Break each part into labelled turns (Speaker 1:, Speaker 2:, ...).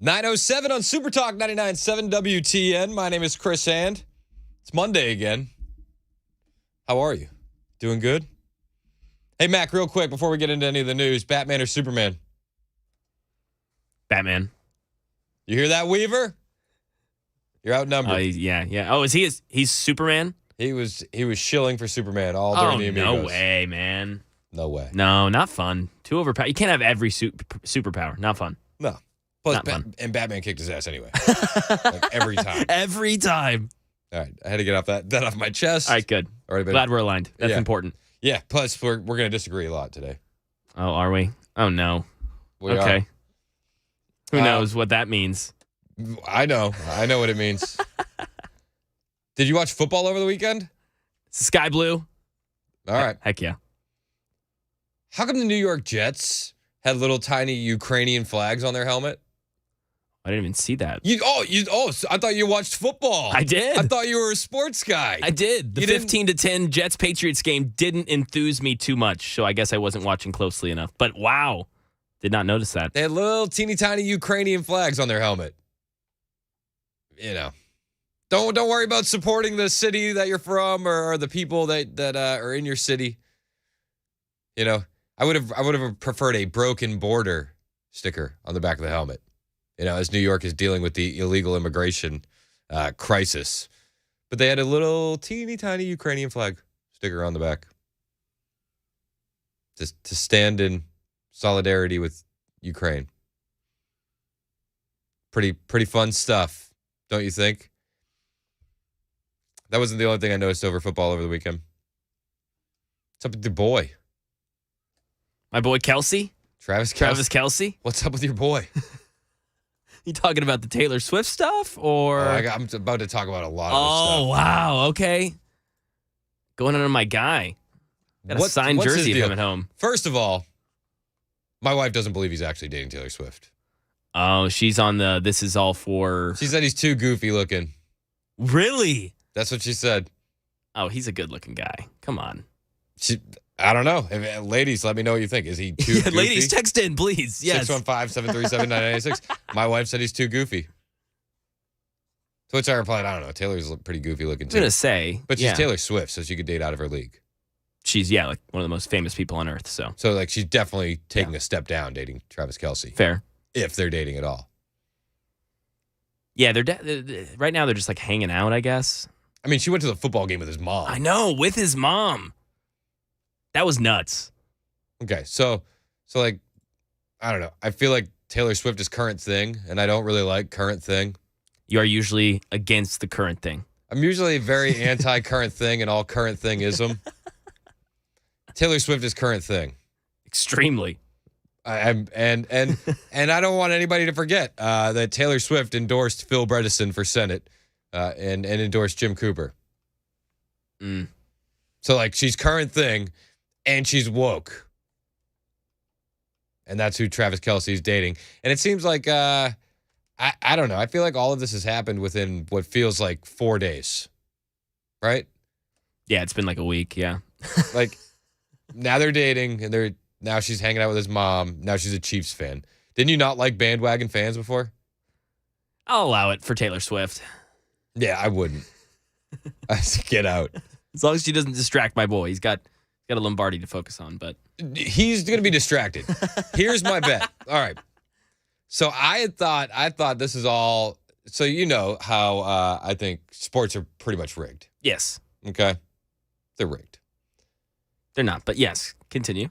Speaker 1: 9:07 on Super Talk 99.7 WTN. My name is Chris Hand. It's Monday again. How are you? Doing good? Hey, Mac, real quick before we get into any of the news, Batman or Superman?
Speaker 2: Batman.
Speaker 1: You hear that, Weaver? You're outnumbered.
Speaker 2: Yeah. Oh, he's Superman?
Speaker 1: He was shilling for Superman all during the Amigos.
Speaker 2: No way, man.
Speaker 1: No way.
Speaker 2: No, not fun. Too overpowered. You can't have every superpower. Not fun.
Speaker 1: No. Plus,
Speaker 2: Not fun.
Speaker 1: And Batman kicked his ass anyway. Every time.
Speaker 2: Every time.
Speaker 1: All right. I had to get that off my chest.
Speaker 2: All right, good. Glad we're aligned. That's important.
Speaker 1: Yeah. Plus, we're going to disagree a lot today.
Speaker 2: Oh, are we? Oh, no.
Speaker 1: We
Speaker 2: okay.
Speaker 1: are.
Speaker 2: Who knows what that means?
Speaker 1: I know what it means. Did you watch football over the weekend?
Speaker 2: Sky blue.
Speaker 1: All right.
Speaker 2: Heck yeah.
Speaker 1: How come the New York Jets had little tiny Ukrainian flags on their helmet?
Speaker 2: I didn't even see that.
Speaker 1: So I thought you watched football.
Speaker 2: I did.
Speaker 1: I thought you were a sports guy.
Speaker 2: I did. The 15-10 Jets-Patriots game didn't enthuse me too much, so I guess I wasn't watching closely enough. But wow, did not notice that.
Speaker 1: They had little teeny tiny Ukrainian flags on their helmet. You know, don't worry about supporting the city that you're from or the people that are in your city. You know, I would have preferred a broken border sticker on the back of the helmet. You know, as New York is dealing with the illegal immigration crisis. But they had a little teeny tiny Ukrainian flag sticker on the back. To stand in solidarity with Ukraine. Pretty fun stuff, don't you think? That wasn't the only thing I noticed over football over the weekend. What's up with your boy?
Speaker 2: My boy Kelsey?
Speaker 1: Travis
Speaker 2: Kelsey?
Speaker 1: What's up with your boy?
Speaker 2: You talking about the Taylor Swift stuff, or?
Speaker 1: I'm about to talk about a lot of this stuff.
Speaker 2: Oh, wow. Okay. Going under my guy. Got a signed jersey of him at home.
Speaker 1: First of all, my wife doesn't believe he's actually dating Taylor Swift.
Speaker 2: Oh, she's on the this is all for...
Speaker 1: She said he's too goofy looking.
Speaker 2: Really?
Speaker 1: That's what she said.
Speaker 2: Oh, he's a good looking guy. Come on.
Speaker 1: I don't know. Ladies, let me know what you think. Is he too goofy?
Speaker 2: Ladies, text in, please. Yes.
Speaker 1: 615-737-9986. My wife said he's too goofy. To which I replied, I don't know. Taylor's pretty goofy looking too.
Speaker 2: I'm going to say.
Speaker 1: But she's Taylor Swift, so she could date out of her league.
Speaker 2: She's, like one of the most famous people on earth. So
Speaker 1: like, she's definitely taking a step down dating Travis Kelce.
Speaker 2: Fair.
Speaker 1: If they're dating at all.
Speaker 2: Yeah, right now they're just like hanging out, I guess.
Speaker 1: I mean, she went to the football game with his mom.
Speaker 2: I know, with his mom. That was nuts.
Speaker 1: Okay, so like, I don't know. I feel like Taylor Swift is current thing, and I don't really like current thing.
Speaker 2: You are usually against the current thing.
Speaker 1: I'm usually very anti-current thing and all current thingism. Taylor Swift is current thing.
Speaker 2: Extremely.
Speaker 1: And I don't want anybody to forget that Taylor Swift endorsed Phil Bredesen for Senate and endorsed Jim Cooper.
Speaker 2: Mm.
Speaker 1: So like, she's current thing. And she's woke. And that's who Travis Kelce is dating. And it seems like, I don't know. I feel like all of this has happened within what feels like 4 days. Right?
Speaker 2: Yeah, it's been like a week, yeah.
Speaker 1: Like, now they're dating, and now she's hanging out with his mom. Now she's a Chiefs fan. Didn't you not like bandwagon fans before?
Speaker 2: I'll allow it for Taylor Swift.
Speaker 1: Yeah, I wouldn't. Get out.
Speaker 2: As long as she doesn't distract my boy. He's got a Lombardi to focus on, but
Speaker 1: he's going to be distracted. Here's my bet. All right. So I thought this is all. So you know how I think sports are pretty much rigged.
Speaker 2: Yes.
Speaker 1: Okay. They're rigged.
Speaker 2: They're not, but yes. Continue.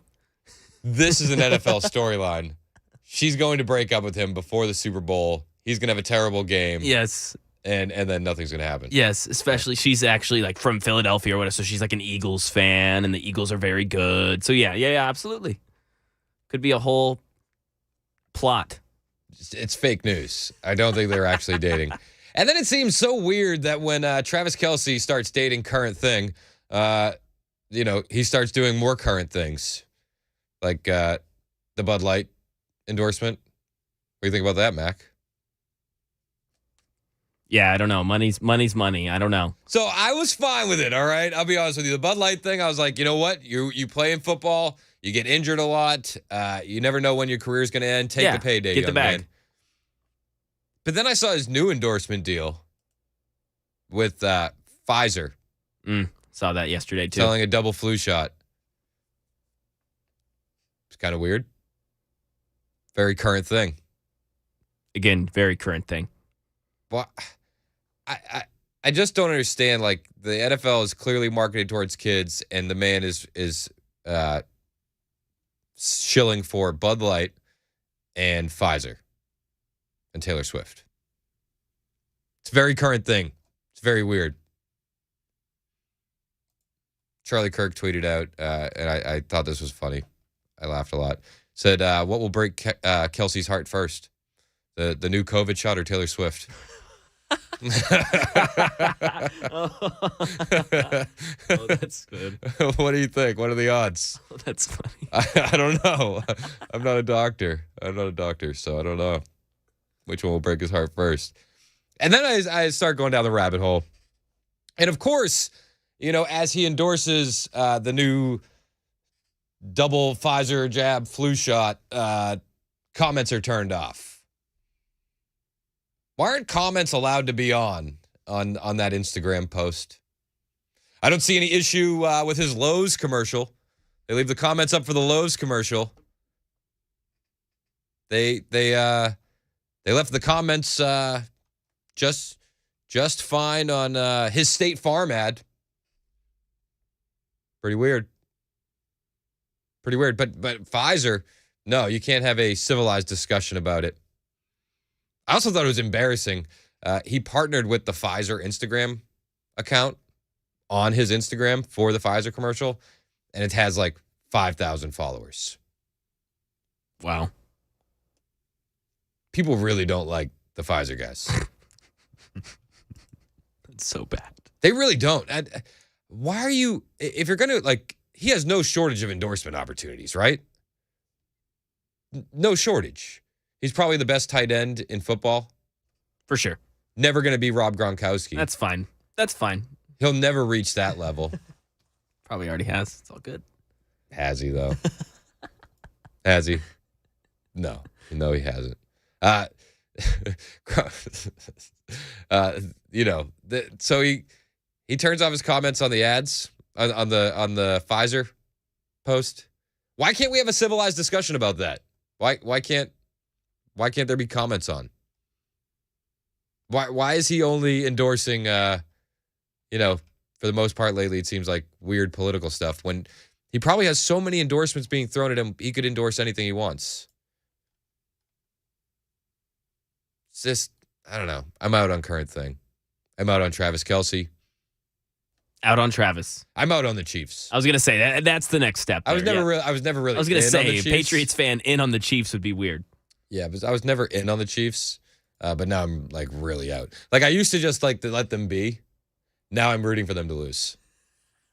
Speaker 1: This is an NFL storyline. She's going to break up with him before the Super Bowl. He's going to have a terrible game.
Speaker 2: Yes.
Speaker 1: And then nothing's going to happen.
Speaker 2: Yes, especially she's actually like from Philadelphia or whatever, so she's like an Eagles fan, and the Eagles are very good. So yeah, absolutely. Could be a whole plot.
Speaker 1: It's fake news. I don't think they're actually dating. And then it seems so weird that when Travis Kelce starts dating current thing, he starts doing more current things. Like the Bud Light endorsement. What do you think about that, Mac?
Speaker 2: Yeah, I don't know. Money's money. I don't know.
Speaker 1: So I was fine with it, all right? I'll be honest with you. The Bud Light thing, I was like, you know what? You play in football. You get injured a lot. You never know when your career's going to end. Take the payday,
Speaker 2: get the bag.
Speaker 1: Man. But then I saw his new endorsement deal with Pfizer.
Speaker 2: Saw that yesterday, too.
Speaker 1: Selling a double flu shot. It's kind of weird. Very current thing.
Speaker 2: Again, very current thing.
Speaker 1: Well, I just don't understand. Like, the NFL is clearly marketed towards kids, and the man is shilling for Bud Light and Pfizer and Taylor Swift. It's a very current thing. It's very weird. Charlie Kirk tweeted out, and I thought this was funny. I laughed a lot. Said, what will break Kelsey's heart first? The new COVID shot or Taylor Swift?
Speaker 2: Oh, that's good.
Speaker 1: What do you think? What are the odds?
Speaker 2: Oh, that's funny.
Speaker 1: I don't know. I'm not a doctor. So I don't know which one will break his heart first. And then I start going down the rabbit hole. And of course, as he endorses the new double Pfizer jab flu shot, comments are turned off. Why aren't comments allowed to be on that Instagram post? I don't see any issue with his Lowe's commercial. They leave the comments up for the Lowe's commercial. They left the comments just fine on his State Farm ad. Pretty weird. But Pfizer, no, you can't have a civilized discussion about it. I also thought it was embarrassing. He partnered with the Pfizer Instagram account on his Instagram for the Pfizer commercial, and it has like 5,000 followers.
Speaker 2: Wow.
Speaker 1: People really don't like the Pfizer guys.
Speaker 2: That's so bad.
Speaker 1: They really don't. Why are you, if you're going to, he has no shortage of endorsement opportunities, right? No shortage. He's probably the best tight end in football.
Speaker 2: For sure.
Speaker 1: Never going to be Rob Gronkowski.
Speaker 2: That's fine.
Speaker 1: He'll never reach that level.
Speaker 2: Probably already has. It's all good.
Speaker 1: Has he, though? Has he? No, he hasn't. So he turns off his comments on the ads on the Pfizer post. Why can't we have a civilized discussion about that? Why can't there be comments on? Why is he only endorsing for the most part lately it seems like weird political stuff when he probably has so many endorsements being thrown at him he could endorse anything he wants. It's just, I don't know. I'm out on current thing. I'm out on Travis Kelce.
Speaker 2: Out on Travis.
Speaker 1: I'm out on the Chiefs.
Speaker 2: I was gonna say that's the next step.
Speaker 1: I was never really. I was
Speaker 2: gonna say a Patriots fan in on the Chiefs would be weird.
Speaker 1: Yeah, but I was never in on the Chiefs, but now I'm really out. I used to just to let them be. Now I'm rooting for them to lose.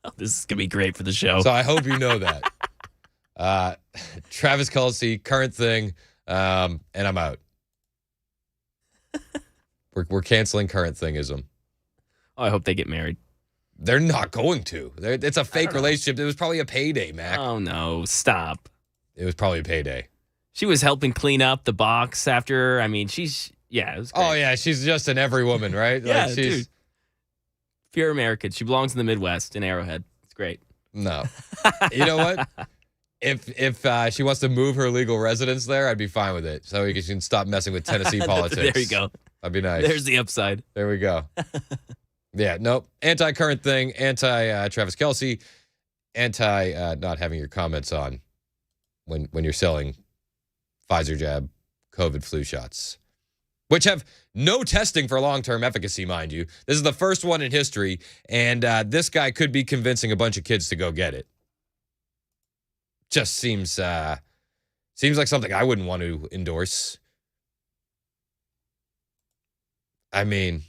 Speaker 2: Oh, this is gonna be great for the show.
Speaker 1: So I hope you know that. Travis Kelce, current thing, and I'm out. We're canceling current thingism.
Speaker 2: Oh, I hope they get married.
Speaker 1: They're not going to. It's a fake relationship. It was probably a payday, Mac.
Speaker 2: Oh, no. Stop.
Speaker 1: It was probably a payday.
Speaker 2: She was helping clean up the box after. I mean, it was great.
Speaker 1: Oh, yeah. She's just an every woman, right?
Speaker 2: Yeah, dude. Pure American. She belongs in the Midwest in Arrowhead. It's great.
Speaker 1: No. You know what? If she wants to move her legal residence there, I'd be fine with it. So we can stop messing with Tennessee politics.
Speaker 2: There you go.
Speaker 1: That'd be nice.
Speaker 2: There's the upside.
Speaker 1: There we go. Yeah, nope. Anti-current thing, anti-Travis Kelce, not having your comments on when you're selling Pfizer jab COVID flu shots, which have no testing for long-term efficacy, mind you. This is the first one in history, and this guy could be convincing a bunch of kids to go get it. Just seems like something I wouldn't want to endorse. I mean,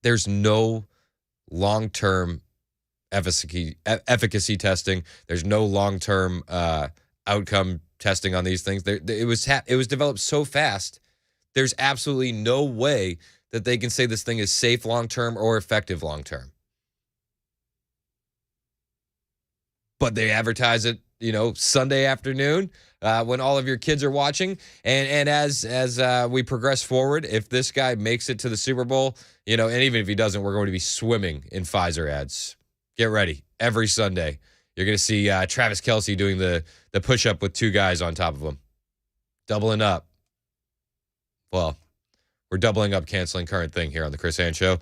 Speaker 1: there's no long-term efficacy testing. There's no long-term outcome testing on these things. It was developed so fast. There's absolutely no way that they can say this thing is safe long-term or effective long-term. But they advertise it Sunday afternoon when all of your kids are watching. And as we progress forward, if this guy makes it to the Super Bowl, and even if he doesn't, we're going to be swimming in Pfizer ads. Get ready. Every Sunday, you're going to see Travis Kelce doing the push-up with two guys on top of him. Doubling up. Well, we're doubling up, canceling current thing here on the Chris Hand Show.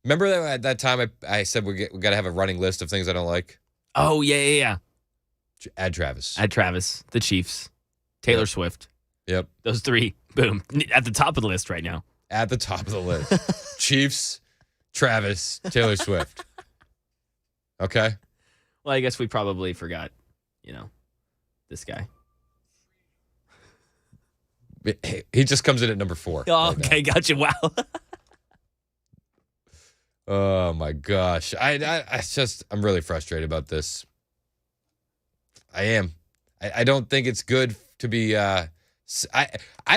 Speaker 1: Remember that at that time I said we got to have a running list of things I don't like?
Speaker 2: Oh, yeah.
Speaker 1: Add Travis.
Speaker 2: Add Travis, the Chiefs, Taylor Swift.
Speaker 1: Yep.
Speaker 2: Those three, boom, at the top of the list right now.
Speaker 1: At the top of the list. Chiefs, Travis, Taylor Swift. Okay.
Speaker 2: Well, I guess we probably forgot, this guy.
Speaker 1: He just comes in at number 4.
Speaker 2: Oh, right, okay, gotcha. Wow.
Speaker 1: Oh my gosh. I'm really frustrated about this. I am. I don't think it's good to be I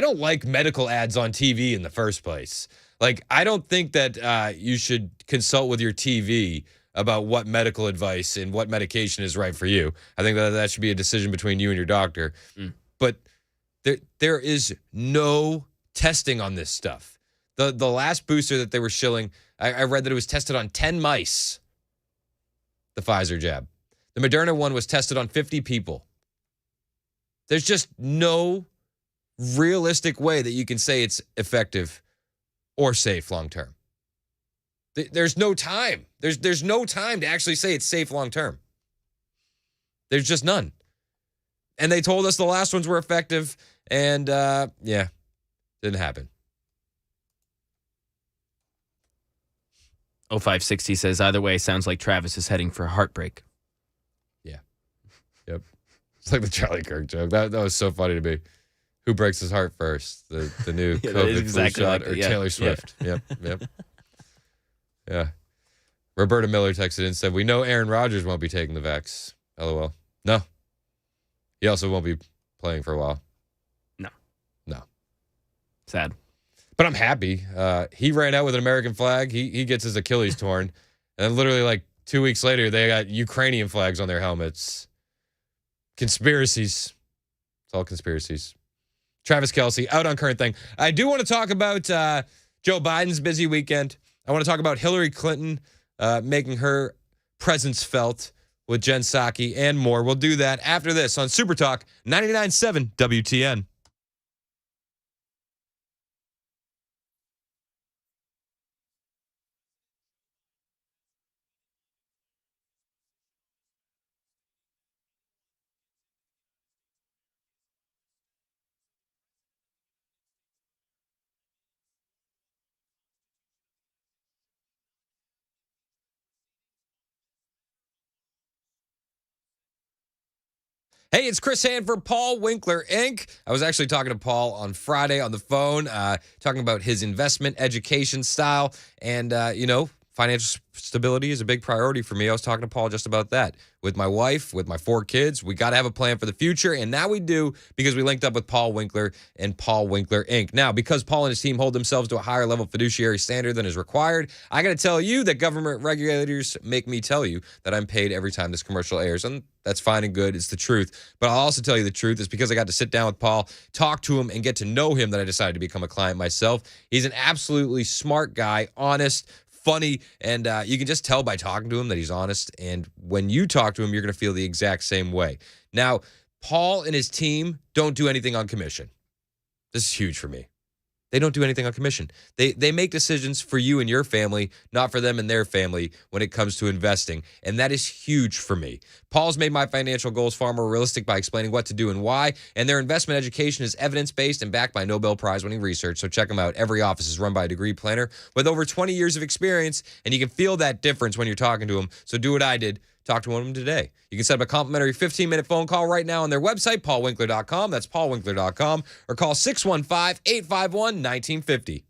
Speaker 1: don't like medical ads on TV in the first place. Like, I don't think that you should consult with your TV about what medical advice and what medication is right for you. I think that should be a decision between you and your doctor. But there is no testing on this stuff. The last booster that they were shilling, I read that it was tested on 10 mice, the Pfizer jab. The Moderna one was tested on 50 people. There's just no realistic way that you can say it's effective or safe long term. There's no time. There's no time to actually say it's safe long term. There's just none. And they told us the last ones were effective, and didn't happen.
Speaker 2: 0560 says, either way, sounds like Travis is heading for a heartbreak.
Speaker 1: Yeah. Yep. It's like the Charlie Kirk joke. That was so funny to me. Who breaks his heart first? The new COVID
Speaker 2: exactly
Speaker 1: flu shot
Speaker 2: like
Speaker 1: or Taylor Swift? Yep. Yeah. Roberta Miller texted in and said, we know Aaron Rodgers won't be taking the vax. LOL. No. He also won't be playing for a while. No.
Speaker 2: Sad.
Speaker 1: But I'm happy. He ran out with an American flag. He gets his Achilles torn. And then literally like 2 weeks later, they got Ukrainian flags on their helmets. Conspiracies. It's all conspiracies. Travis Kelce, out on current thing. I do want to talk about Joe Biden's busy weekend. I want to talk about Hillary Clinton making her presence felt with Jen Psaki and more. We'll do that after this on Super Talk 99.7 WTN. Hey, it's Chris Hand for Paul Winkler, Inc. I was actually talking to Paul on Friday on the phone, talking about his investment education style. And, financial stability is a big priority for me. I was talking to Paul just about that. With my wife, with my 4 kids, we got to have a plan for the future. And now we do, because we linked up with Paul Winkler and Paul Winkler, Inc. Now, because Paul and his team hold themselves to a higher level fiduciary standard than is required, I got to tell you that government regulators make me tell you that I'm paid every time this commercial airs. And that's fine and good. It's the truth. But I'll also tell you the truth. It's because I got to sit down with Paul, talk to him, and get to know him that I decided to become a client myself. He's an absolutely smart guy, honest, funny, and you can just tell by talking to him that he's honest. And when you talk to him, you're going to feel the exact same way. Now, Paul and his team don't do anything on commission. This is huge for me. They don't do anything on commission. They make decisions for you and your family, not for them and their family when it comes to investing. And that is huge for me. Paul's made my financial goals far more realistic by explaining what to do and why. And their investment education is evidence-based and backed by Nobel Prize-winning research. So check them out. Every office is run by a degree planner with over 20 years of experience. And you can feel that difference when you're talking to them. So do what I did. Talk to one of them today. You can set up a complimentary 15-minute phone call right now on their website, paulwinkler.com. That's paulwinkler.com. Or call 615-851-1950.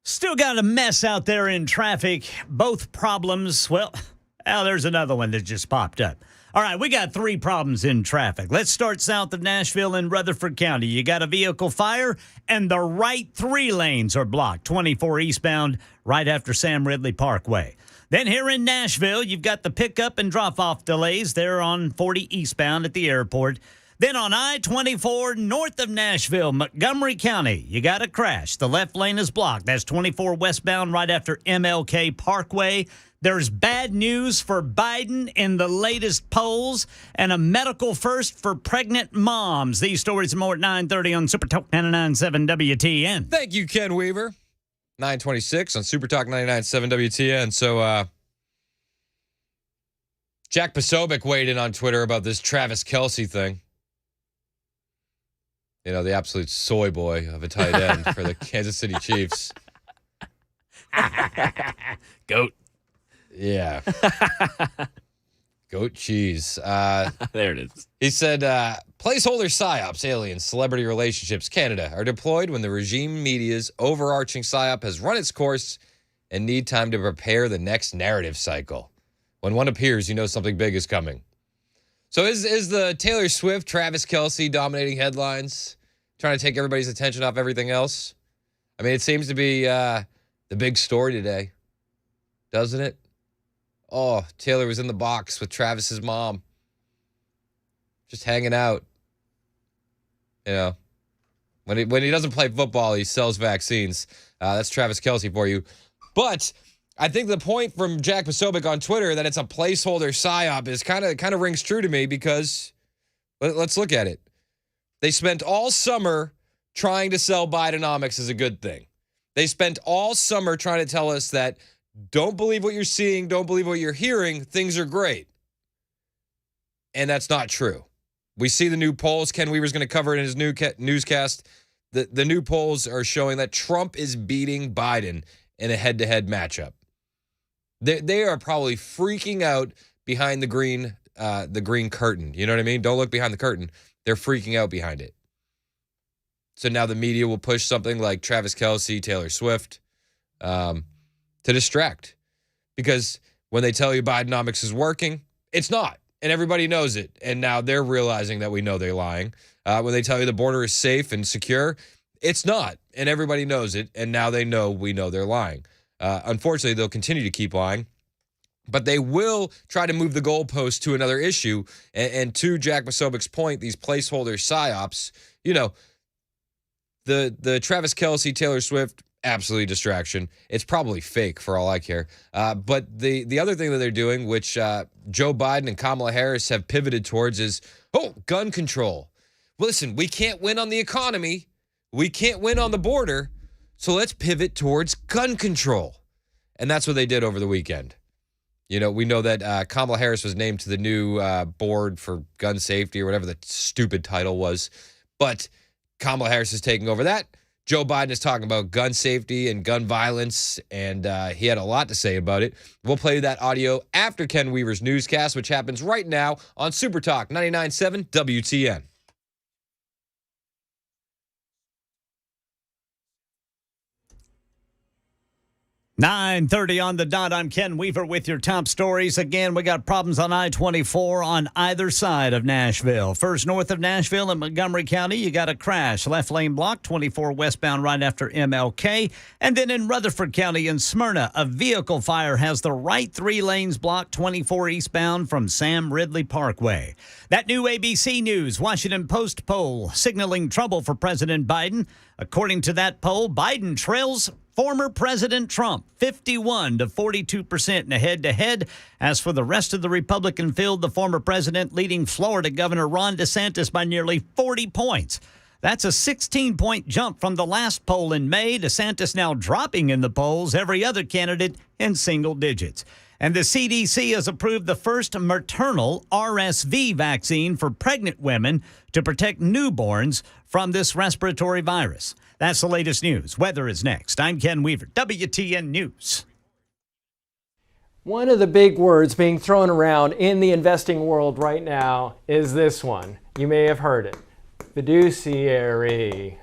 Speaker 3: Still got a mess out there in traffic. Both problems, well, there's another one that just popped up. All right, we got 3 problems in traffic. Let's start south of Nashville in Rutherford County. You got a vehicle fire, and the right 3 lanes are blocked, 24 eastbound, right after Sam Ridley Parkway. Then here in Nashville, you've got the pickup and drop-off delays there on 40 eastbound at the airport. Then on I-24 north of Nashville, Montgomery County, you got a crash. The left lane is blocked. That's 24 westbound right after MLK Parkway. There's bad news for Biden in the latest polls and a medical first for pregnant moms. These stories and more at 9:30 on Super Talk 99.7 WTN.
Speaker 1: Thank you, Ken Weaver. 9:26 on Super Talk 99.7 WTN. So, Jack Posobiec weighed in on Twitter about this Travis Kelce thing. You know, the absolute soy boy of a tight end for the Kansas City Chiefs.
Speaker 2: Goat.
Speaker 1: Yeah. Goat cheese.
Speaker 2: There it is.
Speaker 1: He said, placeholder psyops, aliens, celebrity relationships, Canada are deployed when the regime media's overarching psyop has run its course and need time to prepare the next narrative cycle. When one appears, you know something big is coming. So is the Taylor Swift, Travis Kelce dominating headlines, trying to take everybody's attention off everything else? I mean, it seems to be the big story today, doesn't it? Oh, Taylor was in the box with Travis's mom, just hanging out. You know, when he doesn't play football, he sells vaccines. That's Travis Kelce for you. But I think the point from Jack Posobiec on Twitter that it's a placeholder psyop is kind of rings true to me because let's look at it. They spent all summer trying to sell Bidenomics as a good thing. They spent all summer trying to tell us that don't believe what you're seeing, don't believe what you're hearing, things are great. And that's not true. We see the new polls. Ken Weaver's going to cover it in his new newscast. The new polls are showing that Trump is beating Biden in a head-to-head matchup. They are probably freaking out behind the green curtain. You know what I mean? Don't look behind the curtain. They're freaking out behind it. So now the media will push something like Travis Kelce, Taylor Swift, to distract. Because when they tell you Bidenomics is working, it's not. And everybody knows it. And now they're realizing that we know they're lying. When they tell you the border is safe and secure, it's not. And everybody knows it. And now they know we know they're lying. Unfortunately, they'll continue to keep lying. But they will try to move the goalpost to another issue. And to Jack Posobiec's point, these placeholder psyops, you know, the Travis Kelce, Taylor Swift, absolutely distraction. It's probably fake for all I care. But the other thing that they're doing, which Joe Biden and Kamala Harris have pivoted towards is, gun control. Listen, we can't win on the economy. We can't win on the border. So let's pivot towards gun control. And that's what they did over the weekend. You know, we know that Kamala Harris was named to the new board for gun safety or whatever the stupid title was. But Kamala Harris is taking over that. Joe Biden is talking about gun safety and gun violence, and he had a lot to say about it. We'll play that audio after Ken Weaver's newscast, which happens right now on Super Talk 99.7 WTN.
Speaker 3: 9:30 on the dot. I'm Ken Weaver with your top stories. Again, we got problems on I-24 on either side of Nashville. First, north of Nashville in Montgomery County, you got a crash. Left lane blocked, 24 westbound right after MLK. And then in Rutherford County in Smyrna, a vehicle fire has the right 3 lanes blocked, 24 eastbound from Sam Ridley Parkway. That new ABC News Washington Post poll signaling trouble for President Biden. According to that poll, Biden trails former President Trump, 51 to 42% in a head-to-head. As for the rest of the Republican field, the former president leading Florida Governor Ron DeSantis by nearly 40 points. That's a 16-point jump from the last poll in May. DeSantis now dropping in the polls, every other candidate in single digits. And the CDC has approved the first maternal RSV vaccine for pregnant women to protect newborns from this respiratory virus. That's the latest news. Weather is next. I'm Ken Weaver, WTN News.
Speaker 4: One of the big words being thrown around in the investing world right now is this one. You may have heard it. Fiduciary.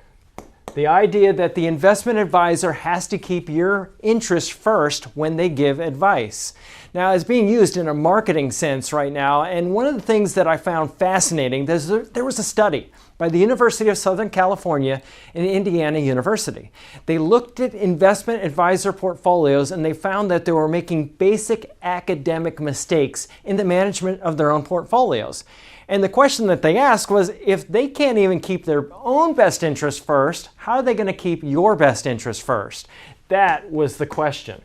Speaker 4: The idea that the investment advisor has to keep your interest first when they give advice. Now, it's being used in a marketing sense right now, and one of the things that I found fascinating, there was a study by the University of Southern California and Indiana University. They looked at investment advisor portfolios and they found that they were making basic academic mistakes in the management of their own portfolios. And the question that they asked was, if they can't even keep their own best interest first, how are they going to keep your best interest first? That was the question.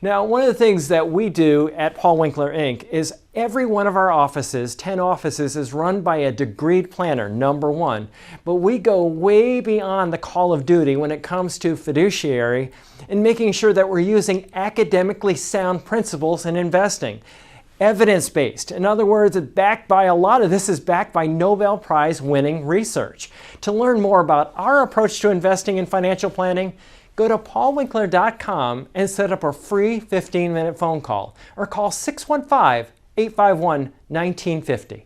Speaker 4: Now, one of the things that we do at Paul Winkler Inc. is every one of our offices, 10 offices, is run by a degreed planner, number one. But we go way beyond the call of duty when it comes to fiduciary and making sure that we're using academically sound principles in investing. Evidence-based. In other words, a lot of this is backed by Nobel Prize winning research. To learn more about our approach to investing in financial planning, go to paulwinkler.com and set up a free 15-minute phone call or call 615-851-1950.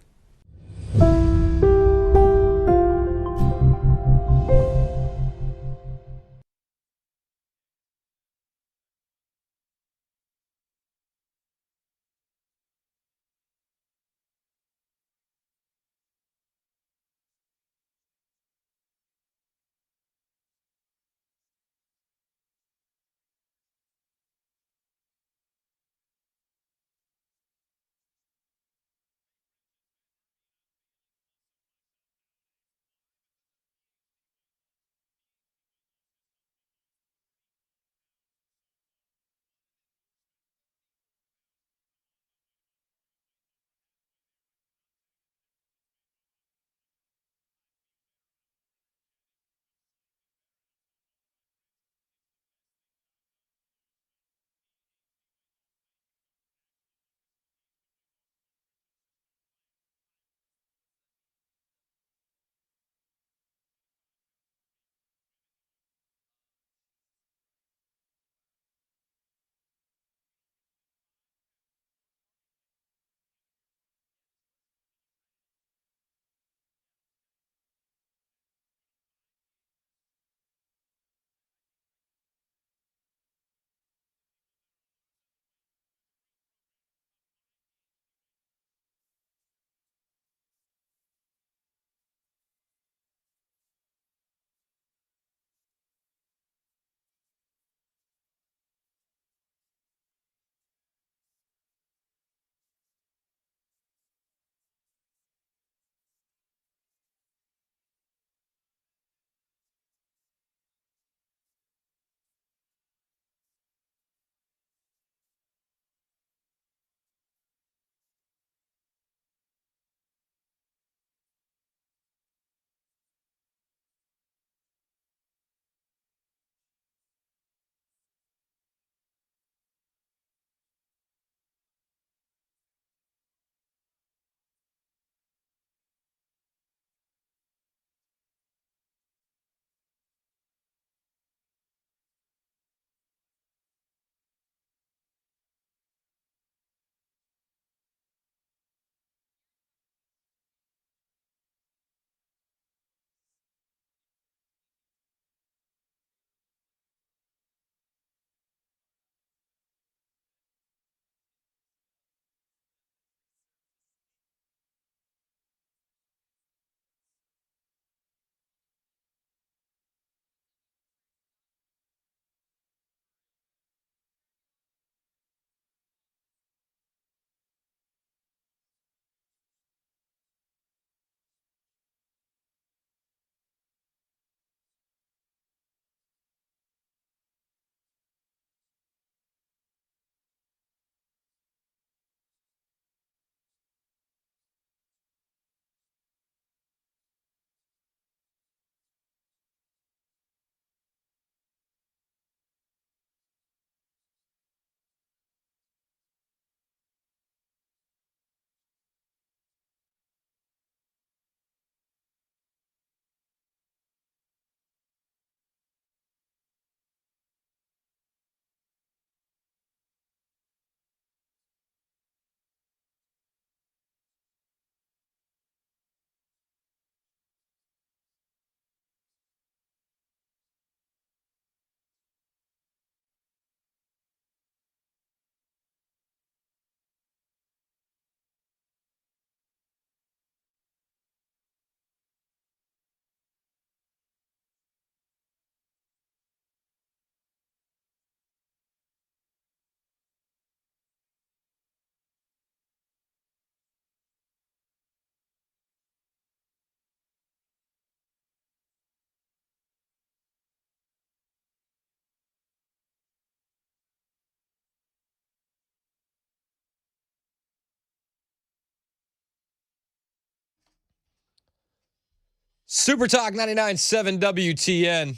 Speaker 1: Super Talk 99.7 WTN.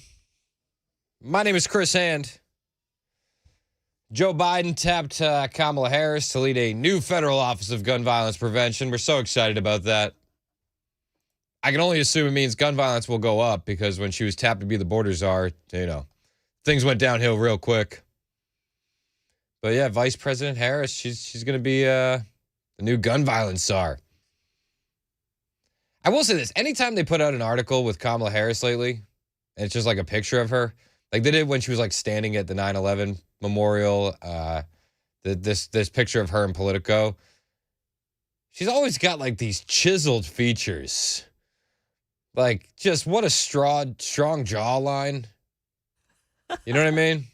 Speaker 1: My name is Chris Hand. Joe Biden tapped Kamala Harris to lead a new federal Office of Gun Violence Prevention. We're so excited about that. I can only assume it means gun violence will go up because when she was tapped to be the border czar, things went downhill real quick. But yeah, Vice President Harris, she's going to be the new gun violence czar. I will say this. Anytime they put out an article with Kamala Harris lately, and it's just like a picture of her, like they did when she was like standing at the 9/11 memorial, this picture of her in Politico, she's always got like these chiseled features. Like, just what a strong jawline. You know what I mean?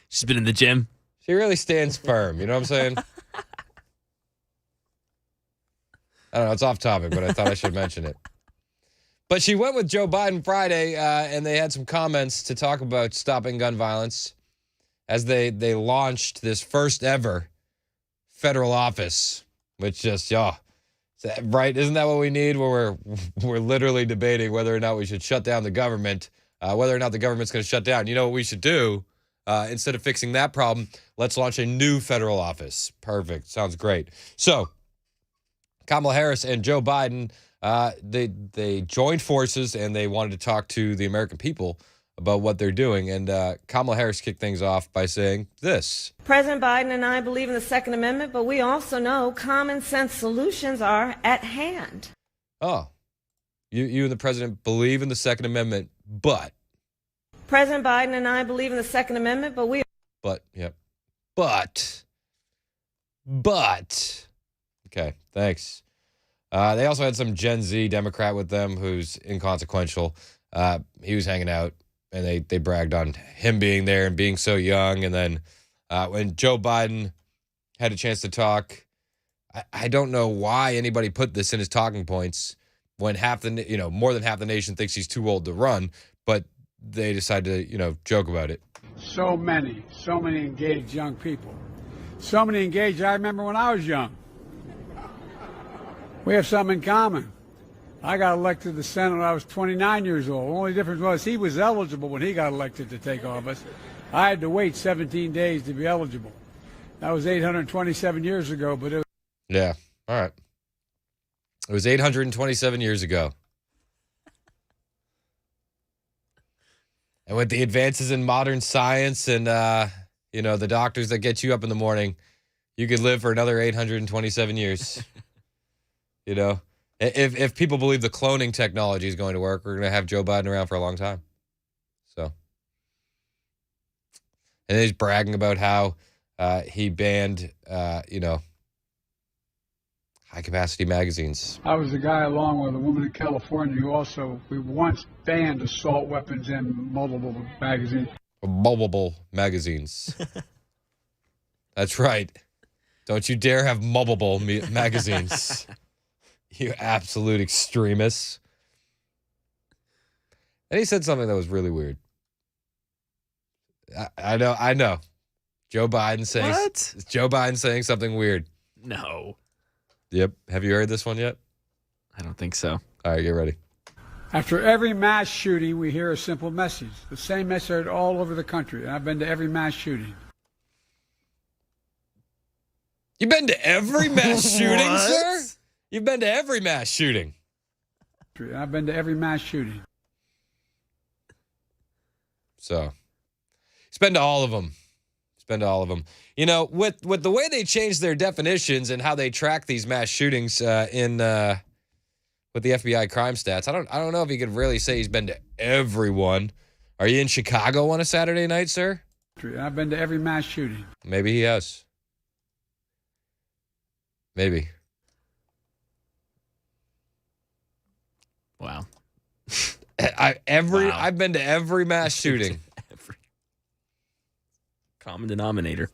Speaker 2: She's been in the gym.
Speaker 1: She really stands firm. You know what I'm saying? I don't know. It's off topic, but I thought I should mention it. But she went with Joe Biden Friday, and they had some comments to talk about stopping gun violence as they launched this first ever federal office, which just, right? Isn't that what we need? Where we're literally debating whether or not we should shut down the government, whether or not the government's going to shut down. You know what we should do? Instead of fixing that problem, let's launch a new federal office. Perfect. Sounds great. So Kamala Harris and Joe Biden, they joined forces and they wanted to talk to the American people about what they're doing. And Kamala Harris kicked things off by saying this.
Speaker 5: President Biden and I believe in the Second Amendment, but we also know common sense solutions are at hand.
Speaker 1: Oh, you and the president believe in the Second Amendment, but.
Speaker 5: President Biden and I believe in the Second Amendment, but we.
Speaker 1: But, yep. But. Okay, thanks. They also had some Gen Z Democrat with them who's inconsequential. He was hanging out, and they bragged on him being there and being so young. And then when Joe Biden had a chance to talk, I don't know why anybody put this in his talking points when more than half the nation thinks he's too old to run, but they decided to, joke about it.
Speaker 6: So many engaged young people. So many engaged. I remember when I was young. We have something in common. I got elected to the Senate when I was 29 years old. The only difference was he was eligible when he got elected to take office. I had to wait 17 days to be eligible. That was 827 years ago, but it was...
Speaker 1: Yeah, all right. It was 827 years ago. And with the advances in modern science and, the doctors that get you up in the morning, you could live for another 827 years. If people believe the cloning technology is going to work, we're going to have Joe Biden around for a long time. So, and he's bragging about how he banned, high-capacity magazines.
Speaker 6: I was the guy, along with a woman in California, we once banned assault weapons and multiple magazines.
Speaker 1: Multiple magazines. That's right. Don't you dare have multiple magazines. You absolute extremists. And he said something that was really weird. I know. Joe Biden saying something weird.
Speaker 2: No.
Speaker 1: Yep. Have you heard this one yet?
Speaker 2: I don't think so.
Speaker 1: All right, get ready.
Speaker 6: After every mass shooting, we hear a simple message. The same message all over the country. And I've been to every mass shooting.
Speaker 1: You've been to every mass shooting, sir? You've been to every mass shooting.
Speaker 6: I've been to every mass shooting.
Speaker 1: So, he's been to all of them. With the way they changed their definitions and how they track these mass shootings with the FBI crime stats, I don't know if you could really say he's been to everyone. Are you in Chicago on a Saturday night, sir?
Speaker 6: I've been to every mass shooting.
Speaker 1: Maybe he has. Maybe.
Speaker 2: Wow.
Speaker 1: I've been to every mass shooting.
Speaker 2: Every common denominator.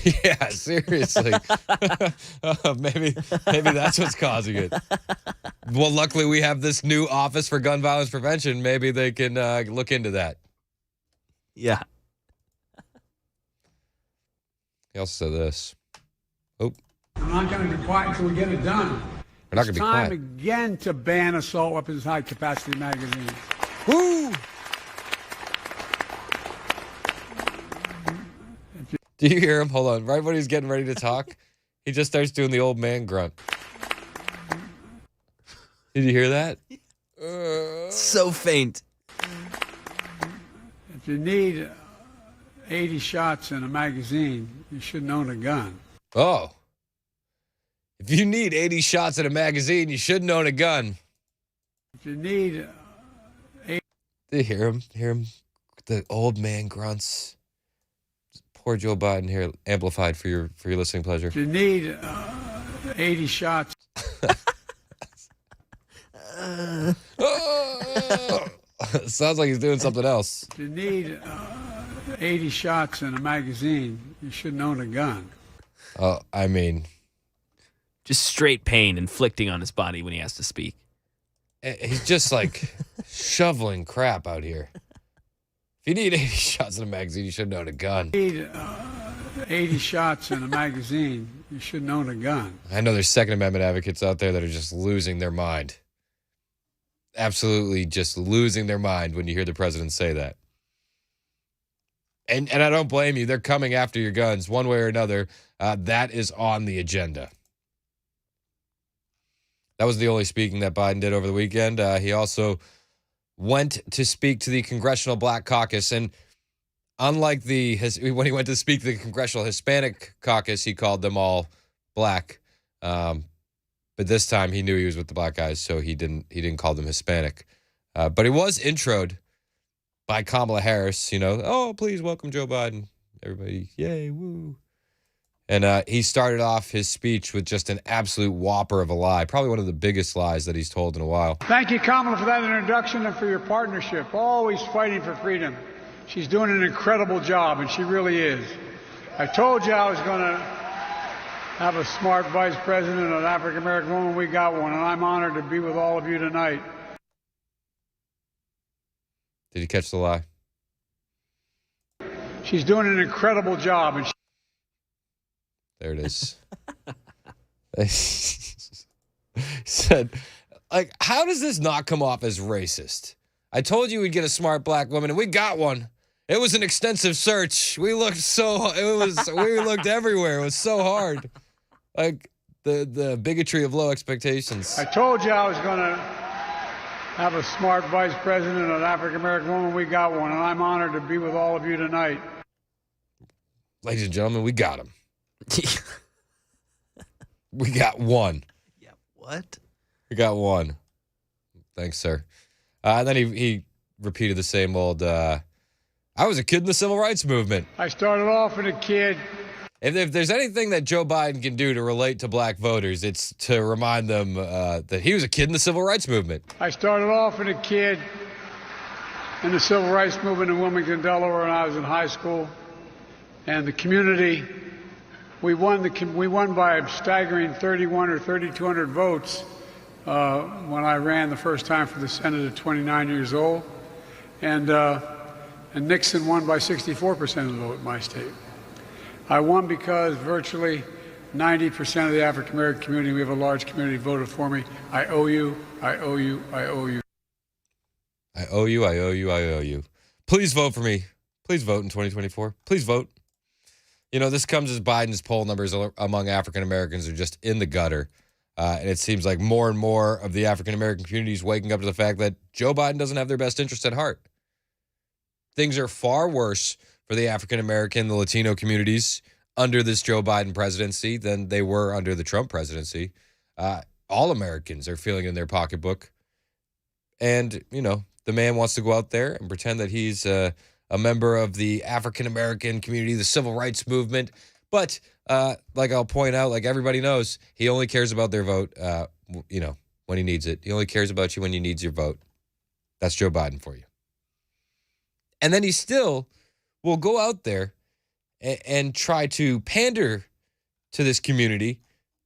Speaker 1: Yeah, seriously. Maybe that's what's causing it. Well, luckily we have this new Office for Gun Violence Prevention. Maybe they can look into that.
Speaker 2: Yeah.
Speaker 1: He also said this. Oh.
Speaker 6: I'm not going to be quiet until we get it done.
Speaker 1: We're not going to be quiet.
Speaker 6: Time again to ban assault weapons high-capacity magazines.
Speaker 1: Woo! Do you hear him? Hold on. Right when he's getting ready to talk, he just starts doing the old man grunt. Did you hear that?
Speaker 2: So faint.
Speaker 6: If you need 80 shots in a magazine, you shouldn't own a gun.
Speaker 1: Oh. If you need 80 shots in a magazine, you shouldn't own a gun.
Speaker 6: If you need
Speaker 1: Do you hear him? Hear him? The old man grunts. Poor Joe Biden here, amplified for your listening pleasure.
Speaker 6: If you need 80 shots.
Speaker 1: Sounds like he's doing something else.
Speaker 6: If you need 80 shots in a magazine, you shouldn't own a gun.
Speaker 1: I mean,
Speaker 2: Just straight pain inflicting on his body when he has to speak.
Speaker 1: he's just like shoveling crap out here. If you need 80 shots in a magazine, you shouldn't own a gun.
Speaker 6: If you need 80 shots in a magazine, you shouldn't own a gun.
Speaker 1: I know there's Second Amendment advocates out there that are just losing their mind. Absolutely just losing their mind when you hear the president say that. And I don't blame you. They're coming after your guns one way or another. That is on the agenda. That was the only speaking that Biden did over the weekend. He also went to speak to the Congressional Black Caucus. And unlike when he went to speak to the Congressional Hispanic Caucus, he called them all black. But this time he knew he was with the black guys, so he didn't call them Hispanic. But he was introed by Kamala Harris, oh, please welcome Joe Biden. Everybody, yay, woo. And he started off his speech with just an absolute whopper of a lie, probably one of the biggest lies that he's told in a while.
Speaker 6: Thank you, Kamala, for that introduction and for your partnership. Always fighting for freedom. She's doing an incredible job, and she really is. I told you I was going to have a smart vice president, an African-American woman. We got one, and I'm honored to be with all of you tonight.
Speaker 1: Did you catch the lie?
Speaker 6: She's doing an incredible job. And
Speaker 1: There it is. He said, how does this not come off as racist? I told you we'd get a smart black woman, and we got one. It was an extensive search. We looked everywhere. It was so hard. Like the bigotry of low expectations.
Speaker 6: I told you I was going to have a smart vice president, an African-American woman. We got one, and I'm honored to be with all of you tonight.
Speaker 1: Ladies and gentlemen, we got him. We got one.
Speaker 2: Yeah, what?
Speaker 1: We got one. Thanks, sir. And then he repeated the same old, I was a kid in the civil rights movement.
Speaker 6: I started off as a kid.
Speaker 1: If there's anything that Joe Biden can do to relate to black voters, it's to remind them that he was a kid in the civil rights movement.
Speaker 6: I started off as a kid in the civil rights movement in Wilmington, Delaware, when I was in high school. And the community, we won by a staggering 31 or 3,200 votes when I ran the first time for the Senate at 29 years old. And Nixon won by 64% of the vote in my state. I won because virtually 90% of the African-American community, we have a large community, voted for me. I owe you, I owe you, I owe you.
Speaker 1: I owe you, I owe you, I owe you. Please vote for me. Please vote in 2024. Please vote. This comes as Biden's poll numbers among African Americans are just in the gutter. And it seems like more and more of the African American community is waking up to the fact that Joe Biden doesn't have their best interest at heart. Things are far worse for the African American, the Latino communities under this Joe Biden presidency than they were under the Trump presidency. All Americans are feeling in their pocketbook. And, the man wants to go out there and pretend that he's a member of the African American community, the civil rights movement. But like I'll point out, like everybody knows, he only cares about their vote, when he needs it. He only cares about you when he needs your vote. That's Joe Biden for you. And then he still will go out there and try to pander to this community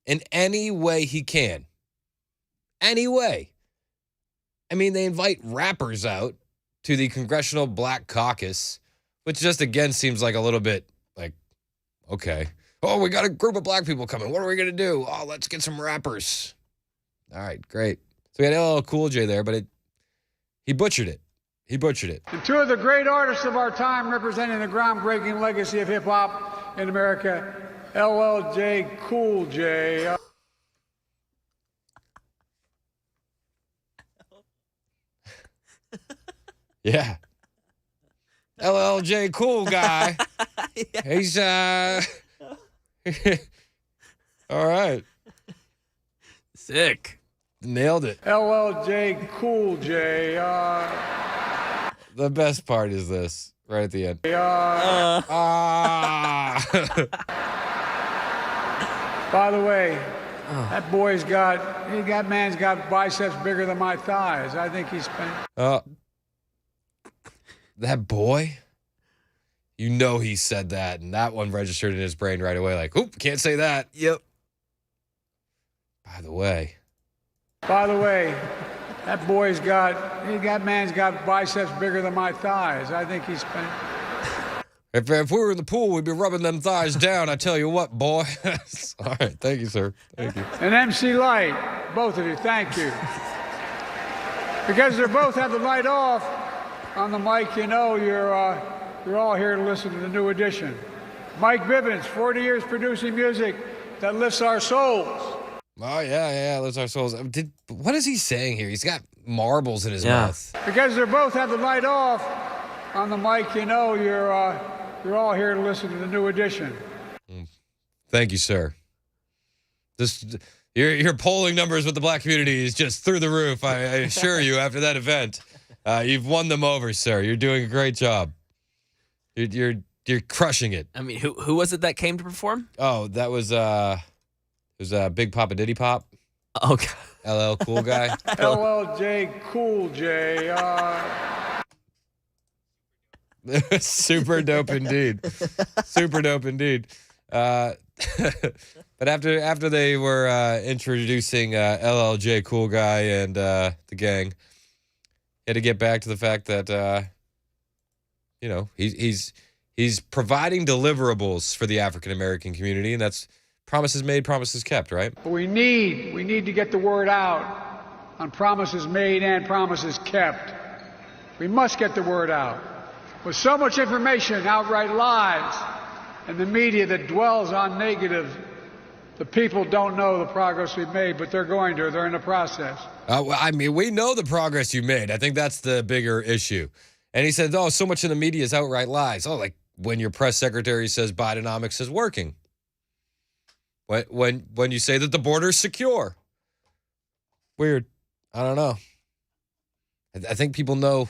Speaker 1: in any way he can. Any way. I mean, they invite rappers out to the Congressional Black Caucus, which just, again, seems like a little bit like, okay. Oh, we got a group of black people coming. What are we going to do? Oh, let's get some rappers. All right, great. So we had LL Cool J there, but he butchered it. He butchered it.
Speaker 6: And two of the great artists of our time representing the groundbreaking legacy of hip-hop in America, LL Cool J.
Speaker 1: Yeah. LLJ Cool Guy. He's, all right.
Speaker 2: Sick.
Speaker 1: Nailed it.
Speaker 6: LL Cool J.
Speaker 1: The best part is this, right at the end.
Speaker 6: By the way, that man's got biceps bigger than my thighs. I think he's spent.
Speaker 1: That boy, you know he said that, and that one registered in his brain right away. Like, oop, can't say that.
Speaker 2: Yep.
Speaker 1: By the way,
Speaker 6: that man's got biceps bigger than my thighs. I think he's spent.
Speaker 1: if we were in the pool, we'd be rubbing them thighs down. I tell you what, boy. All right, thank you, sir. Thank you.
Speaker 6: And MC Light, both of you, thank you. Because they both have the light off on the mic, you know you're all here to listen to the new edition. Mike Bivens, 40 years producing music that lifts our souls.
Speaker 1: Oh, yeah, lifts our souls. What is he saying here? He's got marbles in his mouth.
Speaker 6: Because they both have the light off on the mic, you know you're all here to listen to the new edition.
Speaker 1: Thank you, sir. Your polling numbers with the black community is just through the roof. I assure you, after that event, you've won them over, sir. You're doing a great job. You're crushing it.
Speaker 2: I mean, who was it that came to perform?
Speaker 1: Oh, that was Big Papa Diddy Pop.
Speaker 2: Oh, God.
Speaker 1: LL Cool Guy.
Speaker 6: LL Cool J.
Speaker 1: Super dope indeed. Super dope indeed. But after they were introducing LLJ Cool Guy and the gang, he had to get back to the fact that he's providing deliverables for the African American community, and that's promises made, promises kept, right?
Speaker 6: We need to get the word out on promises made and promises kept. We must get the word out. With so much information, outright lies, and the media that dwells on negative, the people don't know the progress we've made, but they're going to. They're in the process.
Speaker 1: I mean, we know the progress you made. I think that's the bigger issue. And he said, oh, so much in the media is outright lies. Oh, like when your press secretary says Bidenomics is working. When you say that the border is secure. Weird. I don't know. I think people know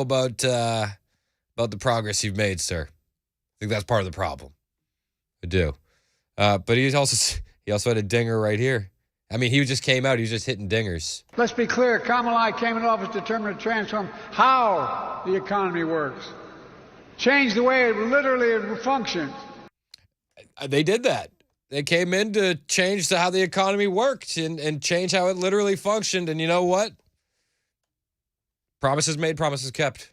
Speaker 1: about the progress you've made, sir. I think that's part of the problem. I do. But he also had a dinger right here. I mean, he just came out. He was just hitting dingers.
Speaker 6: Let's be clear. Kamala came into office determined to transform how the economy works. Change the way it literally functions.
Speaker 1: They did that. They came in to change how the economy worked and change how it literally functioned. And you know what? Promises made, promises kept.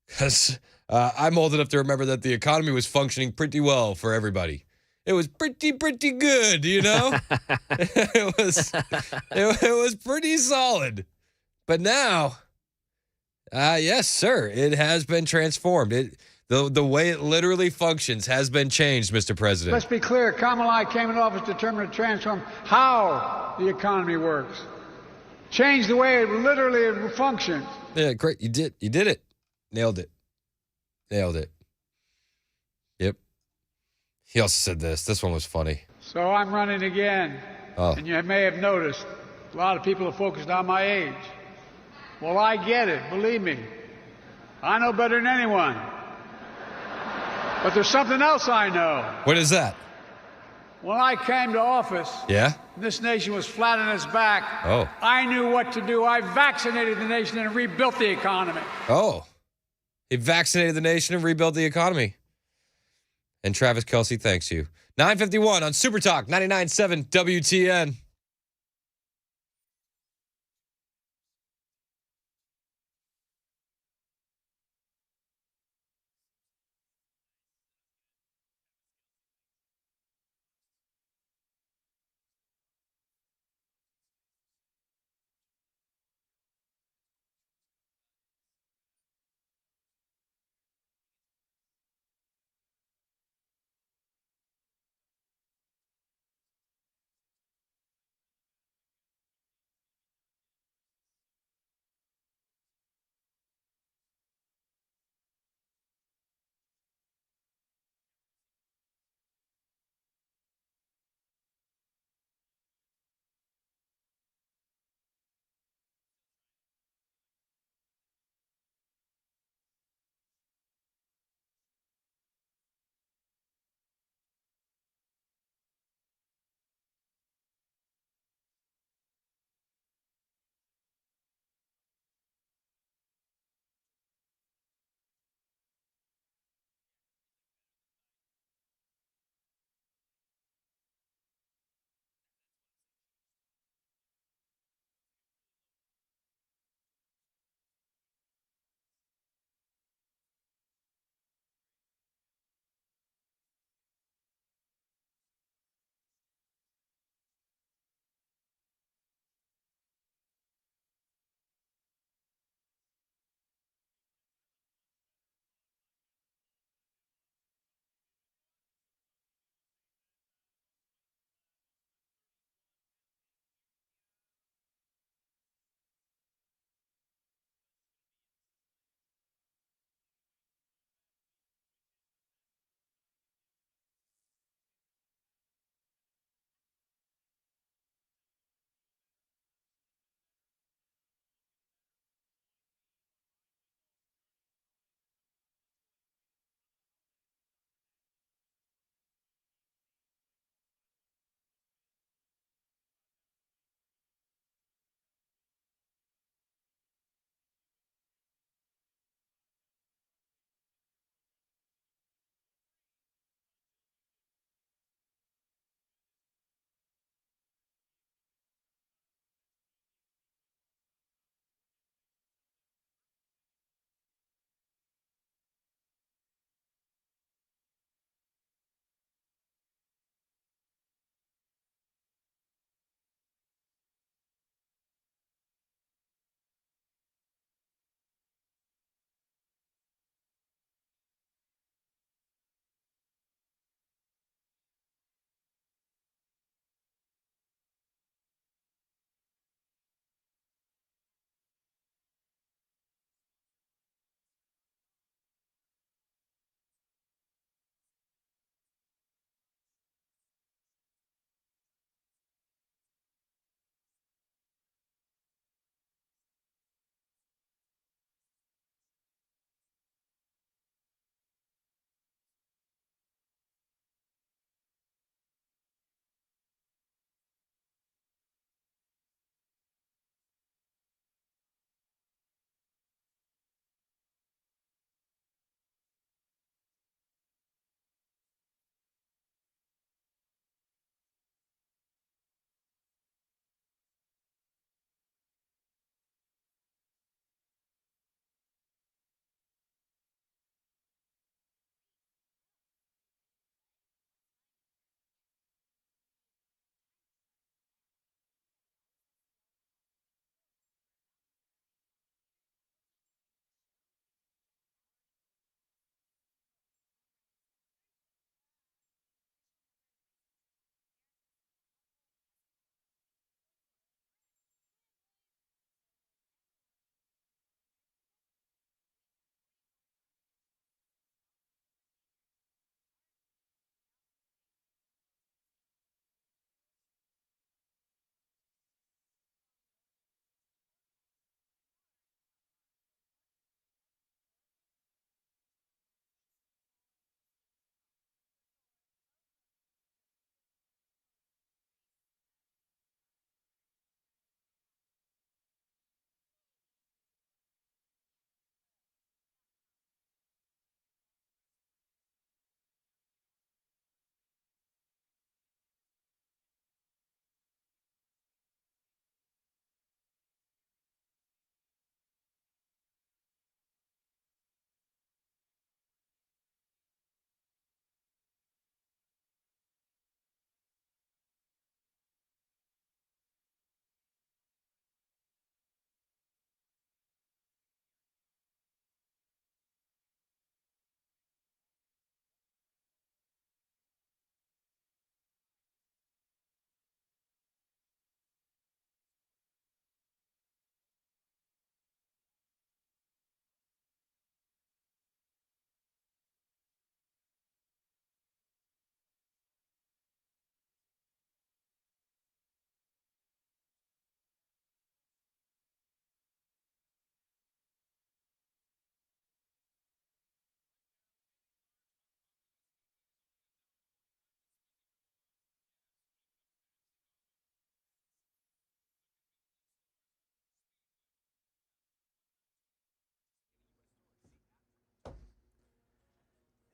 Speaker 1: Because I'm old enough to remember that the economy was functioning pretty well for everybody. It was pretty good, you know? it was pretty solid. But now, yes, sir, it has been transformed. The way it literally functions has been changed, Mr. President.
Speaker 6: Let's be clear. Kamala came into office determined to transform how the economy works. Change the way it literally functions.
Speaker 1: Yeah, great. You did it. Nailed it. Yep. He also said this. This one was funny.
Speaker 6: So I'm running again.
Speaker 1: Oh.
Speaker 6: And you may have noticed a lot of people are focused on my age. Well, I get it. Believe me. I know better than anyone. But there's something else I know.
Speaker 1: What is that?
Speaker 6: When I came to office,
Speaker 1: Yeah?
Speaker 6: this nation was flat on its back.
Speaker 1: Oh.
Speaker 6: I knew what to do. I vaccinated the nation and rebuilt the economy.
Speaker 1: Oh. He vaccinated the nation and rebuilt the economy. And Travis Kelce thanks you. 9:51 on Super Talk 99.7 WTN.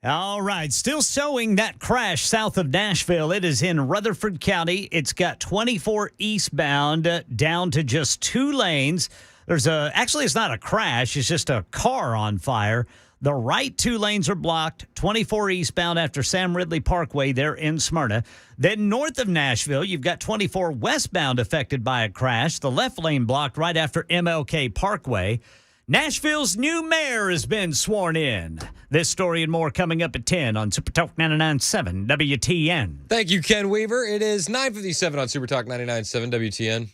Speaker 3: All right, still showing that crash south of Nashville. It is in Rutherford County. It's got 24 eastbound down to just 2 lanes. Actually, it's not a crash. It's just a car on fire. The right 2 lanes are blocked, 24 eastbound after Sam Ridley Parkway there in Smyrna. Then north of Nashville, you've got 24 westbound affected by a crash. The left lane blocked right after MLK Parkway. Nashville's new mayor has been sworn in. This story and more coming up at 10 on Super Talk 99.7 WTN.
Speaker 1: Thank you, Ken Weaver. It is 9:57 on Super Talk 99.7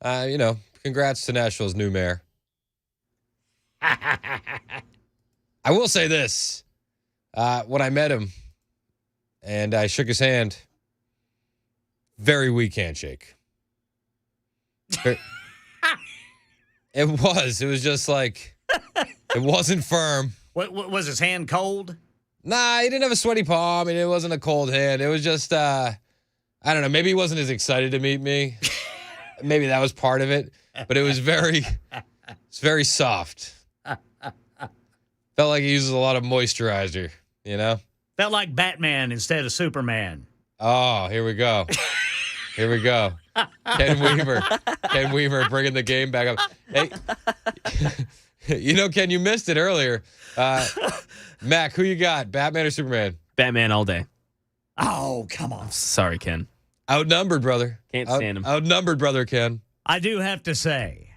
Speaker 1: WTN. Congrats to Nashville's new mayor. I will say this. When I met him and I shook his hand, very weak handshake. It was just like, it wasn't firm.
Speaker 3: What was his hand cold?
Speaker 1: Nah, he didn't have a sweaty palm, and it wasn't a cold hand. It was just, I don't know, maybe he wasn't as excited to meet me. Maybe that was part of it, but it was very soft. Felt like he uses a lot of moisturizer,
Speaker 3: Felt like Batman instead of Superman.
Speaker 1: Oh, here we go. Here we go. Ken Weaver bringing the game back up. Hey, Ken, you missed it earlier. Mac, who you got? Batman or Superman?
Speaker 2: Batman all day.
Speaker 3: Oh, come on.
Speaker 2: Sorry, Ken.
Speaker 1: Outnumbered, brother.
Speaker 2: Can't stand him.
Speaker 1: Outnumbered, brother, Ken.
Speaker 3: I do have to say,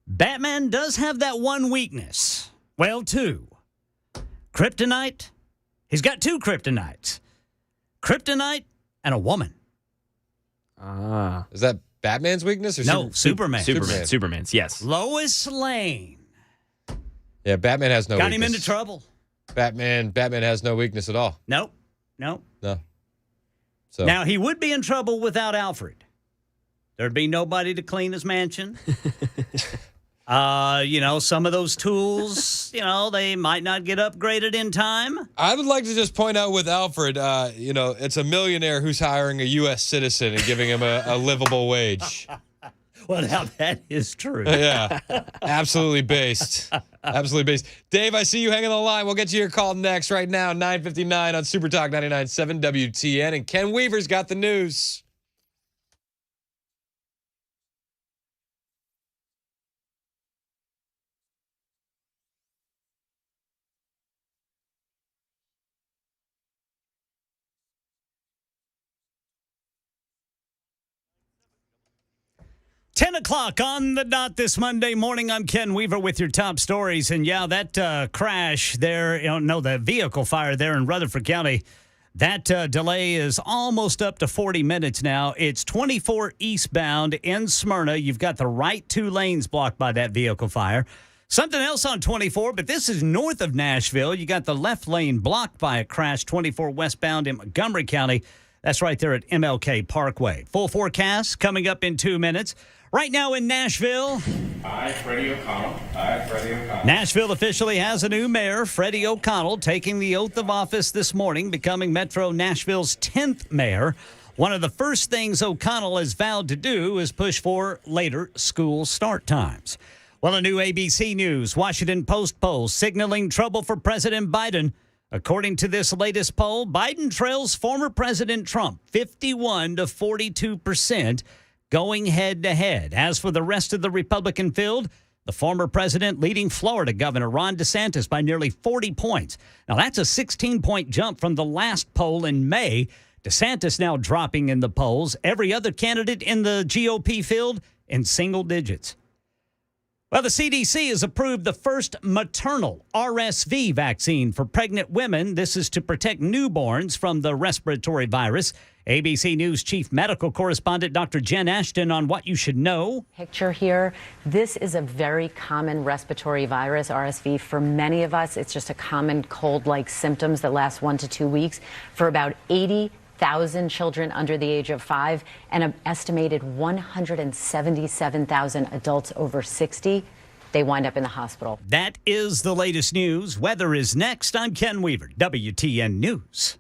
Speaker 3: Batman does have that one weakness. Well, 2. Kryptonite. He's got 2 kryptonites. Kryptonite and a woman.
Speaker 1: Is that Batman's weakness or
Speaker 3: No, Superman.
Speaker 2: Superman's, yes.
Speaker 3: Lois Lane.
Speaker 1: Yeah, Batman has no
Speaker 3: Got
Speaker 1: weakness.
Speaker 3: him into trouble.
Speaker 1: Batman has no weakness at all.
Speaker 3: Nope.
Speaker 1: No. So
Speaker 3: Now, he would be in trouble without Alfred. There'd be nobody to clean his mansion. Some of those tools, they might not get upgraded in time.
Speaker 1: I would like to just point out with Alfred, it's a millionaire who's hiring a U.S. citizen and giving him a livable wage.
Speaker 3: Well, now that is true.
Speaker 1: Yeah, absolutely based. Absolutely based. Dave, I see you hanging on the line. We'll get you your call next. Right now, 9:59 on Super Talk 99.7 WTN. And Ken Weaver's got the news.
Speaker 3: Ten o'clock on the dot this Monday morning. I'm Ken Weaver with your top stories. And yeah, that crash there, the vehicle fire there in Rutherford County, that delay is almost up to 40 minutes now. It's 24 eastbound in Smyrna. You've got the right 2 lanes blocked by that vehicle fire. Something else on 24, but this is north of Nashville. You got the left lane blocked by a crash, 24 westbound in Montgomery County. That's right there at MLK Parkway. Full forecast coming up in 2 minutes. Right now in Nashville.
Speaker 7: Hi, Freddie O'Connell.
Speaker 3: Nashville officially has a new mayor, Freddie O'Connell, taking the oath of office this morning, becoming Metro Nashville's 10th mayor. One of the first things O'Connell has vowed to do is push for later school start times. Well, a new ABC News Washington Post poll signaling trouble for President Biden. According to this latest poll, Biden trails former President Trump 51 to 42%. Going head-to-head. As for the rest of the Republican field, the former president leading Florida Governor Ron DeSantis by nearly 40 points. Now, that's a 16-point jump from the last poll in May. DeSantis now dropping in the polls. Every other candidate in the GOP field in single digits. Well, the CDC has approved the first maternal RSV vaccine for pregnant women. This is to protect newborns from the respiratory virus. ABC News chief medical correspondent Dr. Jen Ashton on what you should know.
Speaker 8: Picture here. This is a very common respiratory virus, RSV. For many of us, it's just a common cold-like symptoms that last 1 to 2 weeks. For about 80,000 children under the age of 5 and an estimated 177,000 adults over 60, they wind up in the hospital.
Speaker 3: That is the latest news. Weather is next. I'm Ken Weaver, WTN News.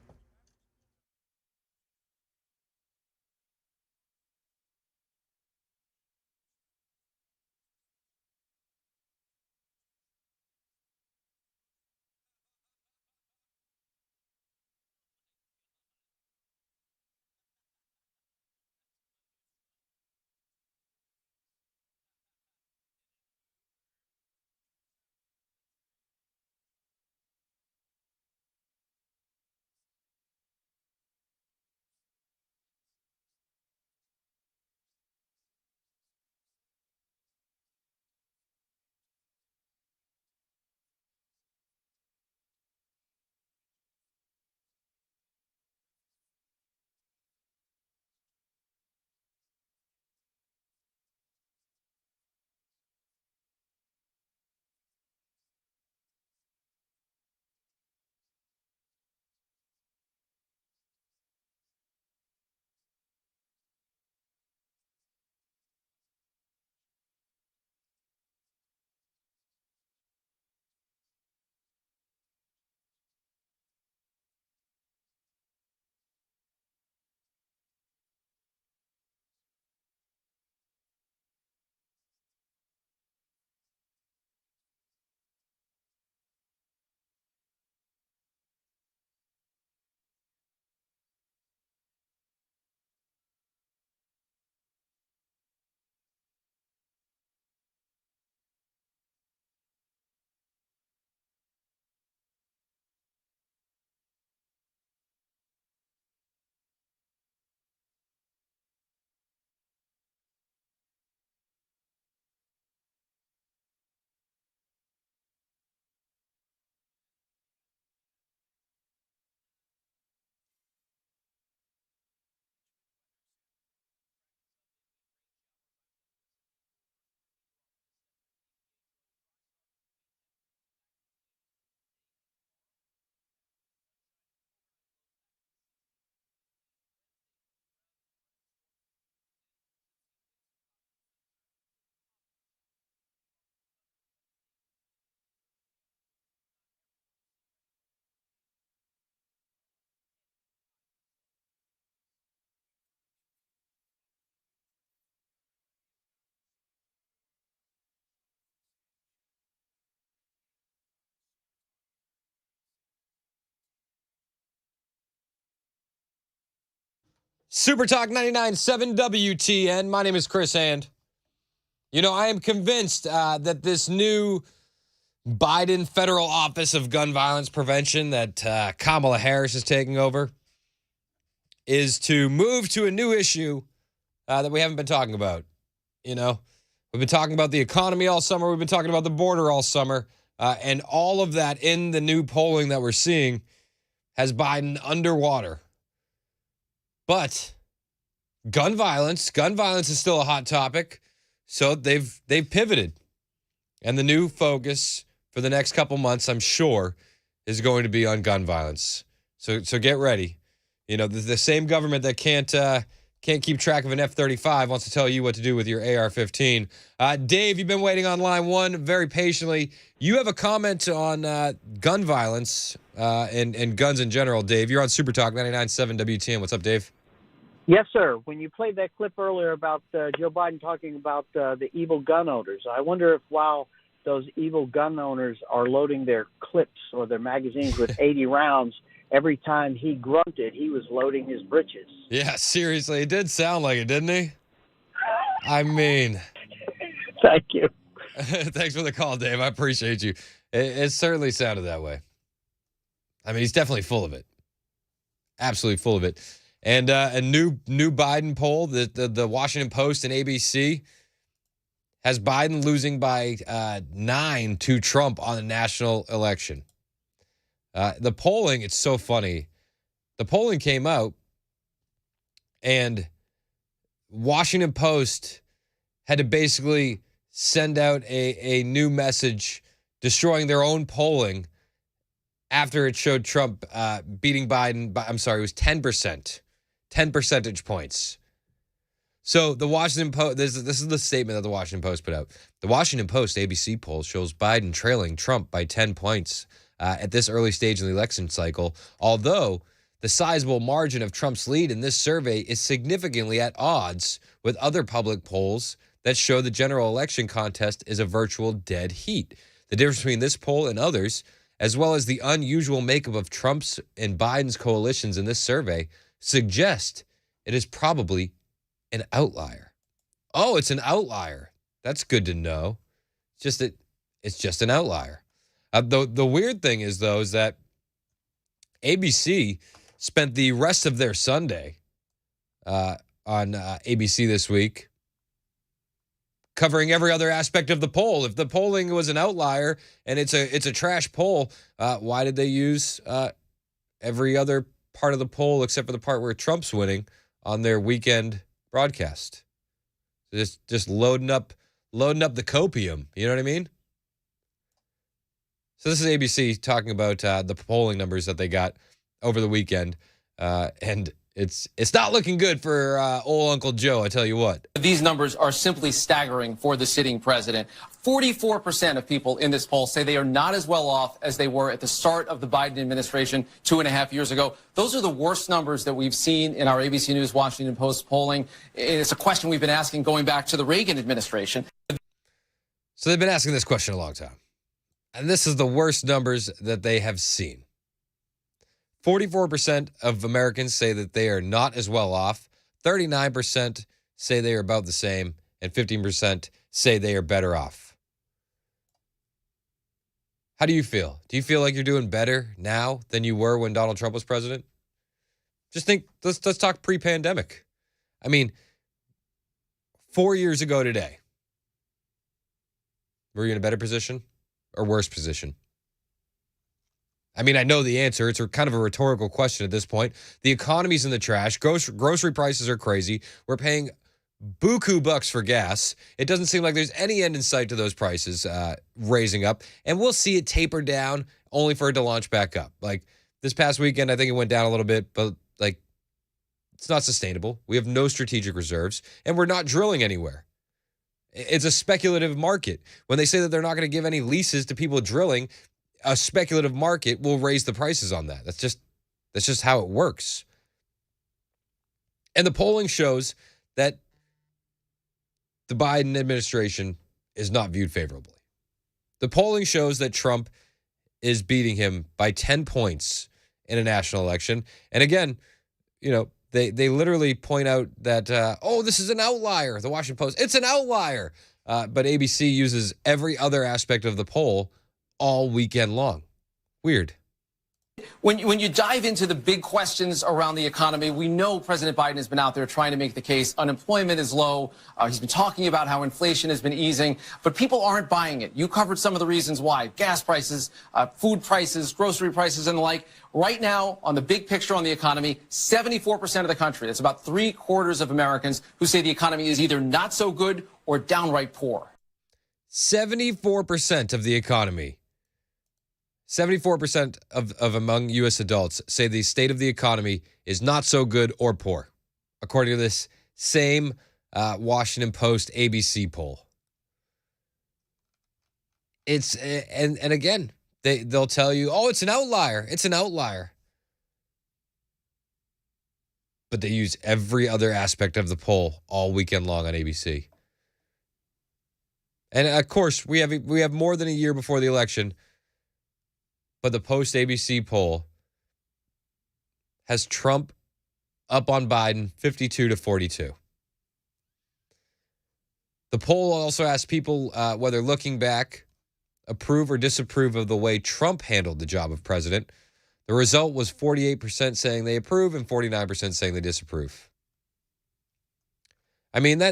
Speaker 1: Super Talk 99.7 WTN. My name is Chris Hand. You know, I am convinced that this new Biden federal office of gun violence prevention that Kamala Harris is taking over is to move to a new issue that we haven't been talking about. You know, we've been talking about the economy all summer. We've been talking about the border all summer. And all of that in the new polling that we're seeing has Biden underwater. But gun violence is still a hot topic. So they've pivoted. And the new focus for the next couple months, I'm sure, is going to be on gun violence. So get ready. You know, the same government that can't keep track of an F-35 wants to tell you what to do with your AR-15. Dave, you've been waiting on line one very patiently. You have a comment on gun violence and guns in general, Dave. You're on Super Talk 99.7 WTN. What's up, Dave?
Speaker 9: Yes, sir. When you played that clip earlier about Joe Biden talking about the evil gun owners, I wonder if while those evil gun owners are loading their clips or their magazines with 80 rounds, every time he grunted, he was loading his britches.
Speaker 1: Yeah, seriously. It did sound like it, didn't he? I mean.
Speaker 9: Thank you.
Speaker 1: Thanks for the call, Dave. I appreciate you. It certainly sounded that way. I mean, he's definitely full of it. Absolutely full of it. And a new Biden poll, the Washington Post and ABC, has Biden losing by 9 to Trump on the national election. The polling, it's so funny. The polling came out, and Washington Post had to basically send out a new message destroying their own polling after it showed Trump beating Biden by, I'm sorry, it was 10%. 10 percentage points. So the Washington Post, this is the statement that the Washington Post put out. The Washington Post ABC poll shows Biden trailing Trump by 10 points at this early stage in the election cycle, although the sizable margin of Trump's lead in this survey is significantly at odds with other public polls that show the general election contest is a virtual dead heat. The difference between this poll and others, as well as the unusual makeup of Trump's and Biden's coalitions in this survey, suggest it is probably an outlier. Oh, it's an outlier. That's good to know. It's just an outlier. The weird thing is, though, is that ABC spent the rest of their Sunday on ABC this week covering every other aspect of the poll. If the polling was an outlier and it's a trash poll, why did they use every other part of the poll except for the part where Trump's winning on their weekend broadcast? Just loading up the copium. You know what I mean? So this is ABC talking about the polling numbers that they got over the weekend, and it's not looking good for old Uncle Joe, I tell you what.
Speaker 10: These numbers are simply staggering for the sitting president. 44% of people in this poll say they are not as well off as they were at the start of the Biden administration 2.5 years ago. Those are the worst numbers that we've seen in our ABC News Washington Post polling. It's a question we've been asking going back to the Reagan administration.
Speaker 1: So they've been asking this question a long time. And this is the worst numbers that they have seen. 44% of Americans say that they are not as well off. 39% say they are about the same. And 15% say they are better off. How do you feel? Do you feel like you're doing better now than you were when Donald Trump was president? Just think, let's talk pre-pandemic. I mean, 4 years ago today, were you in a better position or worse position? I mean, I know the answer. It's kind of a rhetorical question at this point. The economy's in the trash. Grocery prices are crazy. We're paying buku bucks for gas. It doesn't seem like there's any end in sight to those prices raising up. And we'll see it taper down only for it to launch back up. Like this past weekend, I think it went down a little bit, but like it's not sustainable. We have no strategic reserves, and we're not drilling anywhere. It's a speculative market. When they say that they're not going to give any leases to people drilling, a speculative market will raise the prices on that. That's just how it works. And the polling shows that the Biden administration is not viewed favorably. The polling shows that Trump is beating him by 10 points in a national election. And again, you know, They literally point out that, this is an outlier. The Washington Post, it's an outlier. But ABC uses every other aspect of the poll all weekend long. Weird.
Speaker 10: When you dive into the big questions around the economy, we know President Biden has been out there trying to make the case. Unemployment is low. He's been talking about how inflation has been easing, but people aren't buying it. You covered some of the reasons why. Gas prices, food prices, grocery prices, and the like. Right now, on the big picture on the economy, 74% of the country, that's about 3/4 of Americans, who say the economy is either not so good or downright poor.
Speaker 1: 74% of the economy. 74% of among U.S. adults say the state of the economy is not so good or poor, according to this same Washington Post ABC poll. And again, they'll tell you, it's an outlier. It's an outlier. But they use every other aspect of the poll all weekend long on ABC. And of course, we have more than a year before the election. But the post-ABC poll has Trump up on Biden 52-42. The poll also asked people whether looking back, approve or disapprove of the way Trump handled the job of president. The result was 48% saying they approve and 49% saying they disapprove. I mean,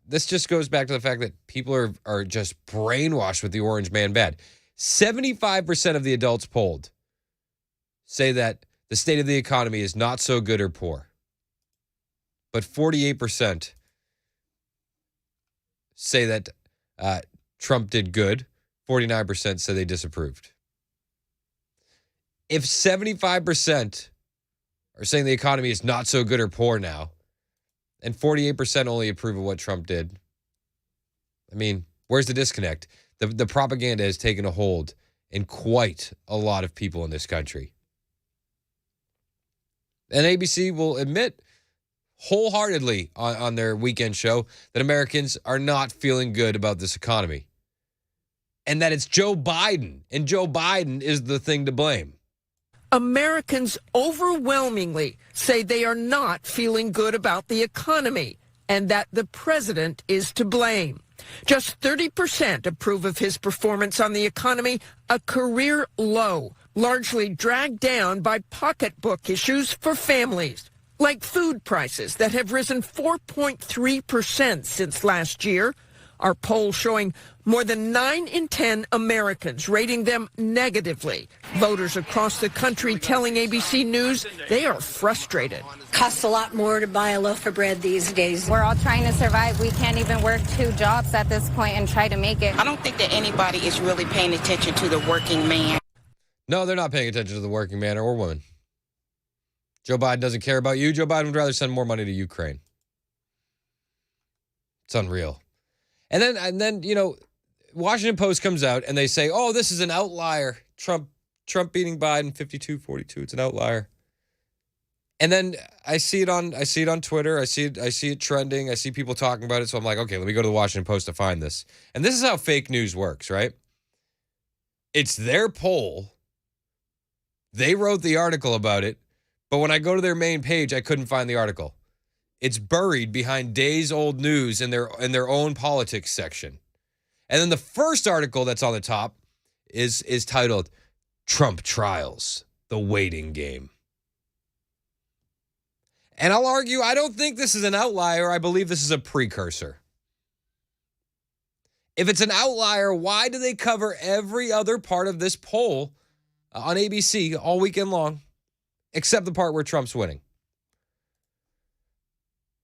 Speaker 1: this just goes back to the fact that people are just brainwashed with the orange man bad. 75% of the adults polled say that the state of the economy is not so good or poor. But 48% say that Trump did good. 49% say they disapproved. If 75% are saying the economy is not so good or poor now, and 48% only approve of what Trump did, I mean, where's the disconnect? The propaganda has taken a hold in quite a lot of people in this country. And ABC will admit wholeheartedly on their weekend show that Americans are not feeling good about this economy. And that it's Joe Biden, and Joe Biden is the thing to blame.
Speaker 11: Americans overwhelmingly say they are not feeling good about the economy and that the president is to blame. Just 30% approve of his performance on the economy, a career low, largely dragged down by pocketbook issues for families, like food prices that have risen 4.3% since last year. Our poll showing more than 9 in 10 Americans rating them negatively. Voters across the country telling ABC News they are frustrated.
Speaker 12: Costs a lot more to buy a loaf of bread these days.
Speaker 13: We're all trying to survive. We can't even work 2 jobs at this point and try to make it.
Speaker 14: I don't think that anybody is really paying attention to the working man.
Speaker 1: No, they're not paying attention to the working man or woman. Joe Biden doesn't care about you. Joe Biden would rather send more money to Ukraine. It's unreal. And then, Washington Post comes out and they say, this is an outlier. Trump beating Biden 52-42. It's an outlier. And then I see it on Twitter. I see it trending. I see people talking about it. So I'm like, okay, let me go to the Washington Post to find this. And this is how fake news works, right? It's their poll. They wrote the article about it. But when I go to their main page, I couldn't find the article. It's buried behind days old news in their own politics section. And then the first article that's on the top is titled Trump Trials, The Waiting Game. And I'll argue, I don't think this is an outlier. I believe this is a precursor. If it's an outlier, why do they cover every other part of this poll on ABC all weekend long, except the part where Trump's winning?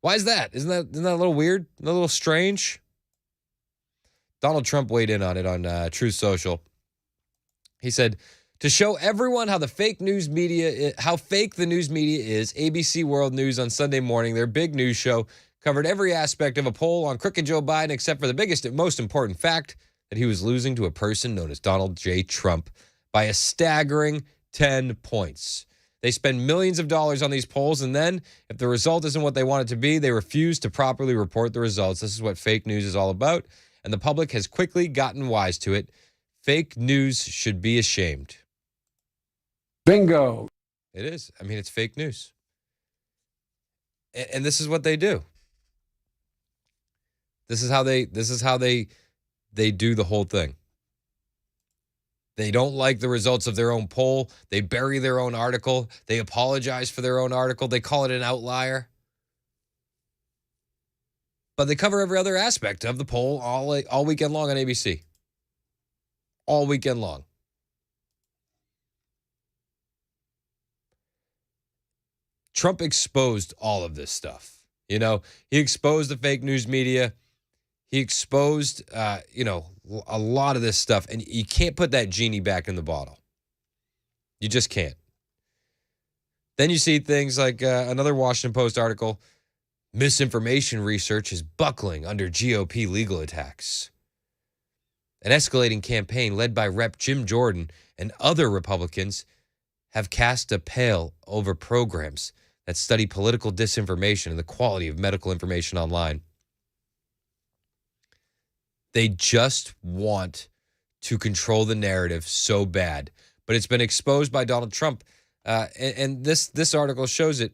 Speaker 1: Why is that? Isn't that a little weird? A little strange? Donald Trump weighed in on it on Truth Social. He said, to show everyone how fake the news media is, ABC World News on Sunday morning, their big news show, covered every aspect of a poll on crooked Joe Biden except for the biggest and most important fact, that he was losing to a person known as Donald J. Trump by a staggering 10 points. They spend millions of dollars on these polls, and then, if the result isn't what they want it to be, they refuse to properly report the results. This is what fake news is all about, and the public has quickly gotten wise to it. Fake news should be ashamed.
Speaker 6: Bingo.
Speaker 1: It is. I mean, it's fake news. And this is what they do. This is how they do the whole thing. They don't like the results of their own poll. They bury their own article. They apologize for their own article. They call it an outlier. But they cover every other aspect of the poll all weekend long on ABC. All weekend long. Trump exposed all of this stuff. You know, he exposed the fake news media. He exposed, a lot of this stuff. And you can't put that genie back in the bottle. You just can't. Then you see things like another Washington Post article, misinformation research is buckling under GOP legal attacks. An escalating campaign led by Rep. Jim Jordan and other Republicans have cast a pale over programs that study political disinformation and the quality of medical information online. They just want to control the narrative so bad. But it's been exposed by Donald Trump. And this article shows it.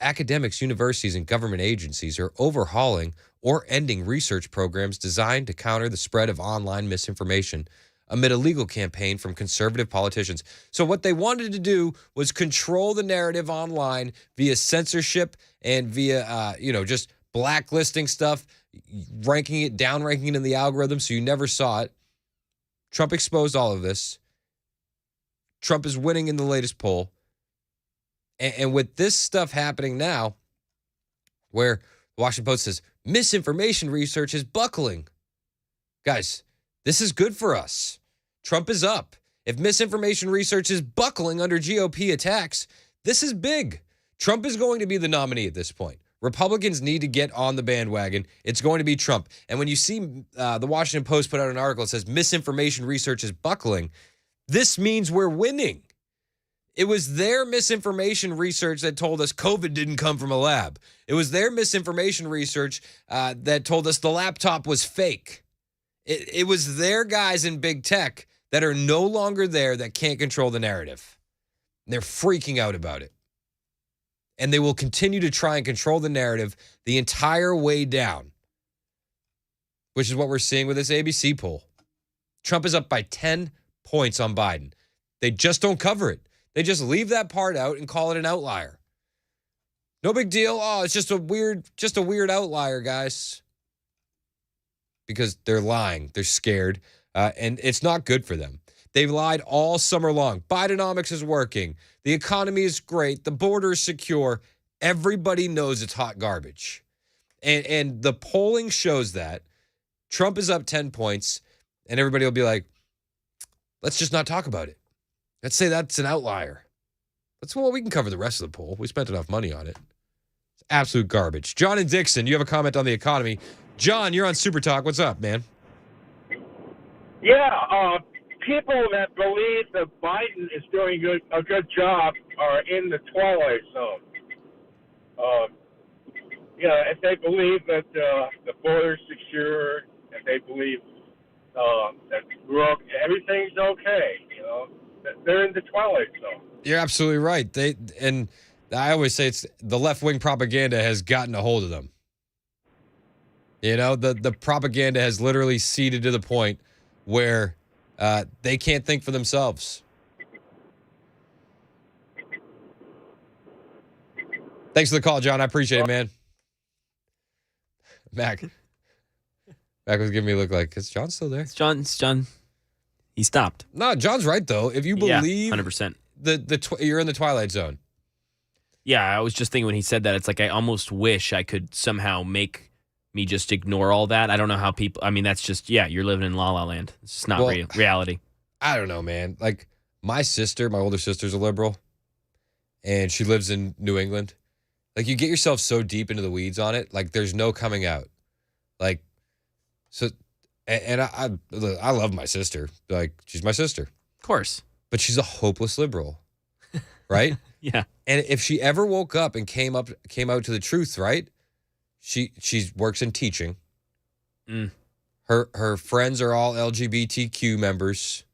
Speaker 1: Academics, universities, and government agencies are overhauling or ending research programs designed to counter the spread of online misinformation amid a legal campaign from conservative politicians. So what they wanted to do was control the narrative online via censorship and via, just blacklisting stuff, downranking it in the algorithm so you never saw it. Trump exposed all of this. Trump is winning in the latest poll. And with this stuff happening now, where the Washington Post says misinformation research is buckling. Guys, this is good for us. Trump is up. If misinformation research is buckling under GOP attacks, this is big. Trump is going to be the nominee at this point. Republicans need to get on the bandwagon. It's going to be Trump. And when you see the Washington Post put out an article that says misinformation research is buckling, this means we're winning. It was their misinformation research that told us COVID didn't come from a lab. It was their misinformation research that told us the laptop was fake. It was their guys in big tech that are no longer there that can't control the narrative. They're freaking out about it. And they will continue to try and control the narrative the entire way down, which is what we're seeing with this ABC poll. Trump is up by 10 points on Biden. They just don't cover it. They just leave that part out and call it an outlier. No big deal. Oh, it's just a weird outlier, guys. Because they're lying. They're scared. And it's not good for them. They've lied all summer long. Bidenomics is working. The economy is great. The border is secure. Everybody knows it's hot garbage. And the polling shows that. Trump is up 10 points. And everybody will be like, let's just not talk about it. Let's say that's an outlier. We can cover the rest of the poll. We spent enough money on it. It's absolute garbage. John and Dixon, you have a comment on the economy. John, you're on Super Talk. What's up, man?
Speaker 15: Yeah, people that believe that Biden is doing a good job are in the twilight zone. If they believe that the border's secure, if they believe that everything's okay, they're in the twilight zone.
Speaker 1: You're absolutely right. And I always say it's the left-wing propaganda has gotten a hold of them. The propaganda has literally seeded to the point where they can't think for themselves. Thanks for the call, John. I appreciate it, man. Mac was giving me a look like, is John still there?
Speaker 2: It's John. He stopped.
Speaker 1: No, John's right, though. If you believe
Speaker 2: 100%.
Speaker 1: You're in the twilight zone.
Speaker 2: Yeah, I was just thinking when he said that, it's like I almost wish I could somehow make me just ignore all that. I don't know how people, that's just, you're living in La La Land. It's just not reality.
Speaker 1: I don't know, man. Like, my older sister's a liberal, and she lives in New England. Like, you get yourself so deep into the weeds on it, like, there's no coming out. Like, so, and I love my sister. Like, she's my sister.
Speaker 2: Of course.
Speaker 1: But she's a hopeless liberal, right?
Speaker 2: Yeah.
Speaker 1: And if she ever woke up and came out to the truth, right? She works in teaching.
Speaker 2: Mm.
Speaker 1: Her friends are all LGBTQ members.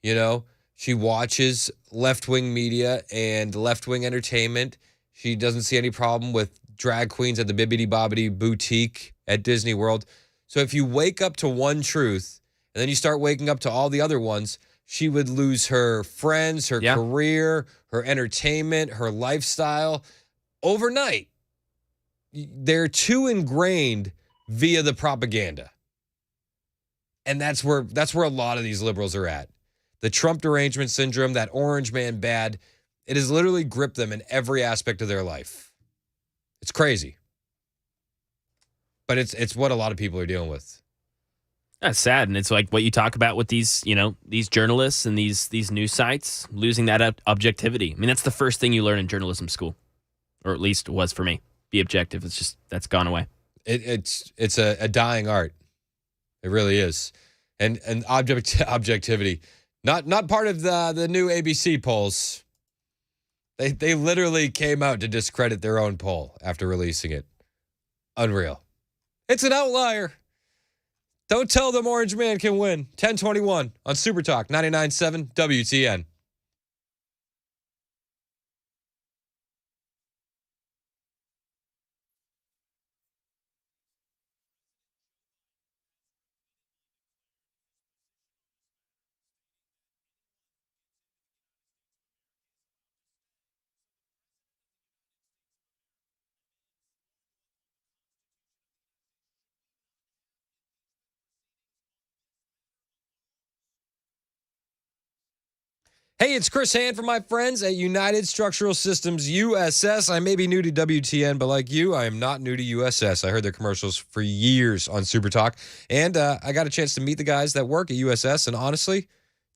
Speaker 1: She watches left-wing media and left-wing entertainment. She doesn't see any problem with drag queens at the Bibbidi Bobbidi Boutique at Disney World. So if you wake up to one truth and then you start waking up to all the other ones, she would lose her friends, her career, her entertainment, her lifestyle overnight. They're too ingrained via the propaganda. And that's where a lot of these liberals are at. The Trump derangement syndrome, that orange man bad, it has literally gripped them in every aspect of their life. It's crazy. But it's what a lot of people are dealing with.
Speaker 2: That's sad, and it's like what you talk about with these, these journalists and these news sites losing that objectivity. I mean, that's the first thing you learn in journalism school, or at least it was for me. Be objective. It's just that's gone away.
Speaker 1: It's a dying art. It really is, and objectivity, not part of the new ABC polls. They literally came out to discredit their own poll after releasing it. Unreal. It's an outlier. Don't tell them Orange Man can win. 1021 on Super Talk 99.7 WTN. Hey, it's Chris Hand from my friends at United Structural Systems, USS. I may be new to WTN, but like you, I am not new to USS. I heard their commercials for years on Super Talk, and I got a chance to meet the guys that work at USS, and honestly,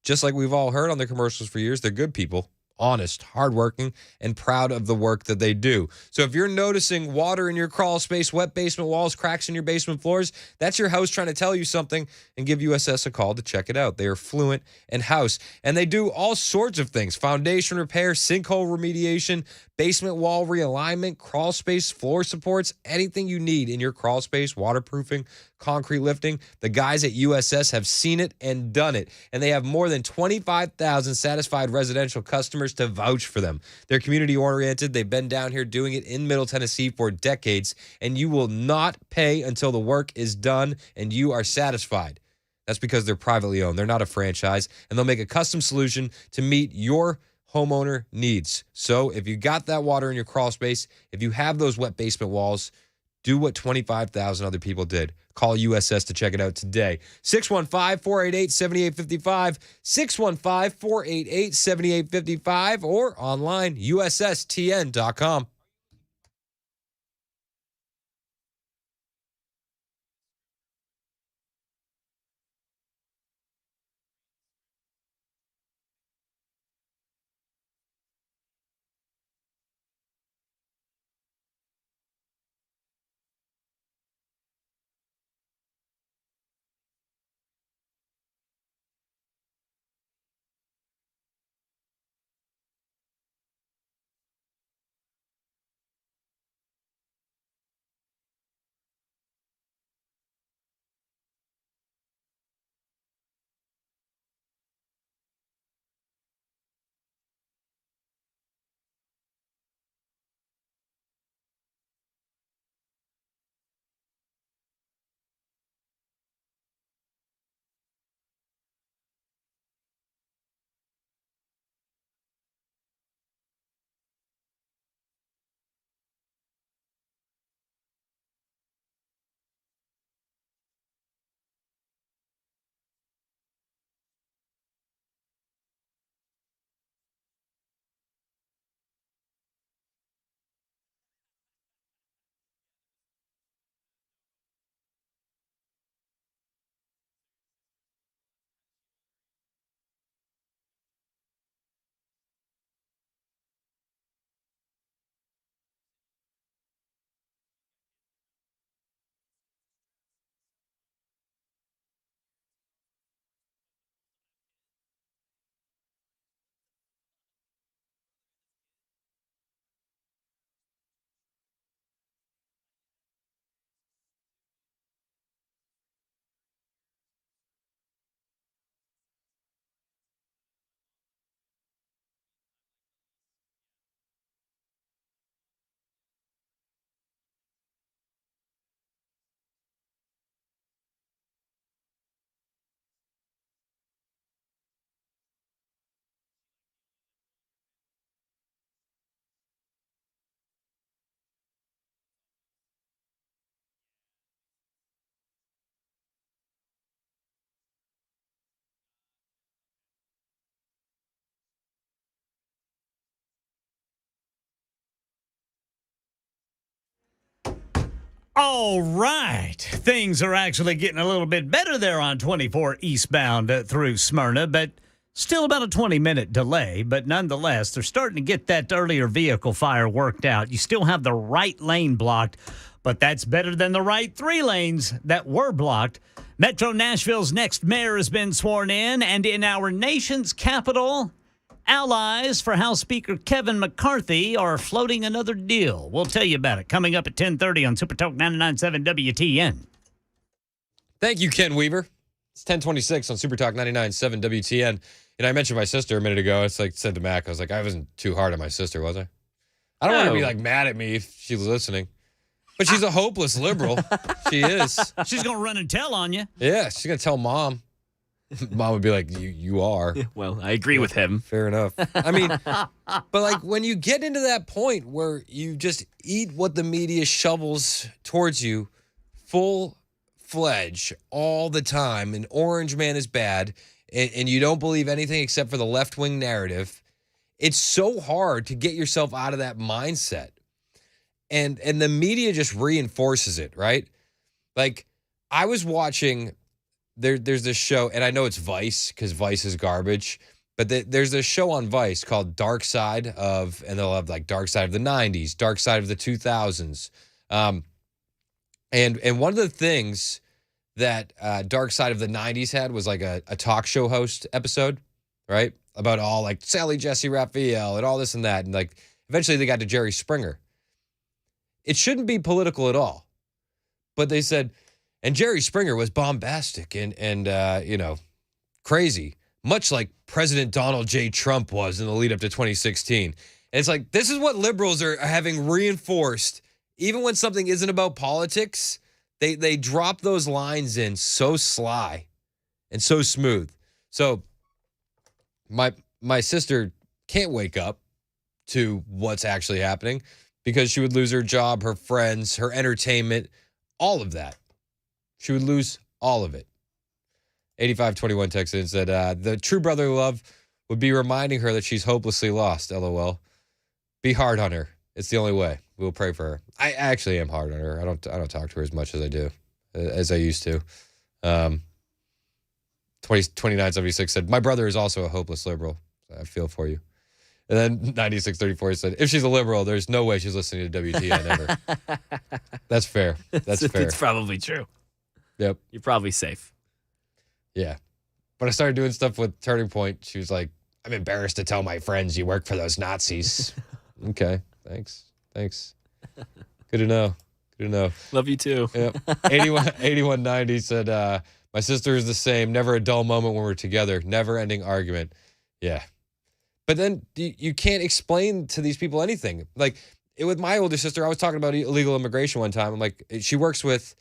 Speaker 1: just like we've all heard on their commercials for years, they're good people. Honest, hardworking, and proud of the work that they do. So if you're noticing water in your crawl space, wet basement walls, cracks in your basement floors, that's your house trying to tell you something, and give USS a call to check it out. They are fluent in house, and they do all sorts of things: foundation repair, sinkhole remediation, basement wall realignment, crawl space, floor supports, anything you need in your crawl space, waterproofing, concrete lifting. The guys at USS have seen it and done it, and they have more than 25,000 satisfied residential customers to vouch for them. They're community oriented. They've been down here doing it in Middle Tennessee for decades, and you will not pay until the work is done and you are satisfied. That's because they're privately owned. They're not a franchise, and they'll make a custom solution to meet your homeowner needs. So if you got that water in your crawl space, if you have those wet basement walls, do what 25,000 other people did. Call USS to check it out today. 615-488-7855, 615-488-7855, or online, USSTN.com.
Speaker 3: All right. Things are actually getting a little bit better there on 24 eastbound through Smyrna, but still about a 20-minute delay. But nonetheless, they're starting to get that earlier vehicle fire worked out. You still have the right lane blocked, but that's better than the right 3 lanes that were blocked. Metro Nashville's next mayor has been sworn in, and in our nation's capital, allies for House Speaker Kevin McCarthy are floating another deal. We'll tell you about it coming up at 10:30 on Super Talk 99.7 WTN.
Speaker 1: Thank you, Ken Weaver. It's 10:26 on Super Talk 99.7 WTN. And I mentioned my sister a minute ago. It's like said to Mac, I was like, I wasn't too hard on my sister, was I? I don't want her to be like mad at me if she's listening. But she's a hopeless liberal. She is.
Speaker 3: She's going to run and tell on you.
Speaker 1: Yeah, she's going to tell Mom. Mom would be like, you are.
Speaker 2: Well, I agree with him.
Speaker 1: Fair enough. I mean, but like when you get into that point where you just eat what the media shovels towards you full-fledged all the time, and Orange Man is bad, and you don't believe anything except for the left-wing narrative, it's so hard to get yourself out of that mindset. And the media just reinforces it, right? Like, I was watching, there's this show, and I know it's Vice, because Vice is garbage, but there's this show on Vice called Dark Side of, and they'll have like Dark Side of the 90s, Dark Side of the 2000s. And one of the things that Dark Side of the 90s had was like a talk show host episode, right? About all like Sally Jesse Raphael and all this and that. And like eventually they got to Jerry Springer. It shouldn't be political at all. But they said, and Jerry Springer was bombastic and you know, crazy, much like President Donald J. Trump was in the lead up to 2016. And it's like, this is what liberals are having reinforced. Even when something isn't about politics, they drop those lines in so sly and so smooth. So my sister can't wake up to what's actually happening because she would lose her job, her friends, her entertainment, all of that. She would lose all of it. 8521 texted and said, the true brotherly love would be reminding her that she's hopelessly lost, LOL. Be hard on her. It's the only way. We'll pray for her. I actually am hard on her. I don't talk to her as much as I do, as I used to. 2976 said, my brother is also a hopeless liberal. I feel for you. And then 9634 said, if she's a liberal, there's no way she's listening to WTN ever. That's fair. That's fair.
Speaker 2: It's probably true.
Speaker 1: Yep.
Speaker 2: You're probably safe.
Speaker 1: Yeah. But I started doing stuff with Turning Point. She was like, I'm embarrassed to tell my friends you work for those Nazis. Okay. Thanks. Good to know.
Speaker 2: Love you too.
Speaker 1: Yep. 8190 said, my sister is the same. Never a dull moment when we're together. Never ending argument. Yeah. But then you can't explain to these people anything. Like with my older sister, I was talking about illegal immigration one time. I'm like, she works with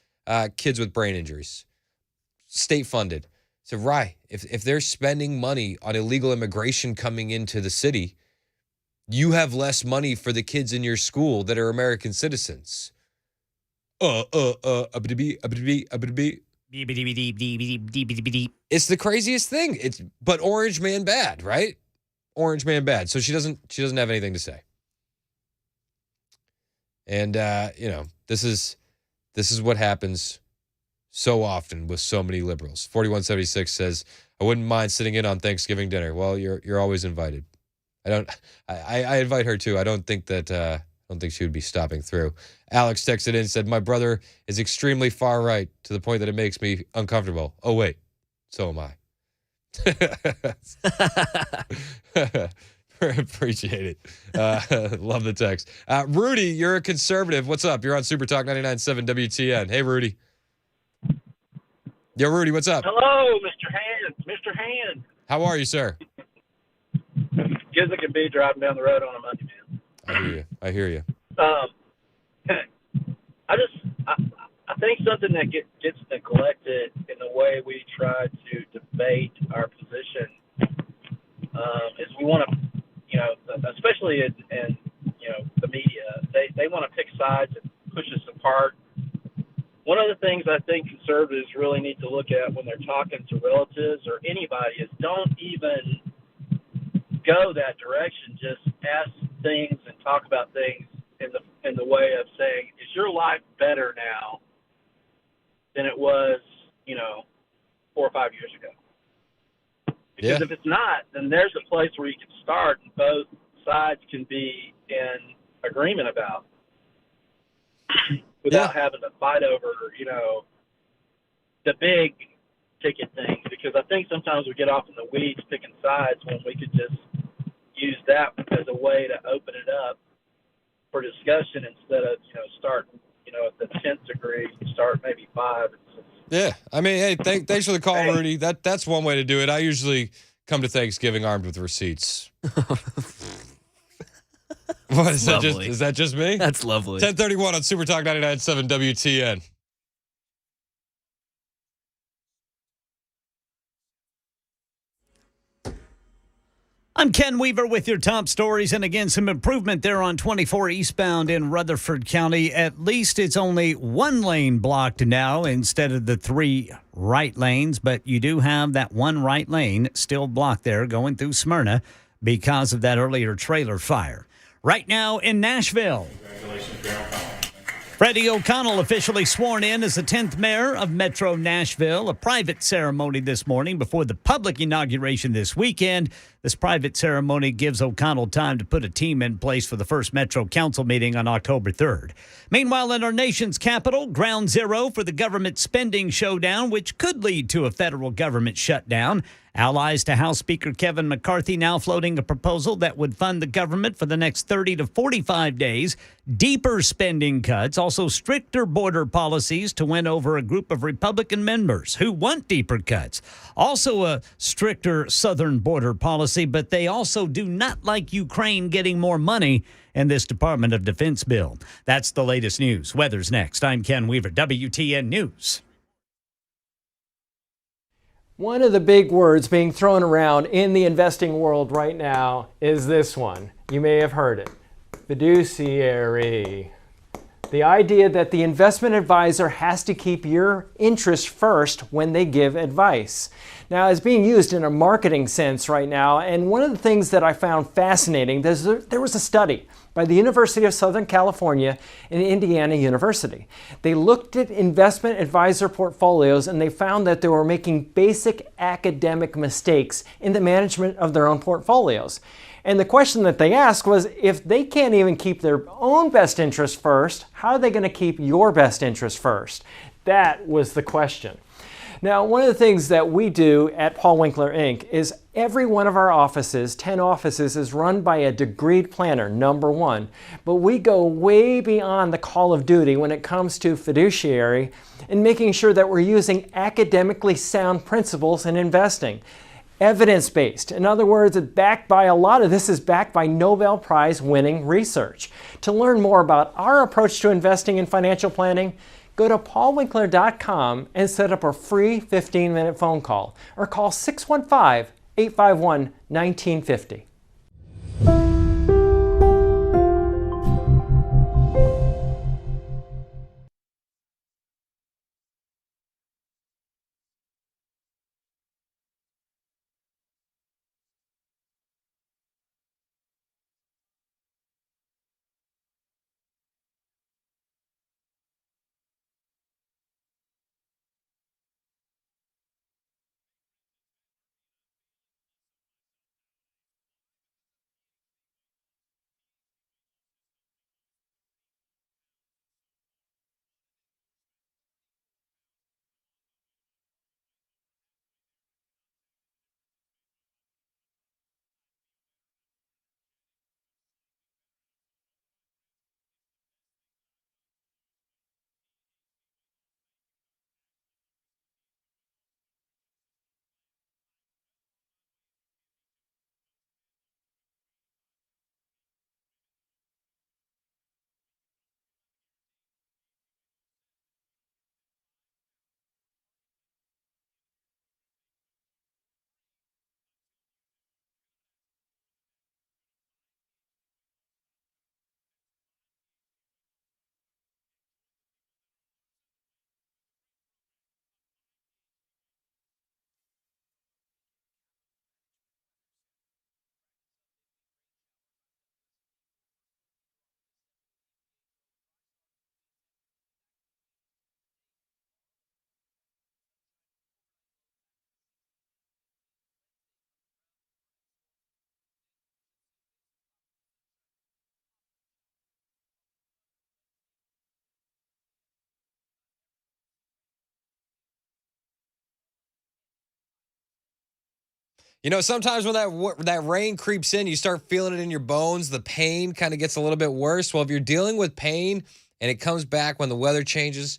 Speaker 1: kids with brain injuries, state funded. So, right, if they're spending money on illegal immigration coming into the city, you have less money for the kids in your school that are American citizens. It's the craziest thing. But Orange Man bad, right? Orange Man bad. So she doesn't have anything to say. And you know, this is what happens so often with so many liberals. 4176 says, I wouldn't mind sitting in on Thanksgiving dinner. Well, you're always invited. I invite her too. I don't think she would be stopping through. Alex texted in and said, my brother is extremely far right to the point that it makes me uncomfortable. Oh, wait. So am I. Appreciate it. Love the text. Rudy, you're a conservative. What's up? You're on Super Talk 99.7 WTN. Hey, Rudy. Yo, Rudy, what's up?
Speaker 16: Hello, Mr. Hand. Mr. Hand.
Speaker 1: How are you, sir?
Speaker 16: Good as it can be driving down the road on a Monday, man.
Speaker 1: I hear you.
Speaker 16: I think something that gets neglected in the way we try to debate our position is we want to, you know, especially in you know, the media, they want to pick sides and push us apart. One of the things I think conservatives really need to look at when they're talking to relatives or anybody is don't even go that direction. Just ask things and talk about things in in the way of saying, is your life better now than it was, 4 or 5 years ago? Because if it's not, then there's a place where you can start and both sides can be in agreement about without having to fight over, the big ticket things. Because I think sometimes we get off in the weeds picking sides when we could just use that as a way to open it up for discussion instead of, start, at the 10th degree, start maybe 5.
Speaker 1: Yeah. I mean, hey, thanks for the call, Rudy. That's one way to do it. I usually come to Thanksgiving armed with receipts. What is that? Is that just me?
Speaker 2: That's lovely.
Speaker 1: 1031 on Super Talk 99.7 WTN.
Speaker 3: I'm Ken Weaver with your top stories. And again, some improvement there on 24 eastbound in Rutherford County. At least it's only one lane blocked now instead of the 3 right lanes. But you do have that one right lane still blocked there going through Smyrna because of that earlier trailer fire. Right now in Nashville. Freddie O'Connell officially sworn in as the 10th mayor of Metro Nashville. A private ceremony this morning before the public inauguration this weekend. This private ceremony gives O'Connell time to put a team in place for the first Metro Council meeting on October 3rd. Meanwhile, in our nation's capital, ground zero for the government spending showdown, which could lead to a federal government shutdown. Allies to House Speaker Kevin McCarthy now floating a proposal that would fund the government for the next 30 to 45 days. Deeper spending cuts, also stricter border policies to win over a group of Republican members who want deeper cuts. Also a stricter southern border policy, but they also do not like Ukraine getting more money in this Department of Defense bill. That's the latest news. Weather's next. I'm Ken Weaver, WTN News.
Speaker 4: One of the big words being thrown around in the investing world right now is this one. You may have heard it. Fiduciary. The idea that the investment advisor has to keep your interest first when they give advice. Now, it's being used in a marketing sense right now, and one of the things that I found fascinating, there was a study by the University of Southern California and Indiana University. They looked at investment advisor portfolios and they found that they were making basic academic mistakes in the management of their own portfolios. And the question that they asked was, if they can't even keep their own best interest first, how are they going to keep your best interest first? That was the question. Now, one of the things that we do at Paul Winkler Inc. is every one of our offices, 10 offices, is run by a degreed planner, number one. But we go way beyond the call of duty when it comes to fiduciary and making sure that we're using academically sound principles in investing. Evidence-based. In other words, a lot of this is backed by Nobel Prize winning research. To learn more about our approach to investing in financial planning, go to paulwinkler.com and set up a free 15-minute phone call or call 615-851-1950.
Speaker 1: You know, sometimes when that rain creeps in, you start feeling it in your bones. The pain kind of gets a little bit worse. Well, if you're dealing with pain and it comes back when the weather changes,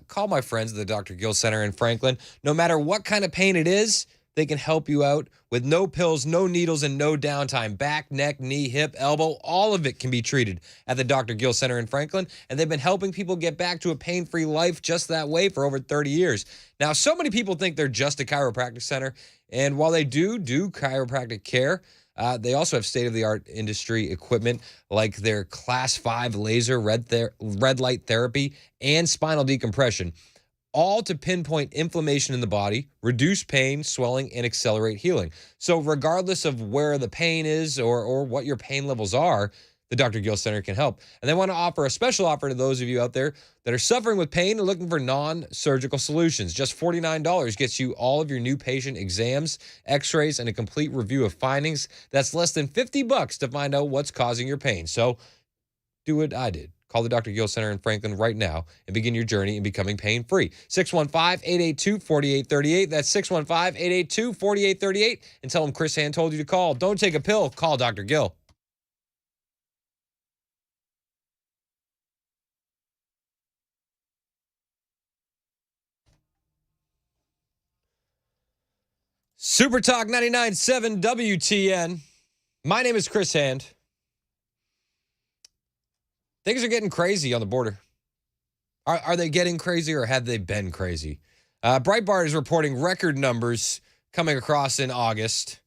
Speaker 1: call my friends at the Dr. Gill Center in Franklin. No matter what kind of pain it is, they can help you out with no pills, no needles, and no downtime. Back, neck, knee, hip, elbow, all of it can be treated at the Dr. Gill Center in Franklin. And they've been helping people get back to a pain-free life just that way for over 30 years. Now, so many people think they're just a chiropractic center. And while they do chiropractic care, they also have state-of-the-art industry equipment like their Class 5 laser red light therapy and spinal decompression, all to pinpoint inflammation in the body, reduce pain, swelling, and accelerate healing. So regardless of where the pain is or what your pain levels are, the Dr. Gill Center can help. And they want to offer a special offer to those of you out there that are suffering with pain and looking for non-surgical solutions. Just $49 gets you all of your new patient exams, x-rays, and a complete review of findings. That's less than $50 to find out what's causing your pain. So do what I did. Call the Dr. Gill Center in Franklin right now and begin your journey in becoming pain-free. 615-882-4838. That's 615-882-4838. And tell them Chris Hand told you to call. Don't take a pill. Call Dr. Gill. Super Talk 99.7 WTN. My name is Chris Hand. Things are getting crazy on the border. Are they getting crazy or have they been crazy? Breitbart is reporting record numbers coming across in August.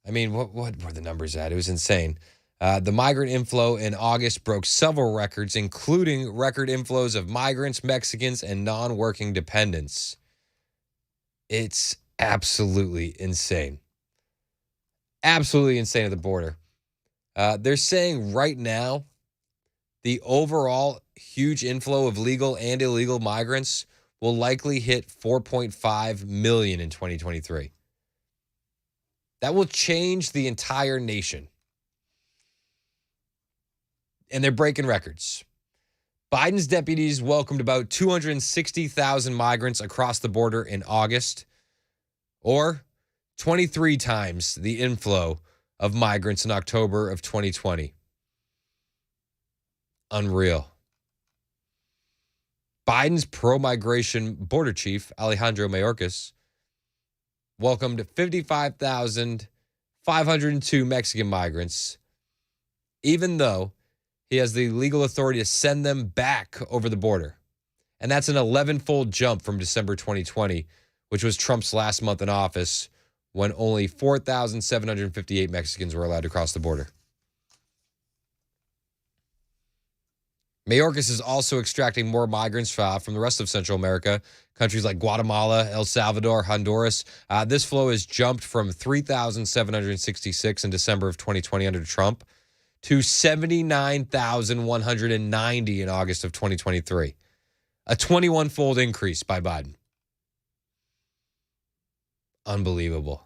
Speaker 1: I mean, what were the numbers at? It was insane. The migrant inflow in August broke several records, including record inflows of migrants, Mexicans, and non-working dependents. It's absolutely insane. Absolutely insane at the border. They're saying right now, the overall huge inflow of legal and illegal migrants will likely hit 4.5 million in 2023. That will change the entire nation. And they're breaking records. Biden's deputies welcomed about 260,000 migrants across the border in August, or 23 times the inflow of migrants in October of 2020. Unreal. Biden's pro-migration border chief, Alejandro Mayorkas, welcomed 55,502 Mexican migrants, even though he has the legal authority to send them back over the border. And that's an 11-fold jump from December 2020, which was Trump's last month in office, when only 4,758 Mexicans were allowed to cross the border. Mayorkas is also extracting more migrants from the rest of Central America, countries like Guatemala, El Salvador, Honduras. This flow has jumped from 3,766 in December of 2020 under Trump to 79,190 in August of 2023. A 21-fold increase by Biden. Unbelievable.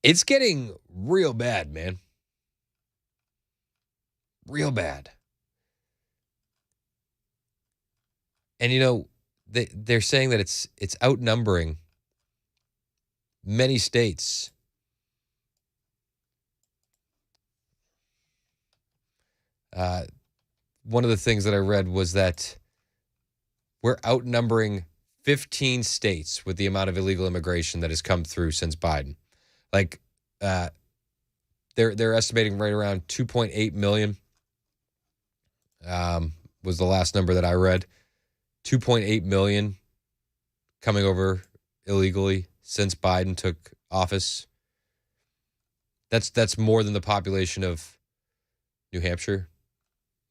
Speaker 1: It's getting real bad, man. Real bad. And you know, they're saying that it's outnumbering many states. One of the things that I read was that we're outnumbering 15 states with the amount of illegal immigration that has come through since Biden. Like, they're estimating right around 2.8 million. Was the last number that I read. 2.8 million coming over illegally since Biden took office. That's more than the population of New Hampshire.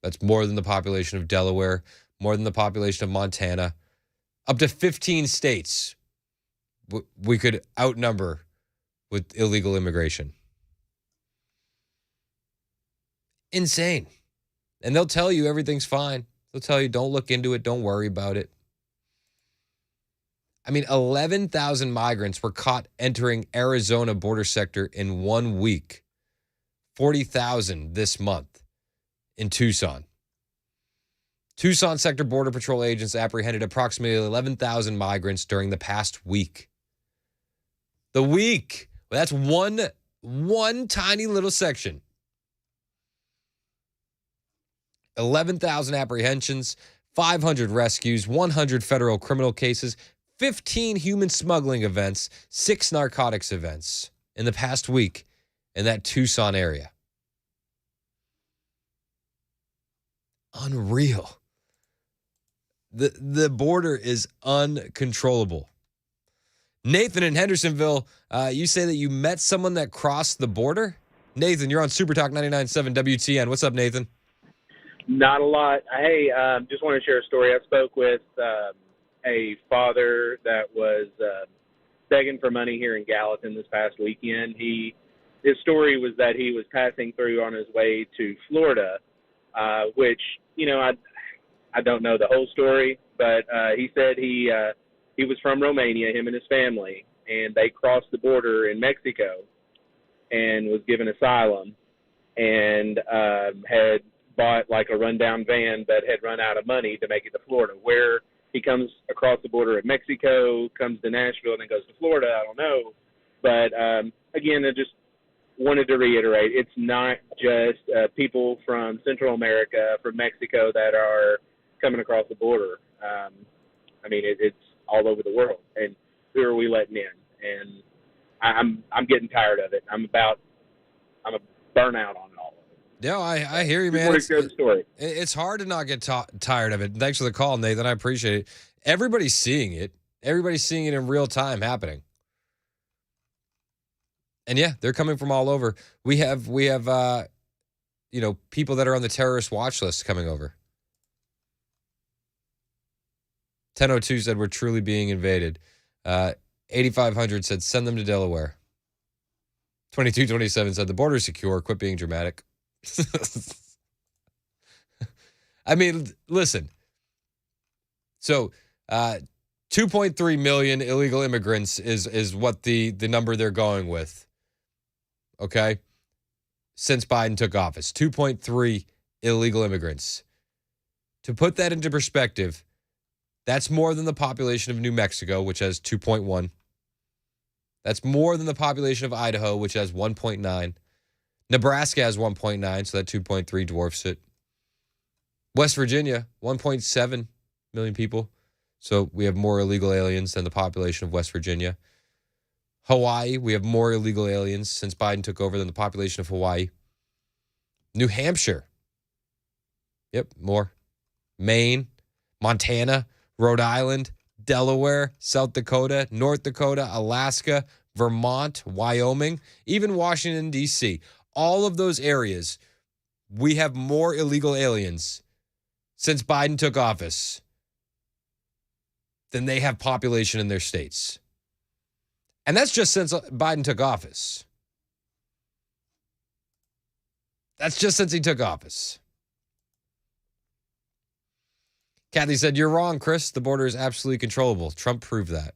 Speaker 1: That's more than the population of Delaware, more than the population of Montana. Up to 15 states we could outnumber with illegal immigration. Insane. And they'll tell you everything's fine. They'll tell you don't look into it, don't worry about it. I mean, 11,000 migrants were caught entering Arizona border sector in 1 week. 40,000 this month in Tucson. Tucson Sector Border Patrol agents apprehended approximately 11,000 migrants during the past week. The week. Well, that's one tiny little section. 11,000 apprehensions, 500 rescues, 100 federal criminal cases, 15 human smuggling events, 6 narcotics events in the past week in that Tucson area. Unreal. The border is uncontrollable. Nathan in Hendersonville, you say that you met someone that crossed the border? Nathan, you're on Super Talk 99.7 WTN. What's up, Nathan?
Speaker 17: Not a lot. Hey, just want to share a story. I spoke with a father that was begging for money here in Gallatin this past weekend. His story was that he was passing through on his way to Florida, which, I don't know the whole story, but he said he was from Romania, him and his family, and they crossed the border in Mexico and was given asylum and had bought like a rundown van that had run out of money to make it to Florida. Where he comes across the border at Mexico, comes to Nashville, and then goes to Florida, I don't know. But again, I just wanted to reiterate, it's not just people from Central America, from Mexico that are coming across the border. It's all over the world. And who are we letting in? And I'm getting tired of it. I'm a burnout on it all.
Speaker 1: Yeah, I hear you, man.
Speaker 17: Story.
Speaker 1: It's hard to not get tired of it. Thanks for the call, Nathan. I appreciate it. Everybody's seeing it. Everybody's seeing it in real time happening. And yeah, they're coming from all over. We have people that are on the terrorist watch list coming over. 1002 said we're truly being invaded. 8500 said send them to Delaware. 2227 said the border is secure. Quit being dramatic. I mean, listen. So, 2.3 million illegal immigrants is what the number they're going with. Okay? Since Biden took office, 2.3 illegal immigrants. To put that into perspective, that's more than the population of New Mexico, which has 2.1. That's more than the population of Idaho, which has 1.9. Nebraska has 1.9, so that 2.3 dwarfs it. West Virginia, 1.7 million people. So we have more illegal aliens than the population of West Virginia. Hawaii, we have more illegal aliens since Biden took over than the population of Hawaii. New Hampshire. Yep, more. Maine, Montana, Rhode Island, Delaware, South Dakota, North Dakota, Alaska, Vermont, Wyoming, even Washington, D.C. All of those areas, we have more illegal aliens since Biden took office than they have population in their states. And that's just since Biden took office. That's just since he took office. Kathy said, you're wrong, Chris. The border is absolutely controllable. Trump proved that.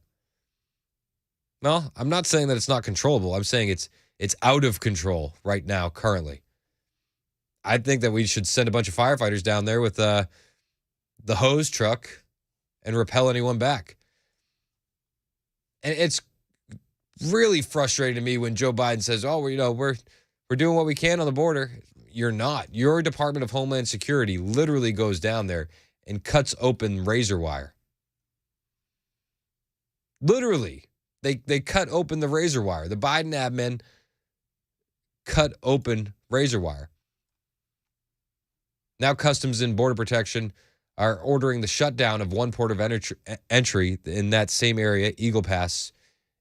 Speaker 1: No, I'm not saying that it's not controllable. I'm saying it's out of control right now, currently. I think that we should send a bunch of firefighters down there with the hose truck and repel anyone back. And it's really frustrating to me when Joe Biden says, "Oh, we're doing what we can on the border." You're not. Your Department of Homeland Security literally goes down there and cuts open razor wire. Literally, they cut open the razor wire. The Biden admin cut open razor wire. Now Customs and Border Protection are ordering the shutdown of one port of entry in that same area, Eagle Pass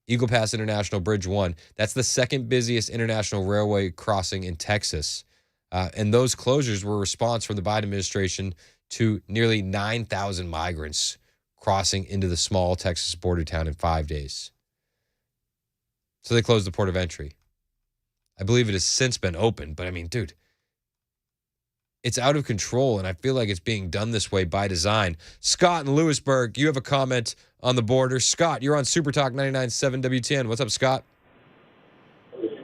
Speaker 1: International Bridge 1. That's the second busiest international railway crossing in Texas. And those closures were a response from the Biden administration to nearly 9,000 migrants crossing into the small Texas border town in 5 days. So they closed the port of entry. I believe it has since been opened, but I mean, dude, it's out of control, and I feel like it's being done this way by design. Scott in Lewisburg, you have a comment on the border. Scott, you're on Super Talk 99.7 WTN. What's up, Scott?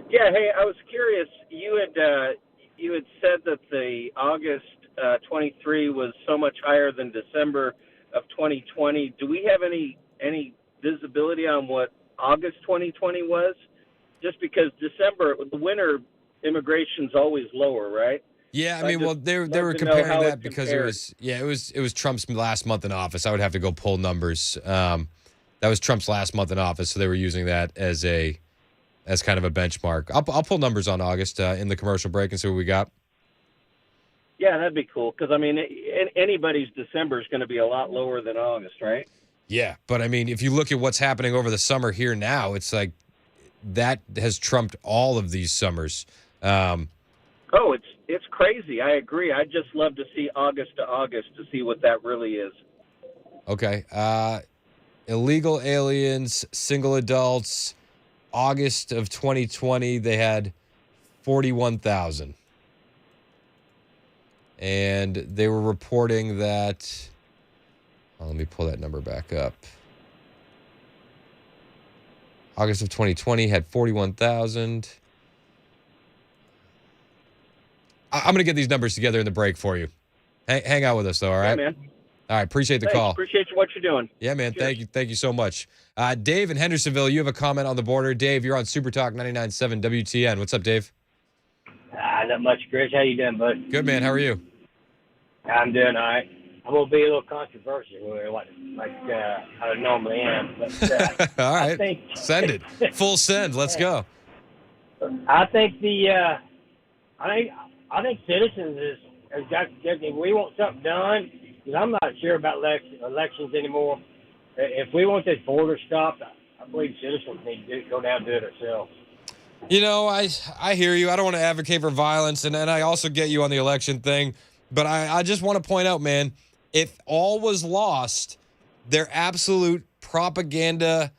Speaker 16: Yeah, hey, I was curious. You had said that the August 23 was so much higher than December of 2020. Do we have any visibility on what August 2020 was? Just because December, the winter immigration's always lower, right?
Speaker 1: Yeah, I
Speaker 16: So
Speaker 1: mean, well, they were comparing that because it was Trump's last month in office. I would have to go pull numbers. That was Trump's last month in office, so they were using that as kind of a benchmark. I'll pull numbers on August in the commercial break and see what we got.
Speaker 16: Yeah, that'd be cool because I mean, anybody's December is going to be a lot lower than August, right?
Speaker 1: Yeah, but I mean, if you look at what's happening over the summer here now, it's like that has trumped all of these summers.
Speaker 16: Oh, it's crazy. I agree. I'd just love to see August to August to see what that really is.
Speaker 1: Okay. Illegal aliens, single adults, August of 2020, they had 41,000. And they were reporting that, let me pull that number back up. August of 2020 had 41,000. I'm going to get these numbers together in the break for you. Hang out with us, though, all right?
Speaker 16: Yeah, man.
Speaker 1: All right, appreciate the
Speaker 16: Thanks.
Speaker 1: call.
Speaker 16: Appreciate what you're doing.
Speaker 1: Yeah, man.
Speaker 16: Cheers.
Speaker 1: Thank you so much. Dave in Hendersonville, you have a comment on the border. Dave, you're on Super Talk 99.7 WTN. What's up, Dave?
Speaker 18: Not much, Chris. How you doing, bud?
Speaker 1: Good, man. How are you?
Speaker 18: I'm doing all right. I'm going to be a little controversial like I normally am. But,
Speaker 1: all right. Send it. Full send. Let's go.
Speaker 18: I think I think citizens has got if we want something done, because I'm not sure about elections anymore. If we want this border stopped, I believe citizens need to go down and do it ourselves.
Speaker 1: You know, I hear you. I don't want to advocate for violence, and I also get you on the election thing. But I just want to point out, man, if all was lost, their absolute propaganda,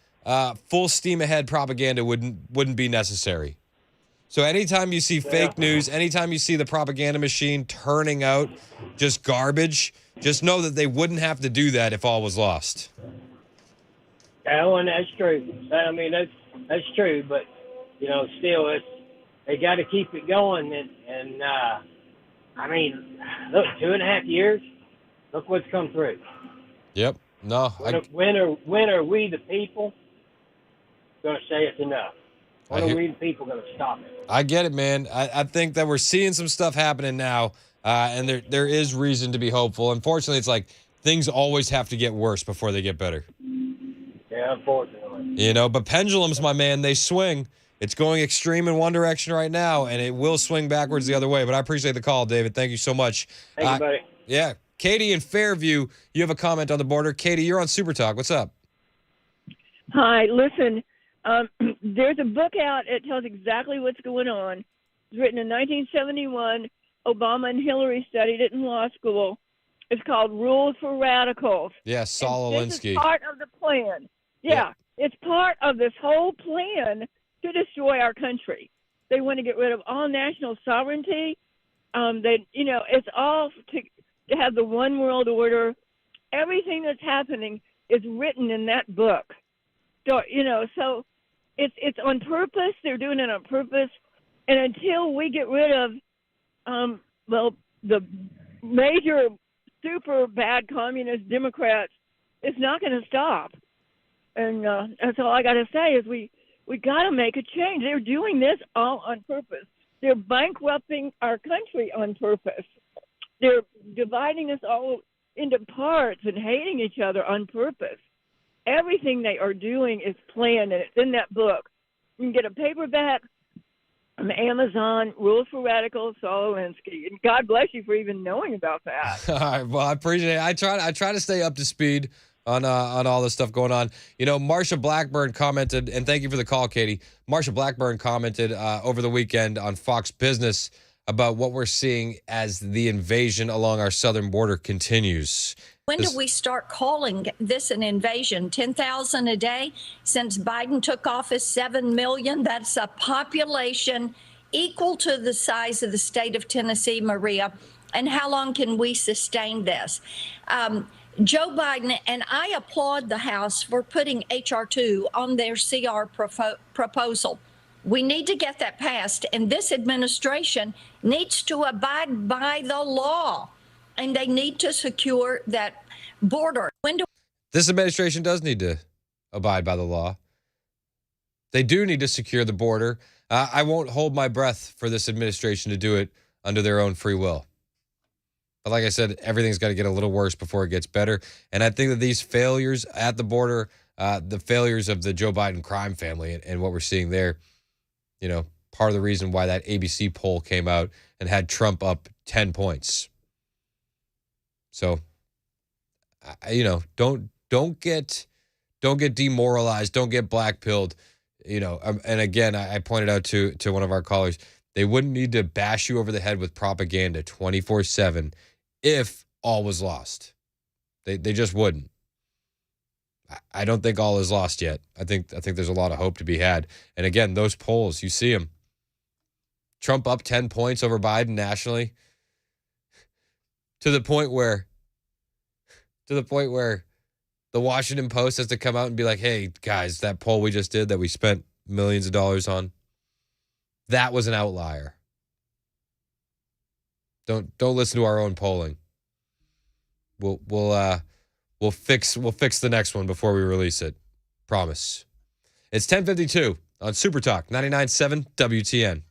Speaker 1: full steam ahead propaganda wouldn't be necessary. So anytime you see fake news, anytime you see the propaganda machine turning out just garbage, just know that they wouldn't have to do that if all was lost.
Speaker 18: Yeah, and that's true. I mean, that's true. But you know, still, they got to keep it going. And I mean, look, 2.5 years. Look what's come through.
Speaker 1: Yep. No.
Speaker 18: When are we the people going to say it's enough? When are we the people going to stop it?
Speaker 1: I get it, man. I think that we're seeing some stuff happening now, and there is reason to be hopeful. Unfortunately, it's like things always have to get worse before they get better.
Speaker 18: Yeah, unfortunately.
Speaker 1: You know, but pendulums, my man, they swing. It's going extreme in one direction right now, and it will swing backwards the other way. But I appreciate the call, David. Thank you so much.
Speaker 18: Thank you, buddy.
Speaker 1: Yeah. Katie in Fairview, you have a comment on the border. Katie, you're on Super Talk. What's up?
Speaker 19: Hi, listen. There's a book out. It tells exactly what's going on. It was written in 1971. Obama and Hillary studied it in law school. It's called Rules for Radicals.
Speaker 1: Yeah, Saul
Speaker 19: This
Speaker 1: Alinsky.
Speaker 19: is part of the plan. Yeah, it's part of this whole plan to destroy our country. They want to get rid of all national sovereignty. It's all to have the one world order. Everything that's happening is written in that book. So, it's on purpose. They're doing it on purpose. And until we get rid of, the major super bad communist Democrats, it's not going to stop. And that's all I got to say is we got to make a change. They're doing this all on purpose. They're bankrupting our country on purpose. They're dividing us all into parts and hating each other on purpose. Everything they are doing is planned, and it's in that book. You can get a paperback on Amazon, Rules for Radicals, Saul Alinsky. And God bless you for even knowing about that.
Speaker 1: All right. Well, I appreciate it. I try to stay up to speed on all this stuff going on. You know, Marsha Blackburn commented, and thank you for the call, Katie. Marsha Blackburn commented over the weekend on Fox Business about what we're seeing as the invasion along our southern border continues.
Speaker 20: When do we start calling this an invasion? 10,000 a day? Since Biden took office, 7 million. That's a population equal to the size of the state of Tennessee, Maria. And how long can we sustain this? Joe Biden, and I applaud the House for putting H.R. 2 on their CR proposal. We need to get that passed, and this administration needs to abide by the law, and they need to secure that border.
Speaker 1: This administration does need to abide by the law. They do need to secure the border. I won't hold my breath for this administration to do it under their own free will. But like I said, everything's got to get a little worse before it gets better. And I think that these failures at the border, the failures of the Joe Biden crime family and what we're seeing there, part of the reason why that ABC poll came out and had Trump up 10 points. So, don't get demoralized. Don't get black-pilled. And again, I pointed out to one of our callers, they wouldn't need to bash you over the head with propaganda 24/7 if all was lost. They just wouldn't. I don't think all is lost yet. I think there's a lot of hope to be had. And again, those polls, you see them. Trump up 10 points over Biden nationally to the point where the Washington Post has to come out and be like, hey, guys, that poll we just did that we spent millions of dollars on, that was an outlier. Don't listen to our own polling. We'll fix the next one before we release it. Promise. It's 10:52 on Super Talk 99.7 WTN.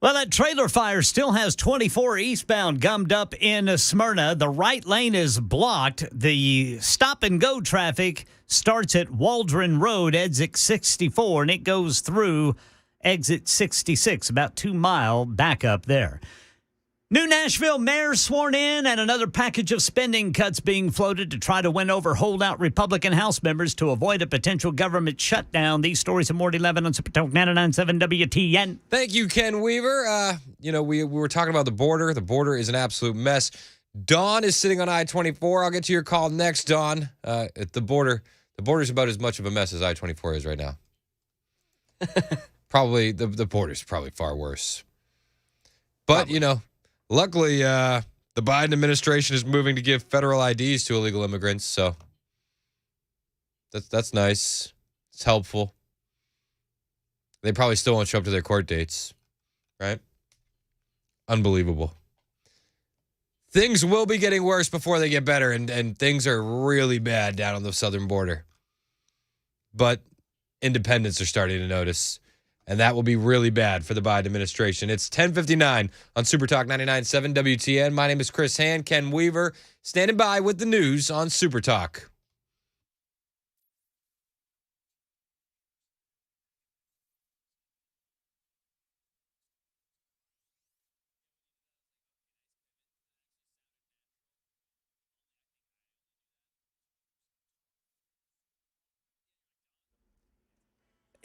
Speaker 3: Well, that trailer fire still has 24 eastbound gummed up in Smyrna. The right lane is blocked. The stop-and-go traffic starts at Waldron Road, exit 64, and it goes through exit 66, about 2-mile backup there. New Nashville mayor sworn in and another package of spending cuts being floated to try to win over holdout Republican House members to avoid a potential government shutdown. These stories and more at 11 on Super Talk 99.7 WTN.
Speaker 1: Thank you, Ken Weaver. We were talking about the border. The border is an absolute mess. Dawn is sitting on I-24. I'll get to your call next, Dawn. At the border's about as much of a mess as I-24 is right now. Probably, the border's probably far worse. But, luckily, the Biden administration is moving to give federal IDs to illegal immigrants, so that's nice. It's helpful. They probably still won't show up to their court dates, right? Unbelievable. Things will be getting worse before they get better, and things are really bad down on the southern border. But independents are starting to notice. And that will be really bad for the Biden administration. It's 10:59 on Super Talk 99.7 WTN. My name is Chris Hand. Ken Weaver standing by with the news on Super Talk.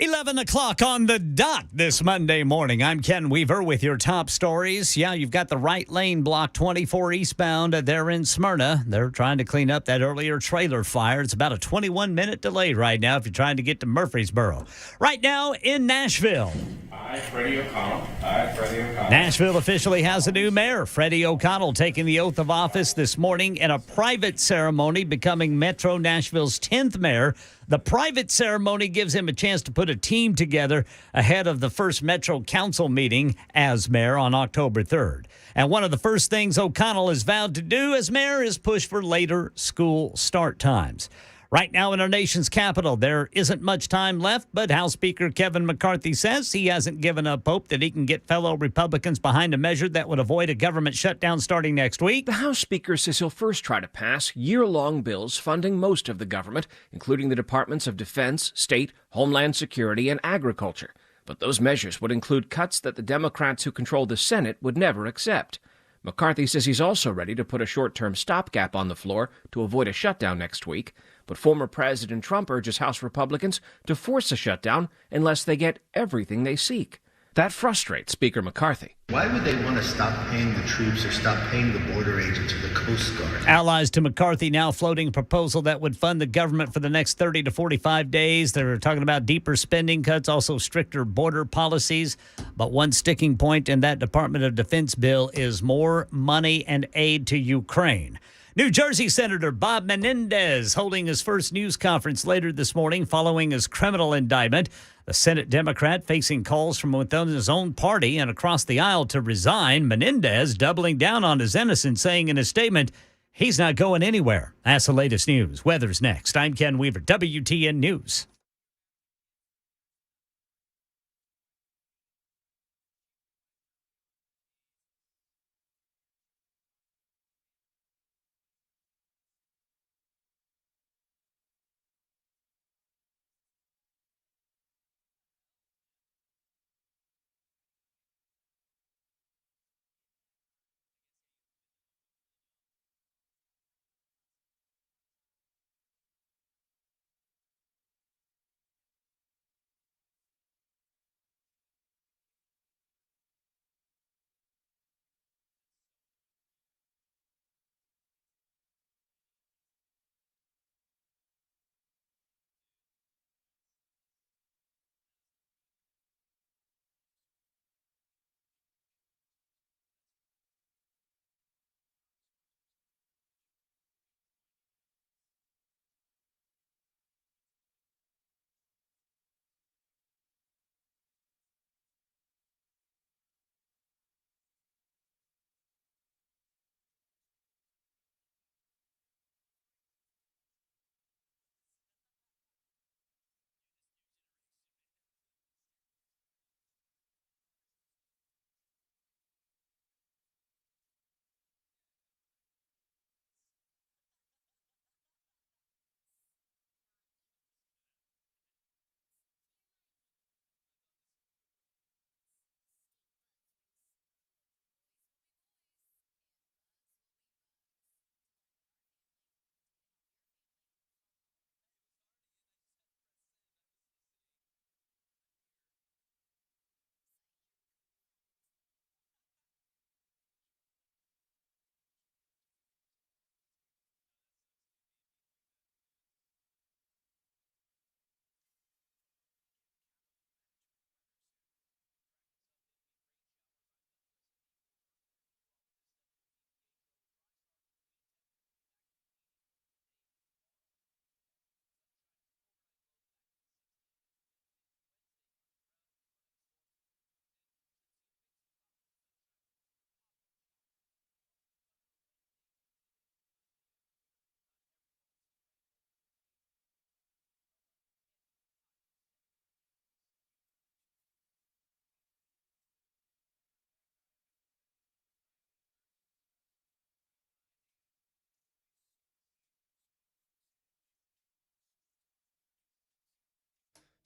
Speaker 3: Eleven o'clock on the dot this Monday morning. I'm Ken Weaver with your top stories. Yeah, you've got the right lane blocked 24 eastbound. They're in Smyrna. They're trying to clean up that earlier trailer fire. It's about a 21-minute delay right now if you're trying to get to Murfreesboro. Right now in Nashville.
Speaker 7: Hi, Freddie O'Connell. Hi, Freddie O'Connell.
Speaker 3: Nashville officially has a new mayor, Freddie O'Connell, taking the oath of office this morning in a private ceremony, becoming Metro Nashville's 10th mayor. The private ceremony gives him a chance to put a team together ahead of the first Metro Council meeting as mayor on October 3rd. And one of the first things O'Connell has vowed to do as mayor is push for later school start times. Right now in our nation's capital, there isn't much time left, but House Speaker Kevin McCarthy says he hasn't given up hope that he can get fellow Republicans behind a measure that would avoid a government shutdown starting next week.
Speaker 21: The House Speaker says he'll first try to pass year-long bills funding most of the government, including the Departments of Defense, State, Homeland Security, and Agriculture. But those measures would include cuts that the Democrats who control the Senate would never accept. McCarthy says he's also ready to put a short-term stopgap on the floor to avoid a shutdown next week. But former President Trump urges House Republicans to force a shutdown unless they get everything they seek. That frustrates Speaker McCarthy.
Speaker 22: Why would they want to stop paying the troops or stop paying the border agents or the Coast Guard?
Speaker 3: Allies to McCarthy now floating a proposal that would fund the government for the next 30 to 45 days. They're talking about deeper spending cuts, also stricter border policies. But one sticking point in that Department of Defense bill is more money and aid to Ukraine. New Jersey Senator Bob Menendez holding his first news conference later this morning following his criminal indictment. The Senate Democrat facing calls from within his own party and across the aisle to resign. Menendez doubling down on his innocence, saying in his statement, he's not going anywhere. That's the latest news. Weather's next. I'm Ken Weaver, WTN News.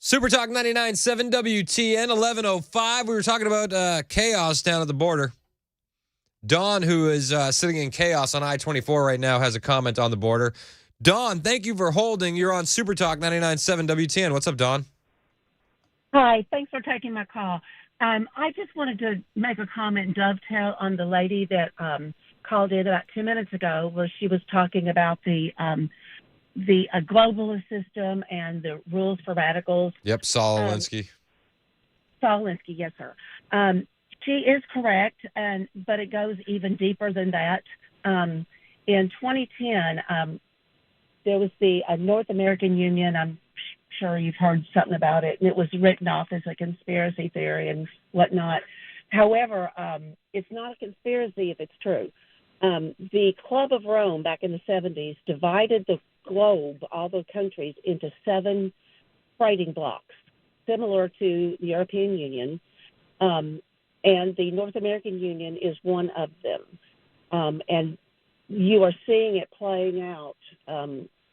Speaker 1: Super Talk 99.7 WTN 11:05. We were talking about chaos down at the border. Dawn, who is sitting in chaos on I-24 right now, has a comment on the border. Dawn, thank you for holding. You're on Super Talk 99.7 WTN. What's up, Dawn?
Speaker 5: Hi, thanks for taking my call. I just wanted to make a comment and dovetail on the lady that called in about 2 minutes ago, where she was talking about the globalist system and the rules for radicals.
Speaker 1: Yep, Saul Alinsky.
Speaker 5: Saul Alinsky, yes, sir. She is correct, but it goes even deeper than that. In 2010, there was the North American Union. I'm sure you've heard something about it, and it was written off as a conspiracy theory and whatnot. However, it's not a conspiracy if it's true. The Club of Rome back in the 70s divided the globe, all the countries, into 7 trading blocks, similar to the European Union, and the North American Union is one of them. And you are seeing it playing out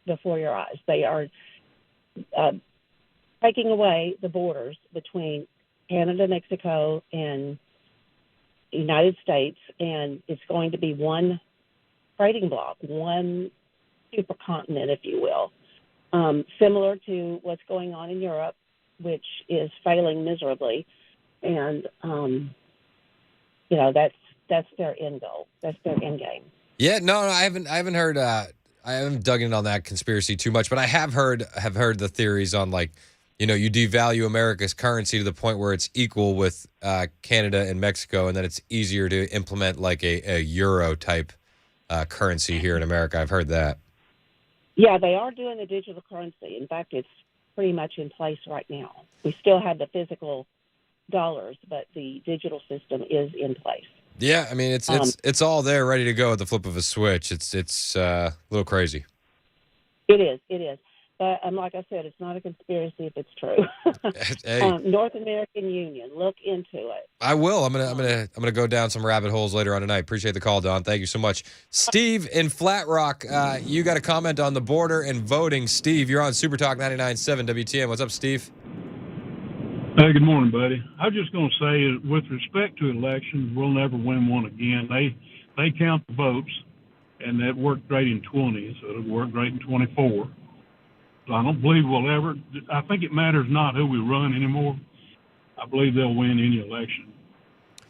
Speaker 5: before your eyes. They are taking away the borders between Canada, Mexico, and the United States, and it's going to be one trading bloc, one supercontinent, if you will, similar to what's going on in Europe, which is failing miserably. And, that's their end goal. That's their end game.
Speaker 1: Yeah, no, I haven't heard. I haven't dug in on that conspiracy too much, but I have heard the theories on, like, you devalue America's currency to the point where it's equal with Canada and Mexico, and then it's easier to implement like a euro type currency here in America. I've heard that.
Speaker 5: Yeah, they are doing the digital currency. In fact, it's pretty much in place right now. We still have the physical dollars, but the digital system is in place.
Speaker 1: Yeah, I mean it's all there, ready to go at the flip of a switch. It's a little crazy.
Speaker 5: It is. But like I said, it's not a conspiracy if it's true.
Speaker 1: Hey.
Speaker 5: North American Union, look into it.
Speaker 1: I will. I'm gonna go down some rabbit holes later on tonight. Appreciate the call, Don. Thank you so much. Steve in Flat Rock, you got a comment on the border and voting. Steve, you're on Super Talk 99.7 WTN. What's up, Steve?
Speaker 8: Hey, good morning, buddy. I was just going to say, with respect to elections, we'll never win one again. They count the votes, and that worked great in 20, so it'll work great in 24. So I don't believe we'll ever. I think it matters not who we run anymore. I believe they'll win any election.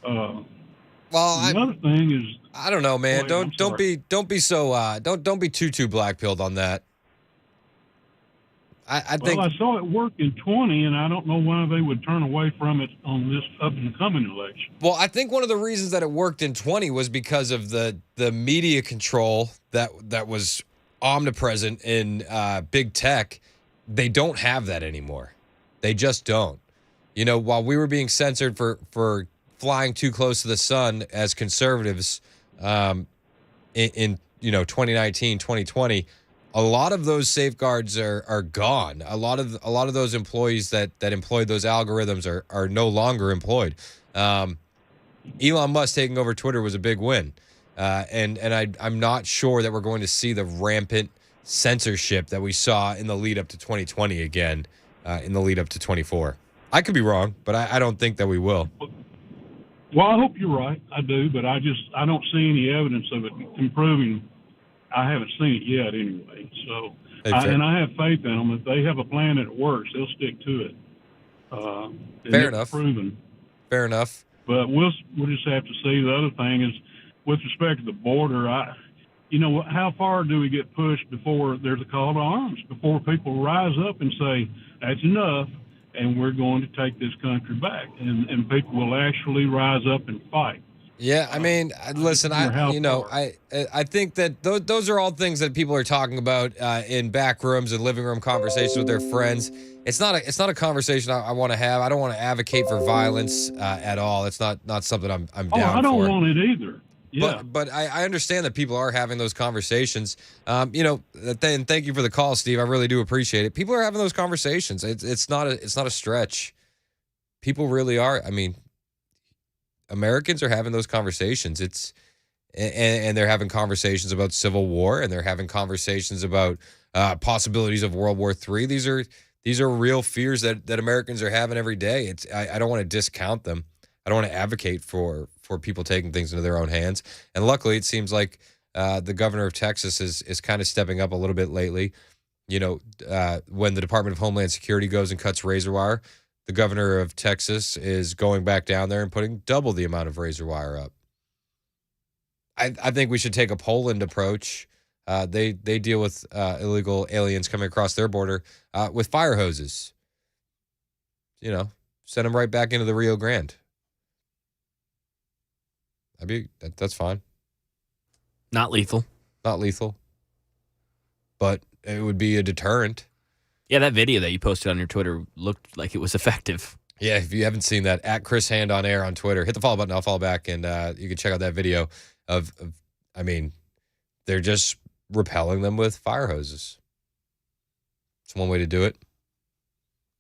Speaker 8: Another thing is,
Speaker 1: I don't know, man. Don't be so don't be too black-pilled on that. I think.
Speaker 8: Well, I saw it work in 20, and I don't know why they would turn away from it on this up and coming election.
Speaker 1: Well, I think one of the reasons that it worked in 20 was because of the media control that was omnipresent in big tech. They don't have that anymore. They just don't. While we were being censored for flying too close to the sun as conservatives in 2019, 2020, a lot of those safeguards are gone. A lot of those employees that employed those algorithms are no longer employed. Elon Musk taking over Twitter was a big win. And I'm not sure that we're going to see the rampant censorship that we saw in the lead up to 2020 again, in the lead up to 24. I could be wrong, but I don't think that we will.
Speaker 8: Well, I hope you're right. I do, but I don't see any evidence of it improving. I haven't seen it yet anyway. So, and I have faith in them. If they have a plan that works, they'll stick to it.
Speaker 1: Fair enough.
Speaker 8: Proven.
Speaker 1: Fair enough.
Speaker 8: But we'll just have to see. The other thing is, with respect to the border, how far do we get pushed before there's a call to arms, before people rise up and say, that's enough, and we're going to take this country back, and people will actually rise up and fight.
Speaker 1: Yeah, I mean, listen, I think that those are all things that people are talking about in back rooms and living room conversations with their friends. It's not a conversation I want to have. I don't want to advocate for violence at all. It's not something I'm down for.
Speaker 8: I don't want it either. Yeah.
Speaker 1: But I understand that people are having those conversations. Thank you for the call, Steve. I really do appreciate it. People are having those conversations. It's not a stretch. People really are. I mean, Americans are having those conversations. And they're having conversations about civil war, and they're having conversations about possibilities of World War III. These These are real fears that Americans are having every day. I don't want to discount them. I don't want to advocate for people taking things into their own hands. And luckily, it seems like the governor of Texas is kind of stepping up a little bit lately. When the Department of Homeland Security goes and cuts razor wire, the governor of Texas is going back down there and putting double the amount of razor wire up. I think we should take a Poland approach. They deal with illegal aliens coming across their border with fire hoses. Send them right back into the Rio Grande. That's fine.
Speaker 2: Not lethal.
Speaker 1: Not lethal. But it would be a deterrent.
Speaker 2: Yeah, that video that you posted on your Twitter looked like it was effective.
Speaker 1: Yeah, if you haven't seen that, at Chris Hand on Air on Twitter, hit the follow button. I'll follow back, and you can check out that video of they're just repelling them with fire hoses. It's one way to do it.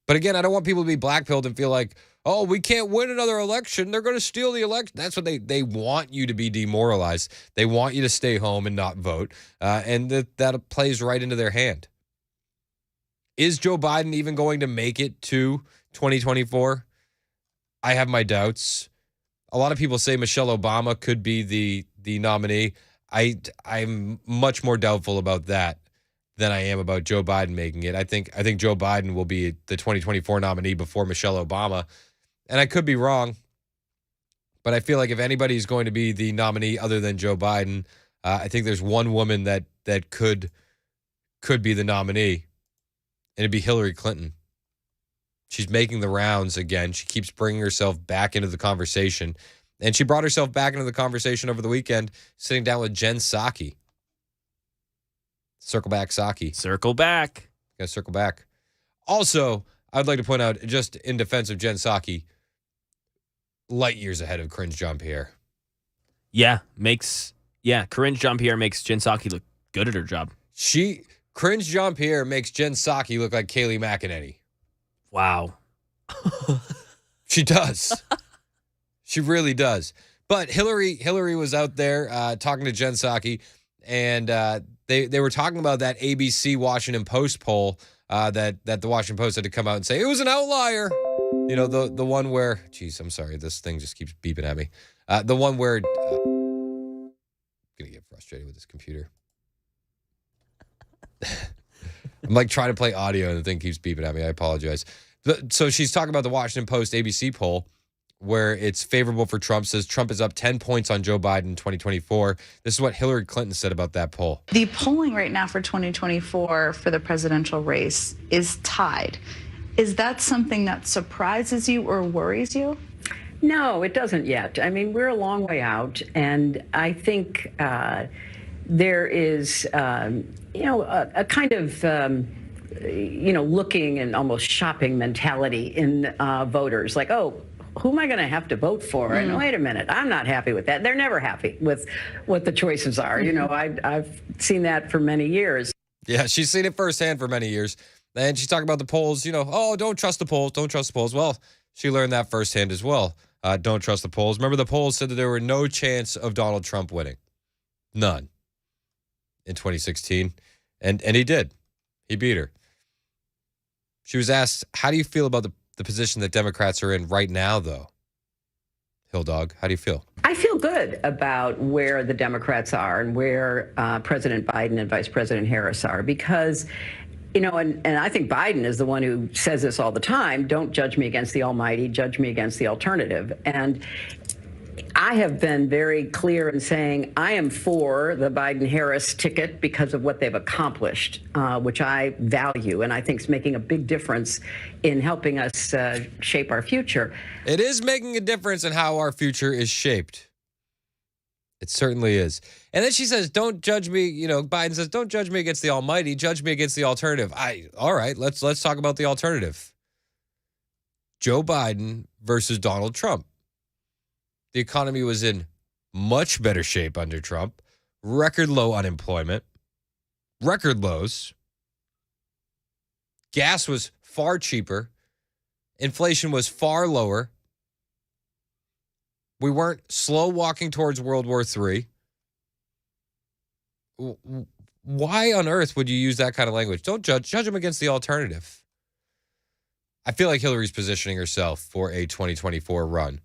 Speaker 1: But again, I don't want people to be blackpilled and feel like, oh, we can't win another election. They're going to steal the election. That's what they want you to be demoralized. They want you to stay home and not vote. And that plays right into their hand. Is Joe Biden even going to make it to 2024? I have my doubts. A lot of people say Michelle Obama could be the nominee. I'm much more doubtful about that than I am about Joe Biden making it. I think Joe Biden will be the 2024 nominee before Michelle Obama. And I could be wrong, but I feel like if anybody's going to be the nominee other than Joe Biden, I think there's one woman that could be the nominee, and it'd be Hillary Clinton. She's making the rounds again. She keeps bringing herself back into the conversation, and she brought herself back into the conversation over the weekend, sitting down with Jen Psaki. Circle back, Psaki.
Speaker 2: Circle back.
Speaker 1: Gotta circle back. Also, I'd like to point out, just in defense of Jen Psaki, light years ahead of Corinne Jean-Pierre.
Speaker 2: Corinne Jean-Pierre makes Jen Psaki look good at her job.
Speaker 1: Corinne Jean-Pierre makes Jen Psaki look like Kayleigh McEnany.
Speaker 2: Wow.
Speaker 1: She does. She really does. But Hillary was out there talking to Jen Psaki, and they were talking about that ABC Washington Post poll that the Washington Post had to come out and say it was an outlier. The one where, geez, I'm sorry, this thing just keeps beeping at me. The one where I'm gonna get frustrated with this computer. I'm like trying to play audio and the thing keeps beeping at me. I apologize. So she's talking about the Washington Post ABC poll where it's favorable for Trump, says Trump is up 10 points on Joe Biden in 2024. This is what Hillary Clinton said about that poll.
Speaker 9: The polling right now for 2024 for the presidential race is tied. Is that something that surprises you or worries you?
Speaker 10: No, it doesn't yet. I mean, we're a long way out, and I think there is, a kind of, looking and almost shopping mentality in voters. Like, oh, who am I going to have to vote for? And wait a minute, I'm not happy with that. They're never happy with what the choices are. I've seen that for many years.
Speaker 1: Yeah, she's seen it firsthand for many years. And she's talking about the polls, oh, don't trust the polls, don't trust the polls. Well, she learned that firsthand as well. Don't trust the polls. Remember, the polls said that there were no chance of Donald Trump winning. None. In 2016. And he did. He beat her. She was asked, how do you feel about the position that Democrats are in right now, though? Hill Dog, how do you feel?
Speaker 10: I feel good about where the Democrats are and where President Biden and Vice President Harris are, because, and I think Biden is the one who says this all the time, don't judge me against the almighty, judge me against the alternative. And I have been very clear in saying I am for the Biden-Harris ticket because of what they've accomplished, which I value and I think is making a big difference in helping us shape our future.
Speaker 1: It is making a difference in how our future is shaped. It certainly is. And then she says, don't judge me. Biden says, don't judge me against the almighty, judge me against the alternative. All right, let's talk about the alternative. Joe Biden versus Donald Trump. The economy was in much better shape under Trump. Record low unemployment. Record lows. Gas was far cheaper. Inflation was far lower. We weren't slow walking towards World War III. Why on earth would you use that kind of language? Don't judge him against the alternative. I feel like Hillary's positioning herself for a 2024 run.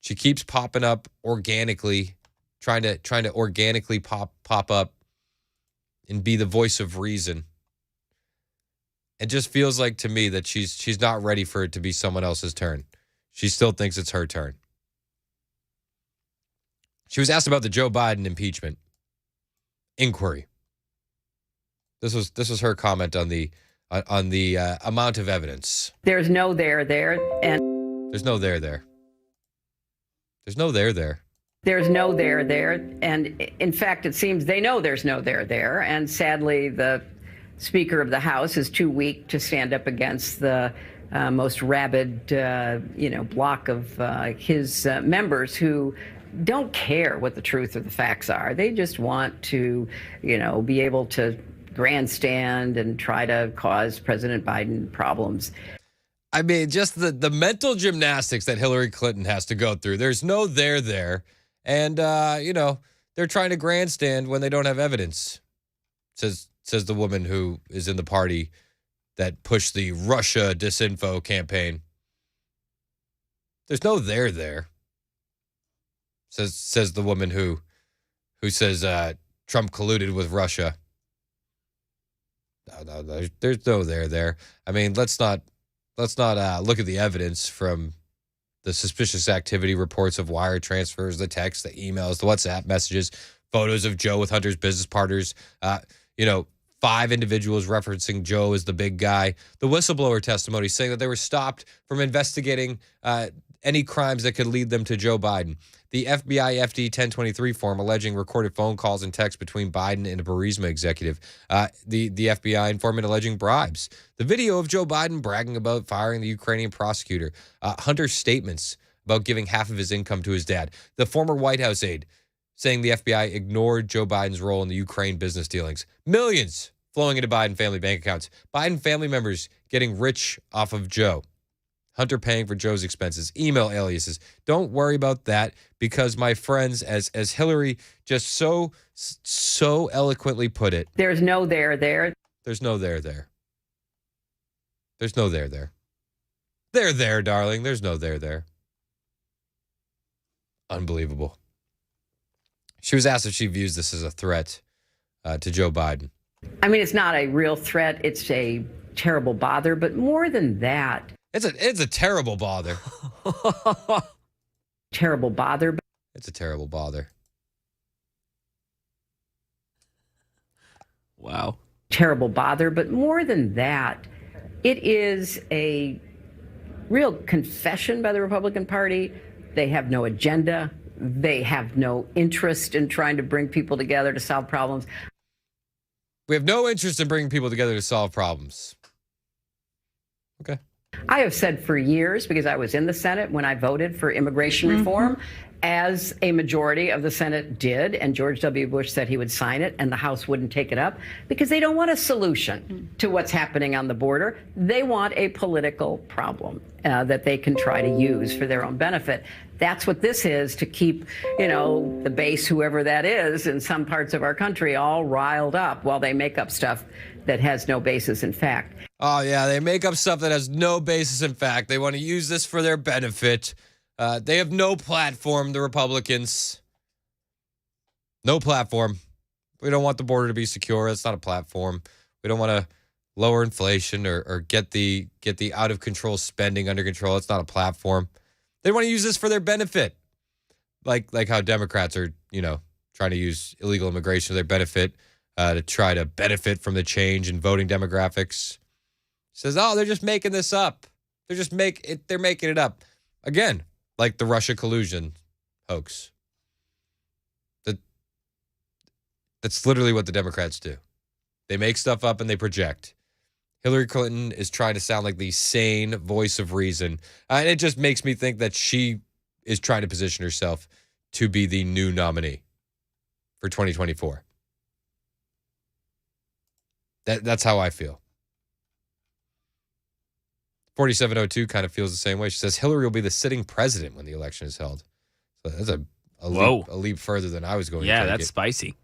Speaker 1: She keeps popping up organically, trying to organically pop up and be the voice of reason. It just feels like to me that she's not ready for it to be someone else's turn. She still thinks it's her turn. She was asked about the Joe Biden impeachment inquiry. This was her comment on the amount of evidence.
Speaker 10: There's no there, and
Speaker 1: there's no there. There's no there.
Speaker 10: There's no there, and in fact, it seems they know there's no there, and sadly, the Speaker of the House is too weak to stand up against the most rabid, block of his members who don't care what the truth or the facts are. They just want to, be able to grandstand and try to cause President Biden problems.
Speaker 1: I mean, just the mental gymnastics that Hillary Clinton has to go through. There's no there. And, they're trying to grandstand when they don't have evidence, says the woman who is in the party that pushed the Russia disinfo campaign. There's no there, says the woman who says Trump colluded with Russia. No, there's no there. I mean, let's not look at the evidence from the suspicious activity reports of wire transfers, the texts, the emails, the WhatsApp messages, photos of Joe with Hunter's business partners, 5 individuals referencing Joe as the big guy, the whistleblower testimony saying that they were stopped from investigating any crimes that could lead them to Joe Biden, the FBI FD 1023 form alleging recorded phone calls and texts between Biden and a Burisma executive, the FBI informant alleging bribes, the video of Joe Biden bragging about firing the Ukrainian prosecutor, Hunter's statements about giving half of his income to his dad, the former White House aide saying the FBI ignored Joe Biden's role in the Ukraine business dealings, millions flowing into Biden family bank accounts, Biden family members getting rich off of Joe, Hunter paying for Joe's expenses, email aliases. Don't worry about that because, my friends, as Hillary just so eloquently put it,
Speaker 10: there's no there.
Speaker 1: There's no there. There's no there. They're there, darling. There's no there. Unbelievable. She was asked if she views this as a threat to Joe Biden.
Speaker 10: I mean, it's not a real threat. It's a terrible bother. But more than that,
Speaker 1: it's a terrible bother.
Speaker 10: Terrible bother.
Speaker 1: It's a terrible bother.
Speaker 2: Wow.
Speaker 10: Terrible bother. But more than that, it is a real confession by the Republican Party. They have no agenda. They have no interest in trying to bring people together to solve problems.
Speaker 1: We have no interest in bringing people together to solve problems. Okay.
Speaker 10: I have said for years, because I was in the Senate when I voted for immigration reform, as a majority of the Senate did, and George W. Bush said he would sign it, and the House wouldn't take it up, because they don't want a solution to what's happening on the border. They want a political problem that they can try to use for their own benefit. That's what this is, to keep, the base, whoever that is, in some parts of our country all riled up while they make up stuff that has no basis in fact.
Speaker 1: Oh, yeah, they make up stuff that has no basis in fact. They want to use this for their benefit. They have no platform, the Republicans. No platform. We don't want the border to be secure. That's not a platform. We don't want to lower inflation or get the out of control spending under control. That's not a platform. They want to use this for their benefit. Like how Democrats are, trying to use illegal immigration for their benefit, to try to benefit from the change in voting demographics. Says, oh, they're just making this up. They're making it up. Again, like the Russia collusion hoax. That's literally what the Democrats do. They make stuff up and they project. Hillary Clinton is trying to sound like the sane voice of reason. And it just makes me think that she is trying to position herself to be the new nominee for 2024. That's how I feel. 4702 kind of feels the same way. She says Hillary will be the sitting president when the election is held. So that's a leap further than I was going to take.
Speaker 2: Yeah, that's spicy.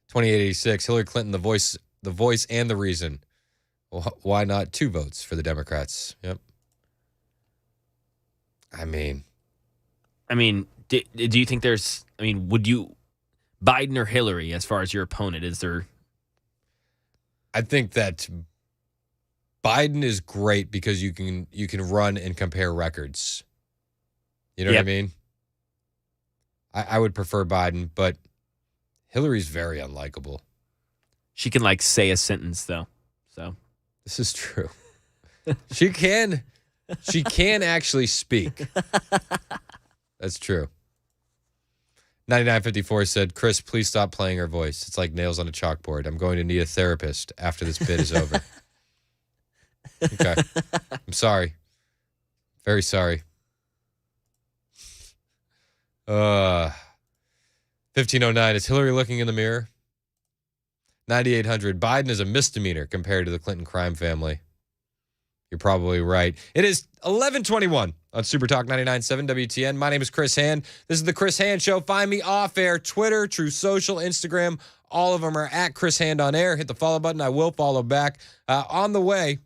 Speaker 1: 2886, Hillary Clinton, the voice and the reason. Why not 2 votes for the Democrats? Yep. I mean,
Speaker 2: do you think there's? Would you Biden or Hillary as far as your opponent? Is there?
Speaker 1: I think that Biden is great because you can run and compare records. You know what I mean? I would prefer Biden, but Hillary's very unlikable.
Speaker 2: She can say a sentence though. So
Speaker 1: this is true. She can actually speak. That's true. 9954 said, Chris, please stop playing her voice. It's like nails on a chalkboard. I'm going to need a therapist after this bit is over. Okay. I'm sorry. Very sorry. 1509, is Hillary looking in the mirror? 9800, Biden is a misdemeanor compared to the Clinton crime family. You're probably right. It is 11:21 on Super Talk 99.7 WTN. My name is Chris Hand. This is the Chris Hand Show. Find me off air, Twitter, True Social, Instagram. All of them are at Chris Hand on air. Hit the follow button. I will follow back. On the way,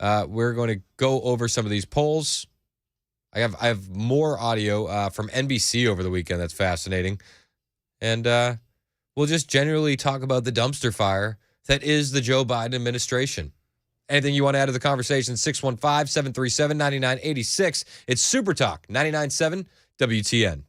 Speaker 1: we're going to go over some of these polls. I have more audio from NBC over the weekend. That's fascinating. And we'll just generally talk about the dumpster fire that is the Joe Biden administration. Anything you want to add to the conversation, 615-737-9986. It's Super Talk 99.7 WTN.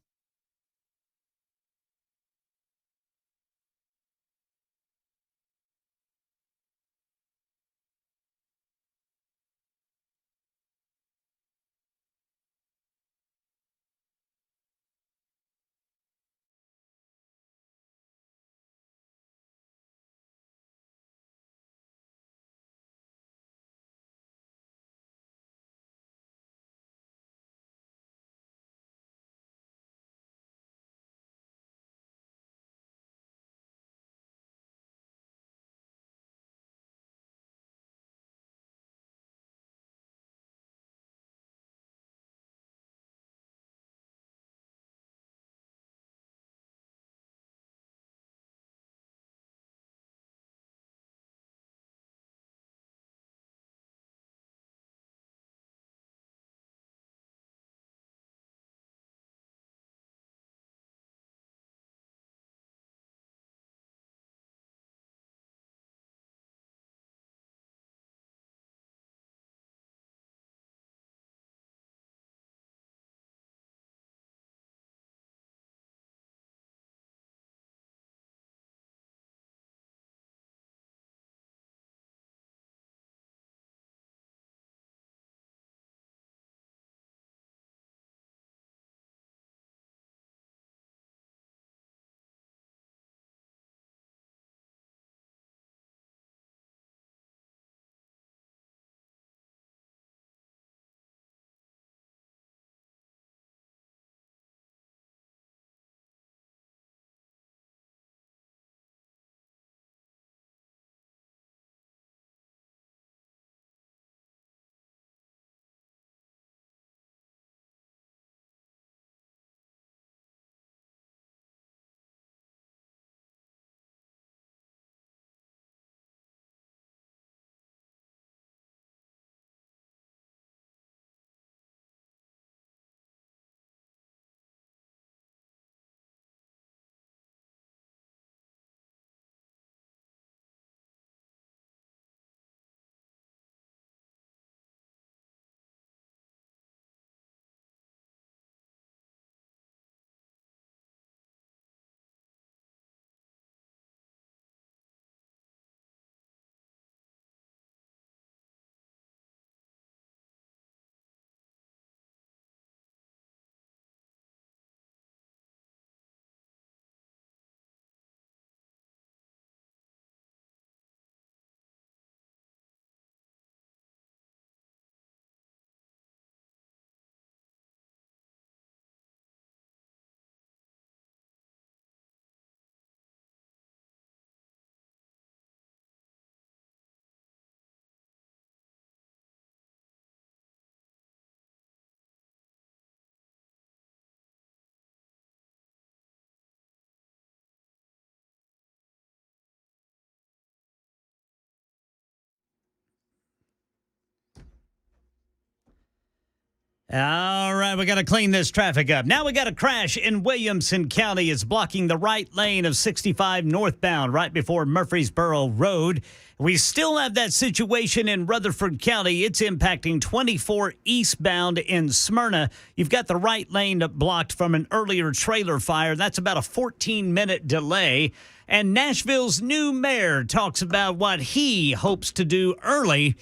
Speaker 3: All right, we got to clean this traffic up. Now we got a crash in Williamson County. It's blocking the right lane of 65 northbound right before Murfreesboro Road. We still have that situation in Rutherford County. It's impacting 24 eastbound in Smyrna. You've got the right lane blocked from an earlier trailer fire. That's about a 14-minute delay. And Nashville's new mayor talks about what he hopes to do early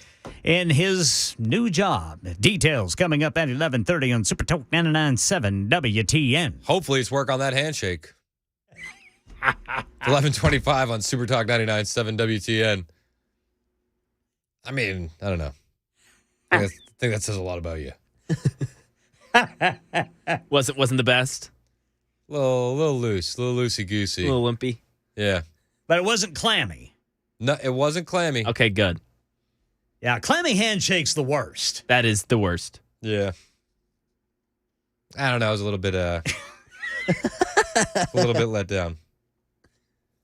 Speaker 3: in his new job. Details coming up at 11:30 on Super Talk 99.7 WTN.
Speaker 1: Hopefully it's work on that handshake. 11:25 on Super Talk 99.7 WTN. I mean, I don't know. I think that says a lot about you.
Speaker 2: Wasn't the best.
Speaker 1: Little loose, little loosey goosey,
Speaker 2: A little wimpy.
Speaker 1: Yeah,
Speaker 3: but it wasn't clammy.
Speaker 1: No, it wasn't clammy.
Speaker 2: Okay, good.
Speaker 3: Yeah, clammy handshake's the worst.
Speaker 2: That is the worst.
Speaker 1: Yeah. I don't know. I was a little bit, let down.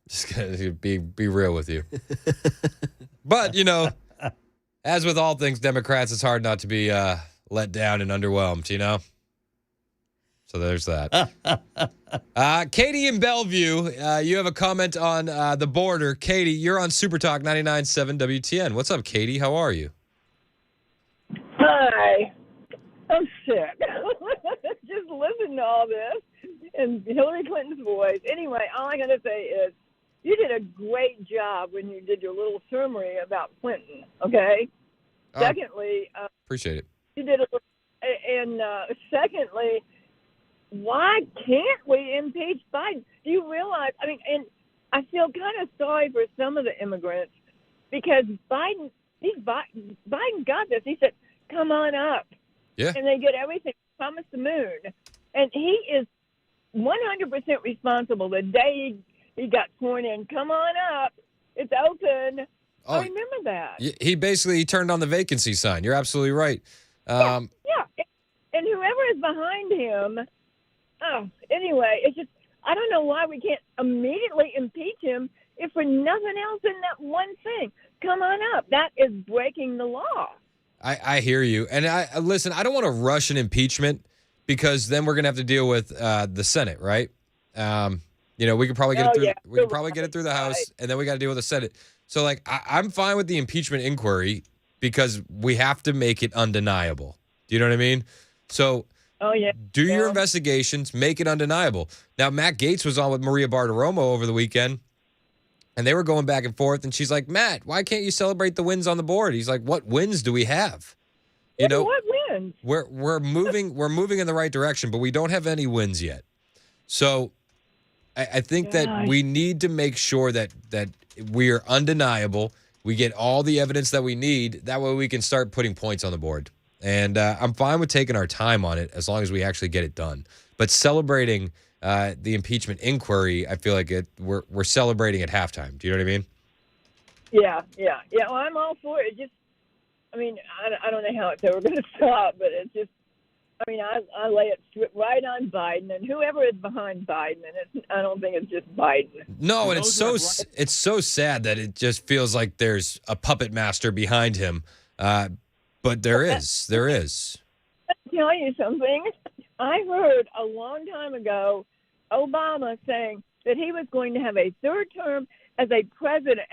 Speaker 1: Just gonna be real with you. But as with all things Democrats, it's hard not to be let down and underwhelmed. So there's that. Katie in Bellevue, you have a comment on the border. Katie, you're on Super Talk 99.7 WTN. What's up, Katie? How are you?
Speaker 19: Hi. I'm sick. Just listen to all this and Hillary Clinton's voice. Anyway, all I got to say is you did a great job when you did your little summary about Clinton, okay? Secondly,
Speaker 1: appreciate it.
Speaker 19: You did a and secondly, why can't we impeach Biden? Do you realize? I mean, and I feel kind of sorry for some of the immigrants because Biden got this. He said, "Come on up," and they get everything. Promised the moon, and he is 100% responsible. The day he got sworn in, "Come on up, it's open." I remember that.
Speaker 1: He basically turned on the vacancy sign. You're absolutely right.
Speaker 19: Yeah. And whoever is behind him. Anyway, it's just, I don't know why we can't immediately impeach him if for nothing else in that one thing. Come on up. That is breaking the law.
Speaker 1: I hear you. And listen, I don't want to rush an impeachment because then we're going to have to deal with the Senate, right? We could probably get it through. We could probably get it through the House, and then we got to deal with the Senate. So, I'm fine with the impeachment inquiry because we have to make it undeniable. Do you know what I mean? So, do your investigations, make it undeniable. Now, Matt Gaetz was on with Maria Bartiromo over the weekend, and they were going back and forth, and she's like, "Matt, why can't you celebrate the wins on the board?" He's like, "What wins do we have?"
Speaker 19: What wins?
Speaker 1: We're moving in the right direction, but we don't have any wins yet. So, I think that we need to make sure that we are undeniable. We get all the evidence that we need. That way we can start putting points on the board. And I'm fine with taking our time on it as long as we actually get it done. But celebrating the impeachment inquiry, I feel like we're celebrating at halftime. Do you know what I mean?
Speaker 19: Yeah. Well, I'm all for it. I don't know how it's ever going to stop, but it's just, I lay it right on Biden and whoever is behind Biden, and I don't think it's just Biden.
Speaker 1: No, and it's so sad that it just feels like there's a puppet master behind him. But there is.
Speaker 19: Let me tell you something. I heard a long time ago Obama saying that he was going to have a third term as a president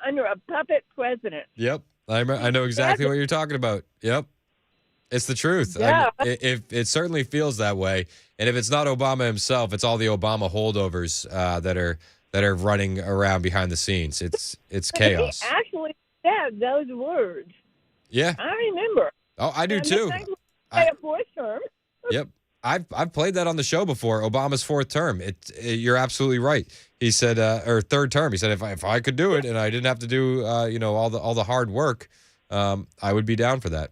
Speaker 19: under a puppet president.
Speaker 1: Yep. I know exactly what you're talking about. Yep. It's the truth.
Speaker 19: Yeah.
Speaker 1: It certainly feels that way. And if it's not Obama himself, it's all the Obama holdovers that are running around behind the scenes. It's chaos.
Speaker 19: He actually said those words.
Speaker 1: Yeah.
Speaker 19: I remember.
Speaker 1: Oh, I do too.
Speaker 19: A fourth term.
Speaker 1: Yep. I've played that on the show before. Obama's fourth term. You're absolutely right. He said, or third term. He said, if I could do it and I didn't have to do, all the hard work, I would be down for that.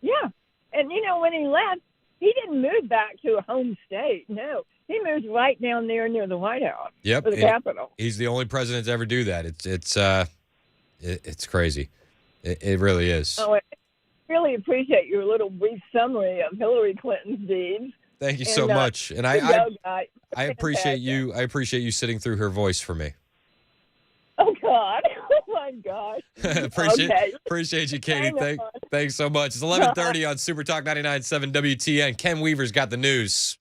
Speaker 19: Yeah. And, when he left, he didn't move back to a home state. No. He moved right down there near the White House.
Speaker 1: Yep.
Speaker 19: For the Capitol.
Speaker 1: He's the only president to ever do that. It's crazy. It really is.
Speaker 19: Oh, I really appreciate your little brief summary of Hillary Clinton's deeds.
Speaker 1: Thank you so much. And I appreciate you. I appreciate you sitting through her voice for me.
Speaker 19: Oh, God. Oh, my gosh.
Speaker 1: Appreciate you, Katie. Thanks so much. It's 11:30 on Super Talk 99.7 WTN. Ken Weaver's got the news.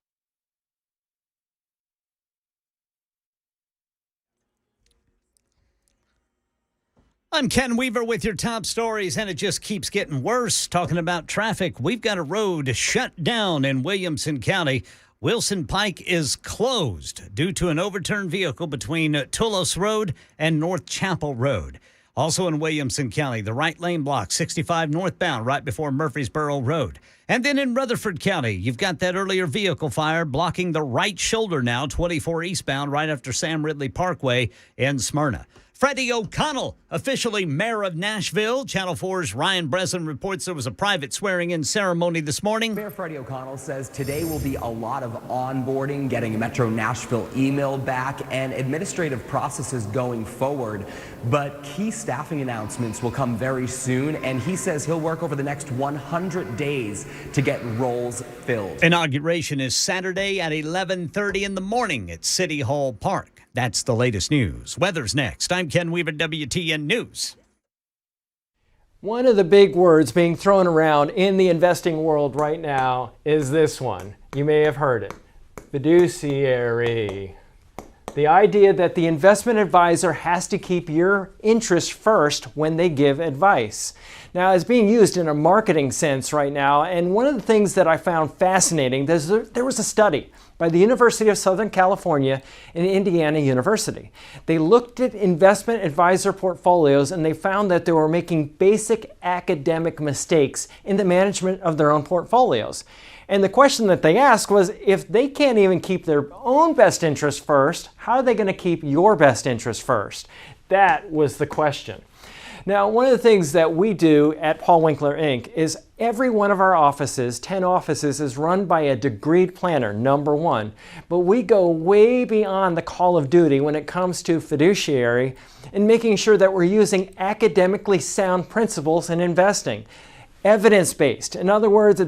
Speaker 3: I'm Ken Weaver with your top stories, and it just keeps getting worse. Talking about traffic, we've got a road shut down in Williamson County. Wilson Pike is closed due to an overturned vehicle between Tulos Road and North Chapel Road. Also in Williamson County, the right lane block, 65 northbound, right before Murfreesboro Road. And then in Rutherford County, you've got that earlier vehicle fire blocking the right shoulder now, 24 eastbound, right after Sam Ridley Parkway in Smyrna. Freddie O'Connell, officially mayor of Nashville. Channel 4's Ryan Breslin reports there was a private swearing-in ceremony this morning.
Speaker 11: Mayor Freddie O'Connell says today will be a lot of onboarding, getting Metro Nashville email back, and administrative processes going forward. But key staffing announcements will come very soon, and he says he'll work over the next 100 days to get roles filled.
Speaker 3: Inauguration is Saturday at 11:30 in the morning at City Hall Park. That's the latest news. Weather's next. I'm Ken Weaver, WTN News.
Speaker 4: One of the big words being thrown around in the investing world right now is this one. You may have heard it. Fiduciary. The idea that the investment advisor has to keep your interest first when they give advice. Now, it's being used in a marketing sense right now, and one of the things that I found fascinating, there was a study by the University of Southern California and Indiana University. They looked at investment advisor portfolios, and they found that they were making basic academic mistakes in the management of their own portfolios. And the question that they asked was, if they can't even keep their own best interest first, how are they going to keep your best interest first? That was the question. Now, one of the things that we do at Paul Winkler Inc. is every one of our offices, 10 offices, is run by a degreed planner, number one. But we go way beyond the call of duty when it comes to fiduciary and making sure that we're using academically sound principles in investing. Evidence-based. In other words, a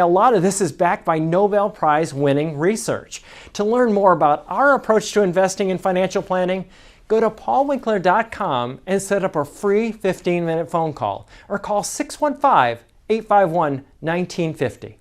Speaker 4: lot of this is backed by Nobel Prize winning research. To learn more about our approach to investing in financial planning, go to paulwinkler.com and set up a free 15-minute phone call or call 615-851-1950.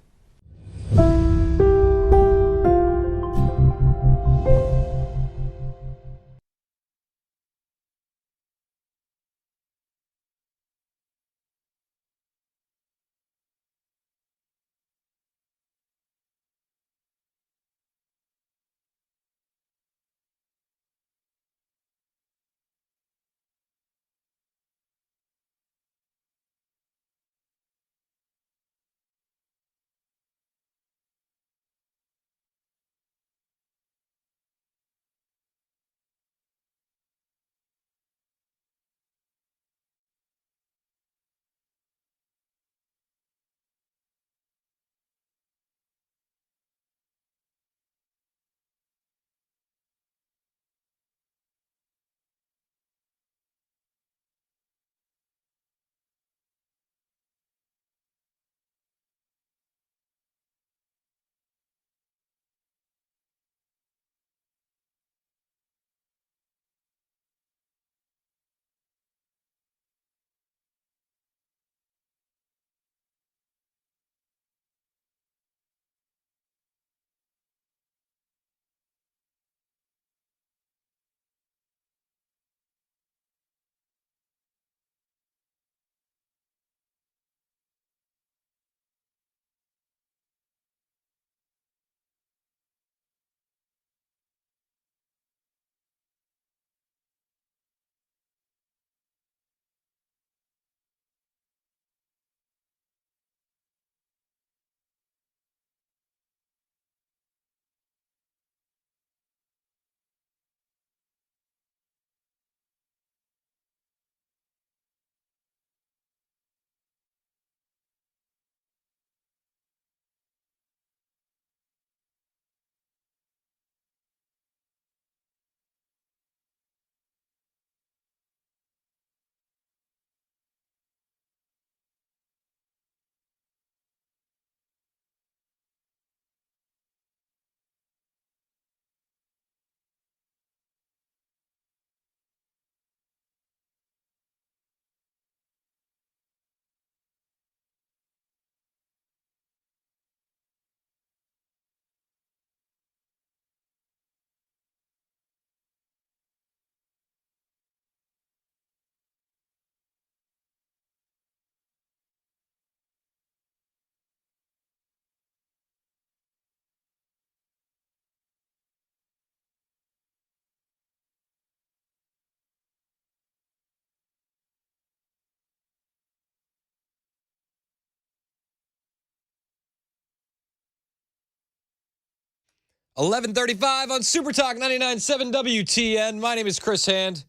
Speaker 1: 11:35 on Super Talk 99.7 WTN. My name is Chris Hand.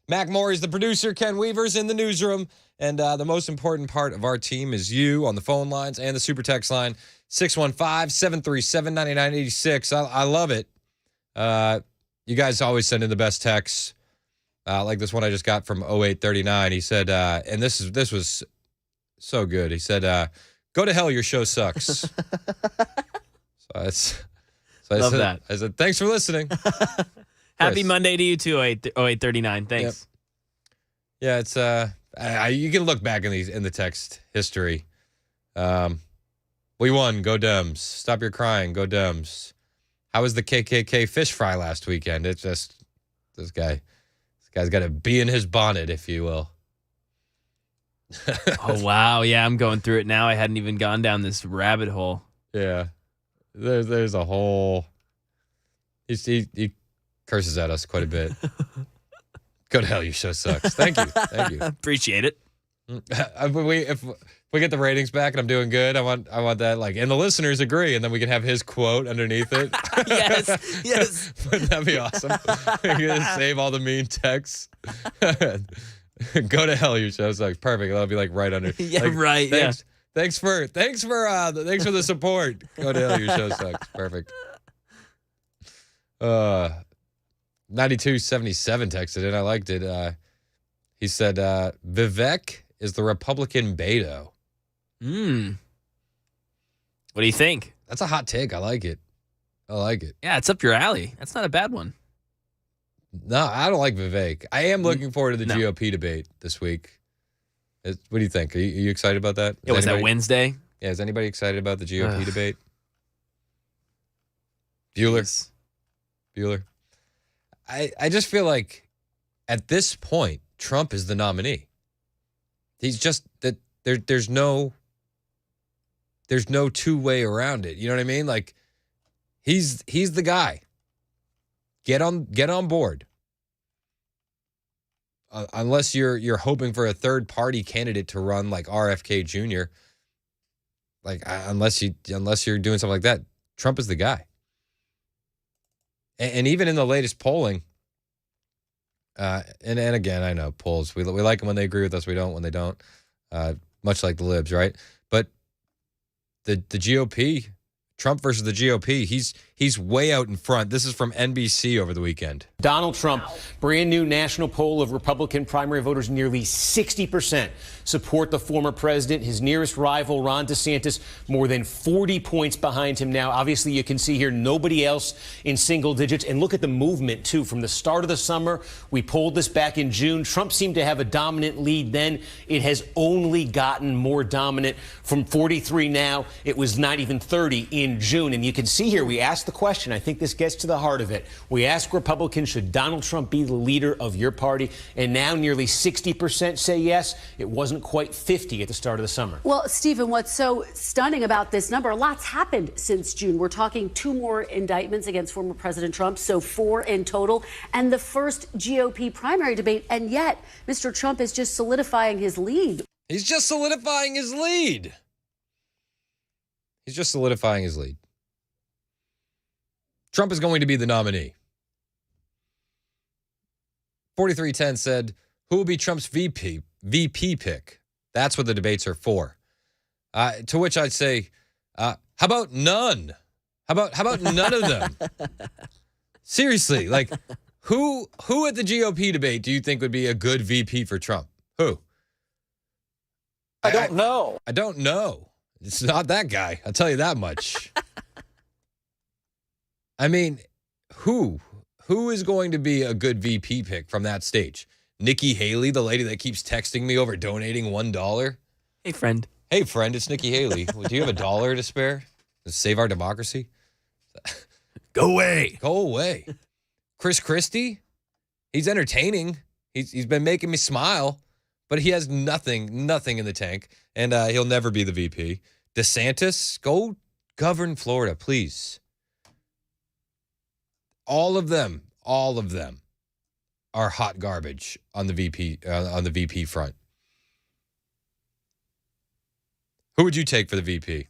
Speaker 1: Mac Moore is the producer. Ken Weaver's in the newsroom. And the most important part of our team is you on the phone lines and the Super Text line, 615-737-9986. I love it. You guys always send in the best texts. Like this one I just got from 0839. He said, and this was so good. He said, go to hell, your show sucks.
Speaker 2: Love that.
Speaker 1: I said, thanks for listening.
Speaker 2: Happy Monday to you too, 0839. Thanks.
Speaker 1: Yep. Yeah, it's you can look back in the text history. We won, go Dems. Stop your crying, go Dems. How was the KKK fish fry last weekend? It's just this guy's got to be in his bonnet, if you will.
Speaker 2: Oh wow, yeah, I'm going through it now. I hadn't even gone down this rabbit hole.
Speaker 1: Yeah. There's a whole. He curses at us quite a bit. Go to hell, your show sucks. Thank you.
Speaker 2: Appreciate it.
Speaker 1: If we get the ratings back and I'm doing good, I want that, like, and the listeners agree, and then we can have his quote underneath it.
Speaker 2: Yes.
Speaker 1: Wouldn't that be awesome? We're gonna save all the mean texts. Go to hell, your show sucks. Perfect. That'll be like right under.
Speaker 2: Yeah,
Speaker 1: like,
Speaker 2: right.
Speaker 1: Thanks for the support. Go to hell, your show sucks. Perfect. 9277 texted in. I liked it. He said, Vivek is the Republican Beto.
Speaker 2: What do you think?
Speaker 1: That's a hot take. I like it.
Speaker 2: Yeah, it's up your alley. That's not a bad one.
Speaker 1: No, I don't like Vivek. I am looking forward to the GOP debate this week. What do you think? Are you excited about that?
Speaker 2: Was that Wednesday?
Speaker 1: Yeah, is anybody excited about the GOP debate? Bueller. I just feel like at this point, Trump is the nominee. He's just that there's no two way around it. You know what I mean? Like he's the guy. Get on board. Unless you're hoping for a third party candidate to run like RFK Jr. Like unless you're doing something like that, Trump is the guy. And even in the latest polling, and again, I know polls, we like them when they agree with us, we don't when they don't, much like the libs, right? But the GOP, Trump versus the GOP, he's way out in front. This is from NBC over the weekend.
Speaker 12: Donald Trump, brand new national poll of Republican primary voters, nearly 60% support the former president. His nearest rival, Ron DeSantis, more than 40 points behind him now. Obviously, you can see here nobody else in single digits. And look at the movement, too. From the start of the summer, we polled this back in June. Trump seemed to have a dominant lead then. It has only gotten more dominant. From 43 now, it was not even 30 in June. And you can see here, we asked the question. I think this gets to the heart of it. We asked Republicans, should Donald Trump be the leader of your party? And now nearly 60% say yes. It wasn't quite 50 at the start of the summer.
Speaker 13: Well, Stephen, what's so stunning about this number, a lot's happened since June. We're talking 2 more indictments against former President Trump, so 4 in total, and the first GOP primary debate. And yet, Mr. Trump is just solidifying his lead.
Speaker 1: He's just solidifying his lead. Trump is going to be the nominee. 4310 said, who will be Trump's VP pick? That's what the debates are for. To which I'd say, how about none? How about none of them? Seriously, like who at the GOP debate do you think would be a good VP for Trump? Who?
Speaker 23: I don't know.
Speaker 1: I don't know. It's not that guy. I'll tell you that much. I mean, who is going to be a good VP pick from that stage? Nikki Haley, the lady that keeps texting me over donating $1?
Speaker 2: Hey, friend.
Speaker 1: Hey, friend, it's Nikki Haley. Do you have $1 to spare to save our democracy?
Speaker 2: Go away.
Speaker 1: Go away. Chris Christie, he's entertaining. He's been making me smile, but he has nothing in the tank, and he'll never be the VP. DeSantis, go govern Florida, please. All of them are hot garbage on the VP front. Who would you take for the VP?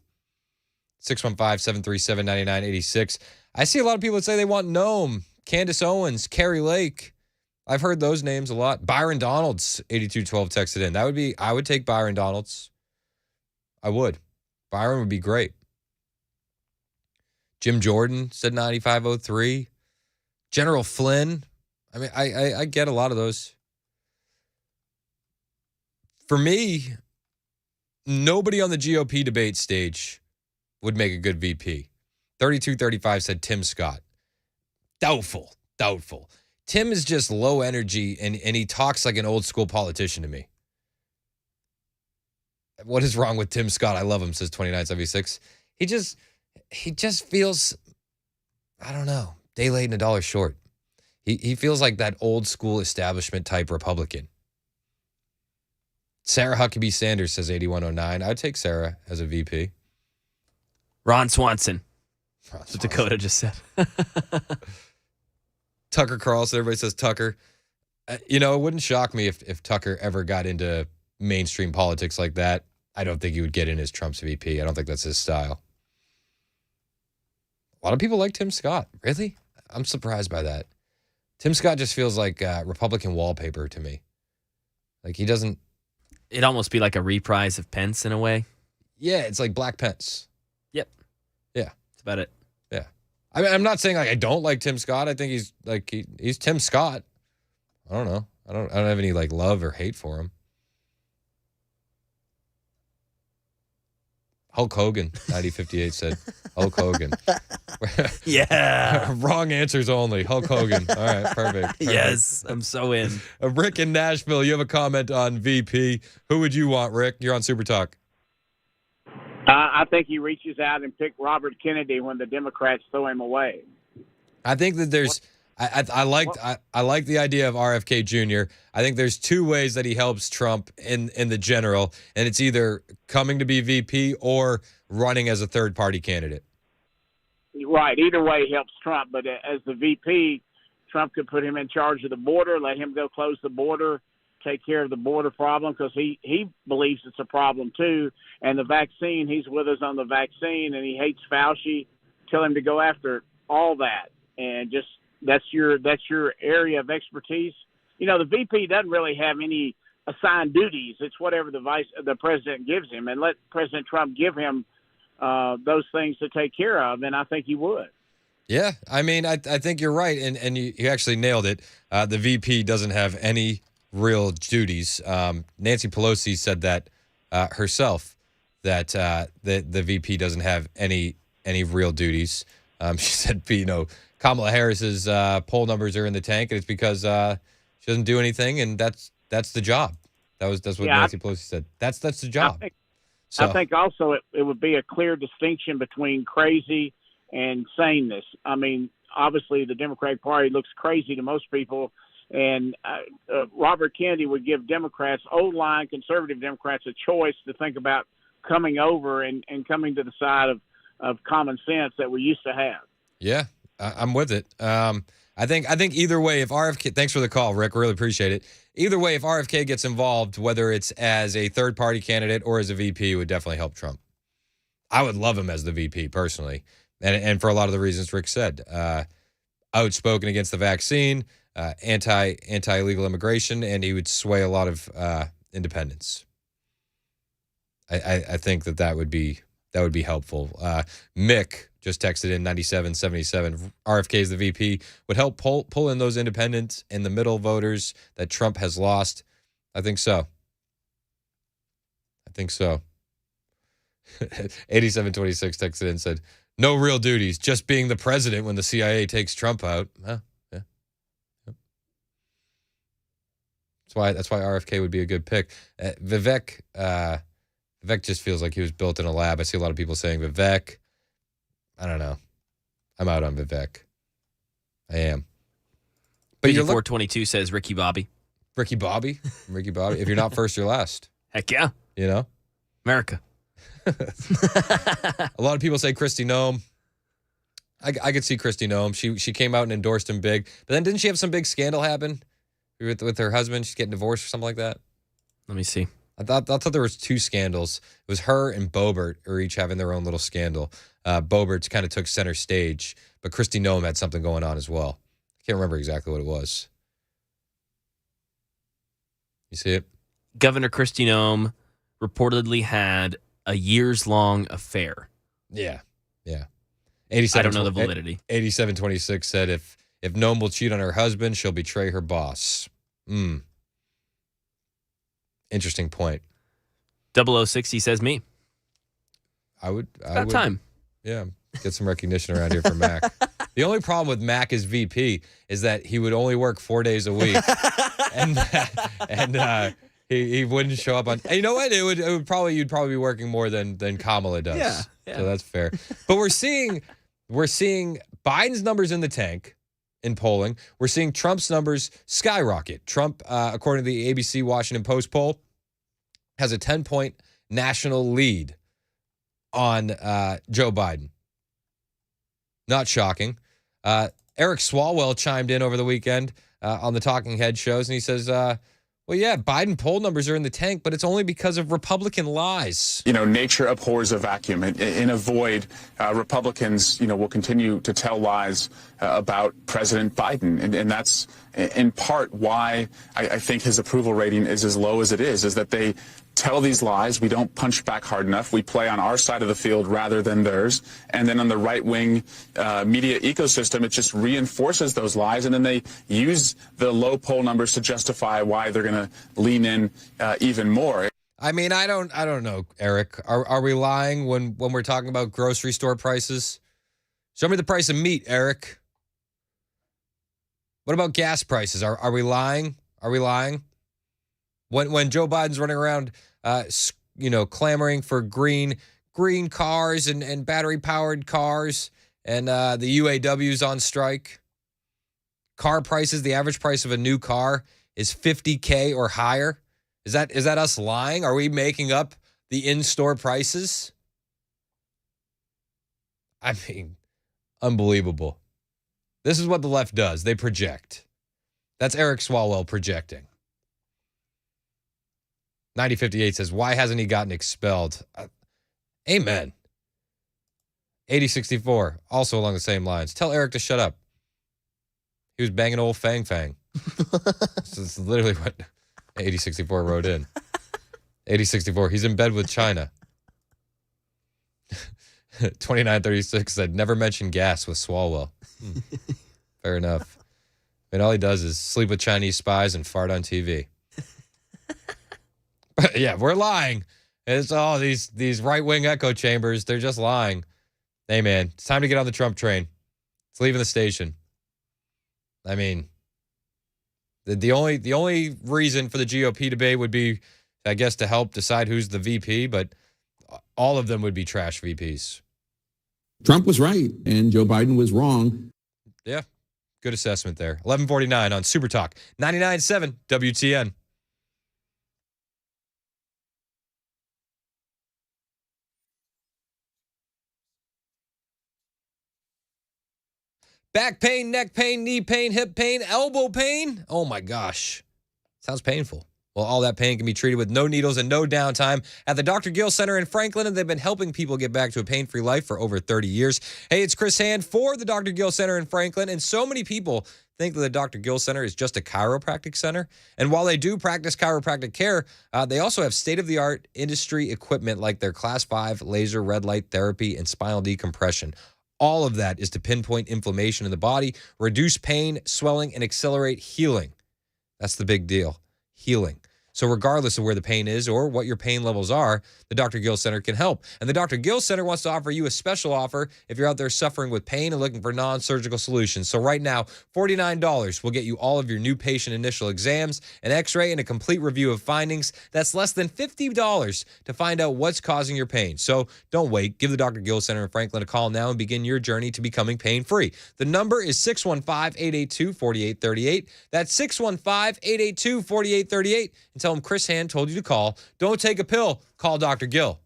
Speaker 1: 615-737-9986. I see a lot of people that say they want Nome, Candace Owens, Carrie Lake. I've heard those names a lot. Byron Donalds, 8212 texted in. I would take Byron Donalds. I would. Byron would be great. Jim Jordan said 9503. General Flynn. I mean, I get a lot of those. For me, nobody on the GOP debate stage would make a good VP. 3235 said Tim Scott. Doubtful. Tim is just low energy, and he talks like an old school politician to me. What is wrong with Tim Scott? I love him, says 2976. He just feels, I don't know, day late and a dollar short. He feels like that old school establishment type Republican. Sarah Huckabee Sanders says 8109. I'd take Sarah as a VP.
Speaker 2: Ron Swanson. That's what Dakota just said.
Speaker 1: Tucker Carlson. Everybody says Tucker. It wouldn't shock me if Tucker ever got into mainstream politics like that. I don't think he would get in as Trump's VP. I don't think that's his style. A lot of people like Tim Scott. Really? I'm surprised by that. Tim Scott just feels like Republican wallpaper to me. Like he doesn't.
Speaker 2: It'd almost be like a reprise of Pence in a way.
Speaker 1: Yeah, it's like Black Pence.
Speaker 2: Yep.
Speaker 1: Yeah.
Speaker 2: That's about it.
Speaker 1: Yeah. I mean, I'm not saying like I don't like Tim Scott. I think he's Tim Scott. I don't know. I don't have any like love or hate for him. Hulk Hogan, 9058 said. Hulk Hogan.
Speaker 2: Yeah.
Speaker 1: Wrong answers only. Hulk Hogan. All right, perfect.
Speaker 2: Yes, I'm so in.
Speaker 1: Rick in Nashville, you have a comment on VP. Who would you want, Rick? You're on Super Talk.
Speaker 6: I think he reaches out and picks Robert Kennedy when the Democrats throw him away.
Speaker 1: I think that there's I like the idea of RFK Jr. I think there's two ways that he helps Trump in the general, and it's either coming to be VP or running as a third-party candidate.
Speaker 6: Right. Either way helps Trump, but as the VP, Trump could put him in charge of the border, let him go close the border, take care of the border problem, because he believes it's a problem too. And the vaccine, he's with us on the vaccine, and he hates Fauci. Tell him to go after all that, and just that's your area of expertise. The VP doesn't really have any assigned duties. It's whatever the president gives him, and let President Trump give him those things to take care of, and I think he would.
Speaker 1: Yeah, I mean, I think you're right, and you actually nailed it. The VP doesn't have any real duties. Nancy Pelosi said that herself, that the VP doesn't have any real duties. She said, Kamala Harris's poll numbers are in the tank, and it's because she doesn't do anything, and that's the job. That's what Nancy Pelosi said. That's the job.
Speaker 6: I think also it would be a clear distinction between crazy and saneness. I mean, obviously the Democratic Party looks crazy to most people, and Robert Kennedy would give Democrats, old-line conservative Democrats, a choice to think about coming over and coming to the side of common sense that we used to have.
Speaker 1: Yeah, I'm with it. I think either way, if RFK, thanks for the call, Rick, really appreciate it. Either way, if RFK gets involved, whether it's as a third-party candidate or as a VP, it would definitely help Trump. I would love him as the VP personally, and for a lot of the reasons Rick said. Outspoken against the vaccine, anti-illegal immigration, and he would sway a lot of independents. I think that would be helpful. Mick just texted in 9777. RFK as the VP would help pull in those independents and the middle voters that Trump has lost. I think so. 8726 texted in and said, no real duties, just being the president when the CIA takes Trump out. Huh? Yeah. That's why RFK would be a good pick. Vivek just feels like he was built in a lab. I see a lot of people saying Vivek. I don't know. I'm out on Vivek. I am.
Speaker 2: But 422 says Ricky Bobby.
Speaker 1: Ricky Bobby? Ricky Bobby. If you're not first, you're last.
Speaker 2: Heck yeah. America.
Speaker 1: A lot of people say Kristi Noem. I could see Kristi Noem. She came out and endorsed him big. But then didn't she have some big scandal happen with her husband? She's getting divorced or something like that?
Speaker 2: Let me see.
Speaker 1: I thought there was two scandals. It was her and Boebert are each having their own little scandal. Boebert kind of took center stage, but Kristi Noem had something going on as well. I can't remember exactly what it was. You see it?
Speaker 2: Governor Kristi Noem reportedly had a years-long affair.
Speaker 1: Yeah.
Speaker 2: 87, I don't know the validity.
Speaker 1: 8726 said if Noem will cheat on her husband, she'll betray her boss. Interesting point.
Speaker 2: 0060 says me.
Speaker 1: I would.
Speaker 2: Time.
Speaker 1: Yeah, get some recognition around here for Mac. The only problem with Mac as VP is that he would only work 4 days a week, and he wouldn't show up on. And you know what? It would probably you'd probably be working more than Kamala does.
Speaker 2: Yeah.
Speaker 1: So that's fair. But we're seeing Biden's numbers in the tank in polling. We're seeing Trump's numbers skyrocket. Trump, according to the ABC Washington Post poll, has a 10-point national lead on Joe Biden. Not shocking. Eric Swalwell chimed in over the weekend on the Talking Head shows, and he says, well, yeah, Biden poll numbers are in the tank, but it's only because of Republican lies.
Speaker 14: Nature abhors a vacuum. In a void, Republicans, will continue to tell lies about President Biden. And that's in part why I think his approval rating is as low as it is that they tell these lies. We don't punch back hard enough. We play on our side of the field rather than theirs. And then on the right-wing media ecosystem, it just reinforces those lies. And then they use the low poll numbers to justify why they're going to lean in even more.
Speaker 1: I mean, I don't know, Eric. Are we lying when we're talking about grocery store prices? Show me the price of meat, Eric. What about gas prices? Are we lying? Are we lying? When Joe Biden's running around, clamoring for green cars and battery-powered cars, and the UAW's on strike. Car prices, the average price of a new car is $50K or higher. Is that us lying? Are we making up the in-store prices? I mean, unbelievable. This is what the left does. They project. That's Eric Swalwell projecting. 9058 says, why hasn't he gotten expelled? Amen. 8064, also along the same lines. Tell Eric to shut up. He was banging old Fang Fang. This is literally what 8064 wrote in. 8064, he's in bed with China. 2936 said, never mention gas with Swalwell. Fair enough. And all he does is sleep with Chinese spies and fart on TV. But yeah, we're lying. It's all these right-wing echo chambers. They're just lying. Hey, man, it's time to get on the Trump train. It's leaving the station. I mean, the only reason for the GOP debate would be, I guess, to help decide who's the VP, but all of them would be trash VPs.
Speaker 15: Trump was right, and Joe Biden was wrong.
Speaker 1: Yeah, good assessment there. 1149 on Super Talk, 99.7 WTN. Back pain, neck pain, knee pain, hip pain, elbow pain. Oh my gosh. Sounds painful. Well, all that pain can be treated with no needles and no downtime at the Dr. Gill Center in Franklin, and they've been helping people get back to a pain-free life for over 30 years. Hey, it's Chris Hand for the Dr. Gill Center in Franklin, and so many people think that the Dr. Gill Center is just a chiropractic center. And while they do practice chiropractic care, they also have state-of-the-art industry equipment like their Class 5 laser red light therapy and spinal decompression. All of that is to pinpoint inflammation in the body, reduce pain, swelling, and accelerate healing. That's the big deal, healing. So regardless of where the pain is or what your pain levels are, the Dr. Gill Center can help. And the Dr. Gill Center wants to offer you a special offer if you're out there suffering with pain and looking for non-surgical solutions. So right now, $49 will get you all of your new patient initial exams, an x-ray, and a complete review of findings. That's less than $50 to find out what's causing your pain. So don't wait. Give the Dr. Gill Center in Franklin a call now and begin your journey to becoming pain-free. The number is 615-882-4838. That's 615-882-4838. And tell them Chris Hand told you to call. Don't take a pill. Call Dr. Gill.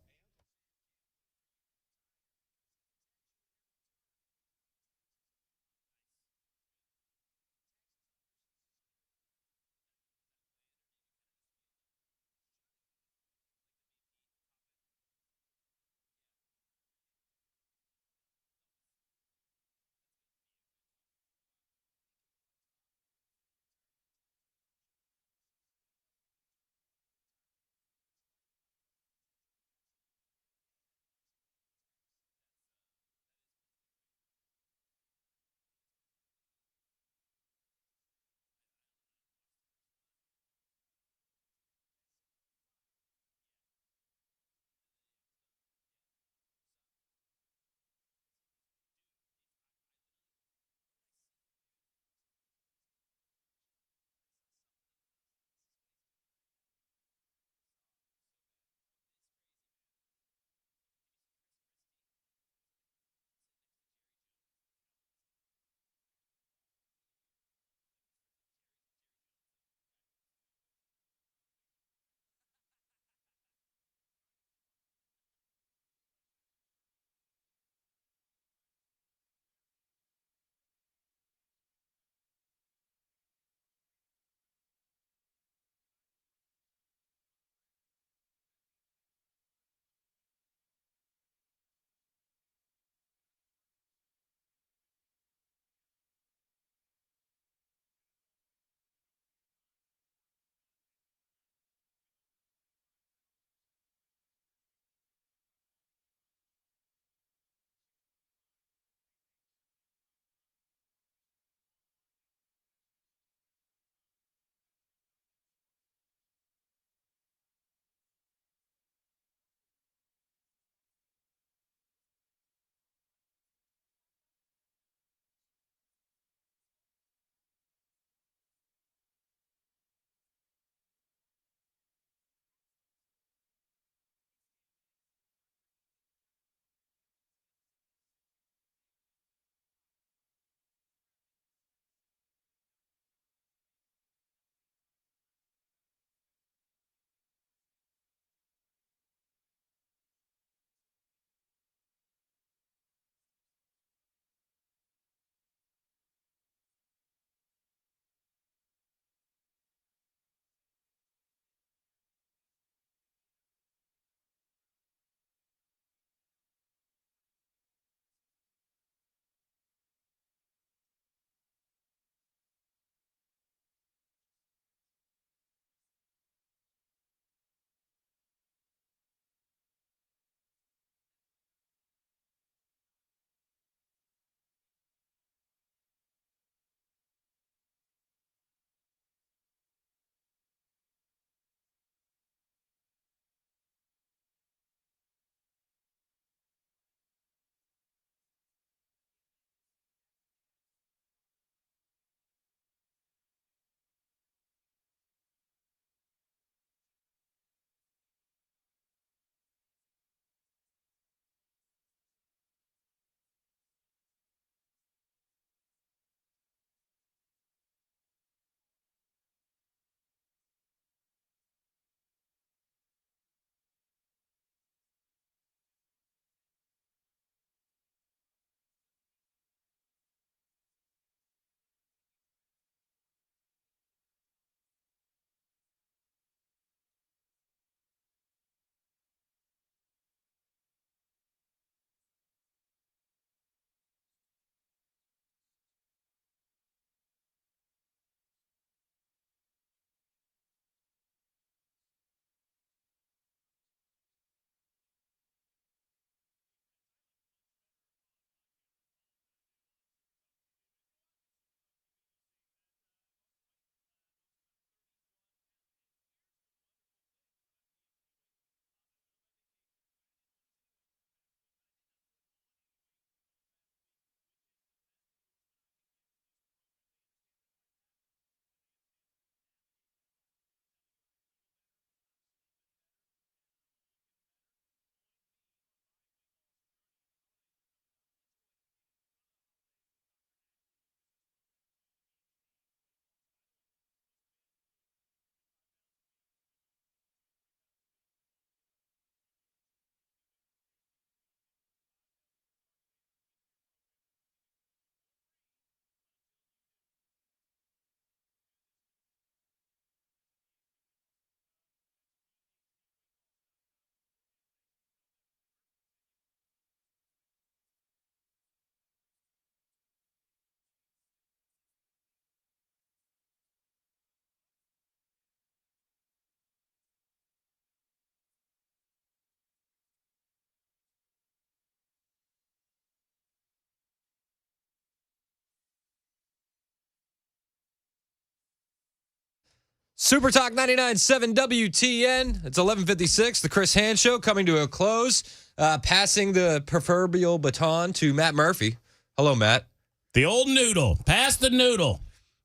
Speaker 1: Super Talk 99.7 WTN. It's 11:56. The Chris Hand Show coming to a close. Passing the proverbial baton to Matt Murphy. Hello, Matt.
Speaker 16: The old noodle. Pass the noodle.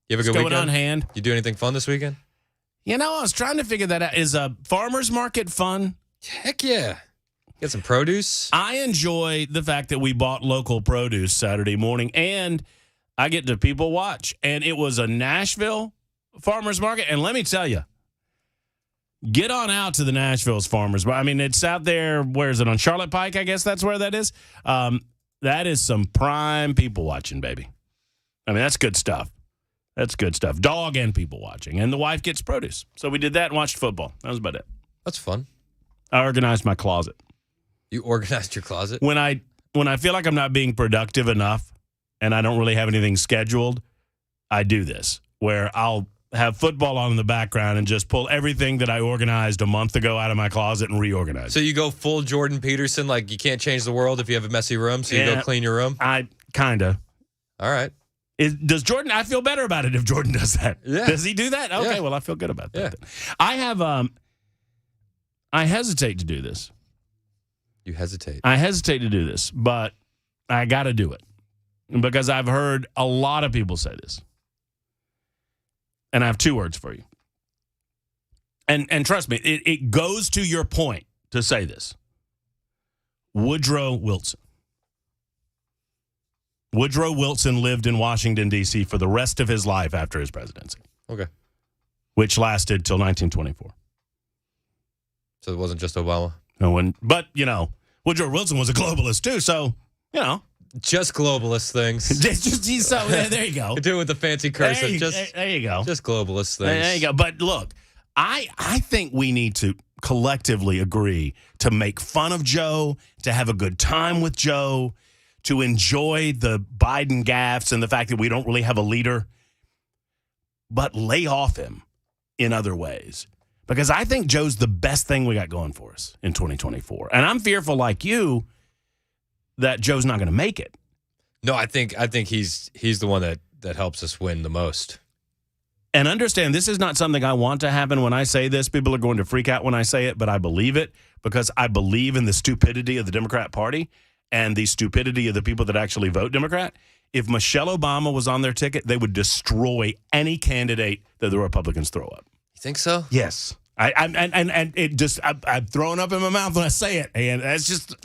Speaker 1: You have a good
Speaker 16: What's
Speaker 1: weekend?
Speaker 16: going on, Hand?
Speaker 1: You do anything fun this weekend?
Speaker 16: You know, I was trying to figure that out. Is a farmer's market fun?
Speaker 1: Heck yeah. Get some produce.
Speaker 16: I enjoy the fact that we bought local produce Saturday morning, and I get to people watch. And it was a Nashville farmer's market. And let me tell you, get on out to the Nashville's farmer's market. I mean, it's out there. Where is it? On Charlotte Pike, I guess that's where that is. That is some prime people watching, baby. I mean, that's good stuff. That's good stuff. Dog and people watching. And the wife gets produce. So we did that and watched football. That was about it.
Speaker 1: That's fun.
Speaker 16: I organized my closet.
Speaker 1: You organized your closet?
Speaker 16: When I feel like I'm not being productive enough and I don't really have anything scheduled, I do this, where I'll have football on in the background and just pull everything that I organized a month ago out of my closet and reorganize.
Speaker 1: So you go full Jordan Peterson, like you can't change the world if you have a messy room, so you go clean your room?
Speaker 16: I kind of.
Speaker 1: All right.
Speaker 16: Does Jordan? I feel better about it if Jordan does that.
Speaker 1: Yeah.
Speaker 16: Does he do that? Okay,
Speaker 1: Yeah.
Speaker 16: well, I feel good about that. Yeah. I have. I hesitate to do this.
Speaker 1: You hesitate.
Speaker 16: I hesitate to do this, but I got to do it because I've heard a lot of people say this, and I have two words for you. And trust me, it goes to your point to say this. Woodrow Wilson. Woodrow Wilson lived in Washington, D.C. for the rest of his life after his presidency.
Speaker 1: Okay.
Speaker 16: Which lasted till 1924.
Speaker 1: So it wasn't just Obama?
Speaker 16: But, you know, Woodrow Wilson was a globalist, too, so, you know.
Speaker 1: Just globalist things.
Speaker 16: There you go.
Speaker 1: Do it with the fancy cursive.
Speaker 16: There you go.
Speaker 1: Just globalist things.
Speaker 16: There you go. But look, I think we need to collectively agree to make fun of Joe, to have a good time with Joe, to enjoy the Biden gaffes and the fact that we don't really have a leader, but lay off him in other ways. Because I think Joe's the best thing we got going for us in 2024. And I'm fearful, like you, that Joe's not going to make it.
Speaker 1: No, I think he's the one that helps us win the most.
Speaker 16: And understand, this is not something I want to happen when I say this. People are going to freak out when I say it, but I believe it because I believe in the stupidity of the Democrat Party and the stupidity of the people that actually vote Democrat. If Michelle Obama was on their ticket, they would destroy any candidate that the Republicans throw up.
Speaker 1: You think so?
Speaker 16: Yes. I'm throwing up in my mouth when I say it, and that's just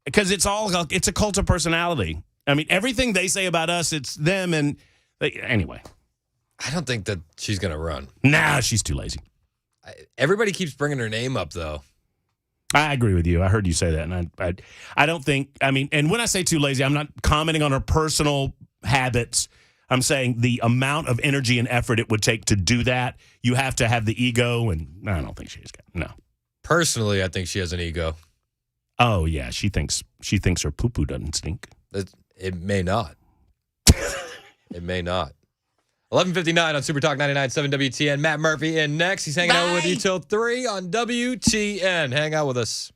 Speaker 16: because it's a cult of personality. I mean, everything they say about us, it's them, and anyway.
Speaker 1: I don't think that she's going to run.
Speaker 16: Nah, she's too lazy.
Speaker 1: Everybody keeps bringing her name up, though.
Speaker 16: I agree with you. I heard you say that, and I don't think. I mean, and when I say too lazy, I'm not commenting on her personal habits. I'm saying the amount of energy and effort it would take to do that. You have to have the ego, and I don't think she's got. No.
Speaker 1: Personally, I think she has an ego.
Speaker 16: Oh yeah, she thinks her poo poo doesn't stink.
Speaker 1: It may not. It may not. 11:59 on Super Talk 99.7 WTN. Matt Murphy in next. He's hanging out with you till 3 on WTN. Hang out with us.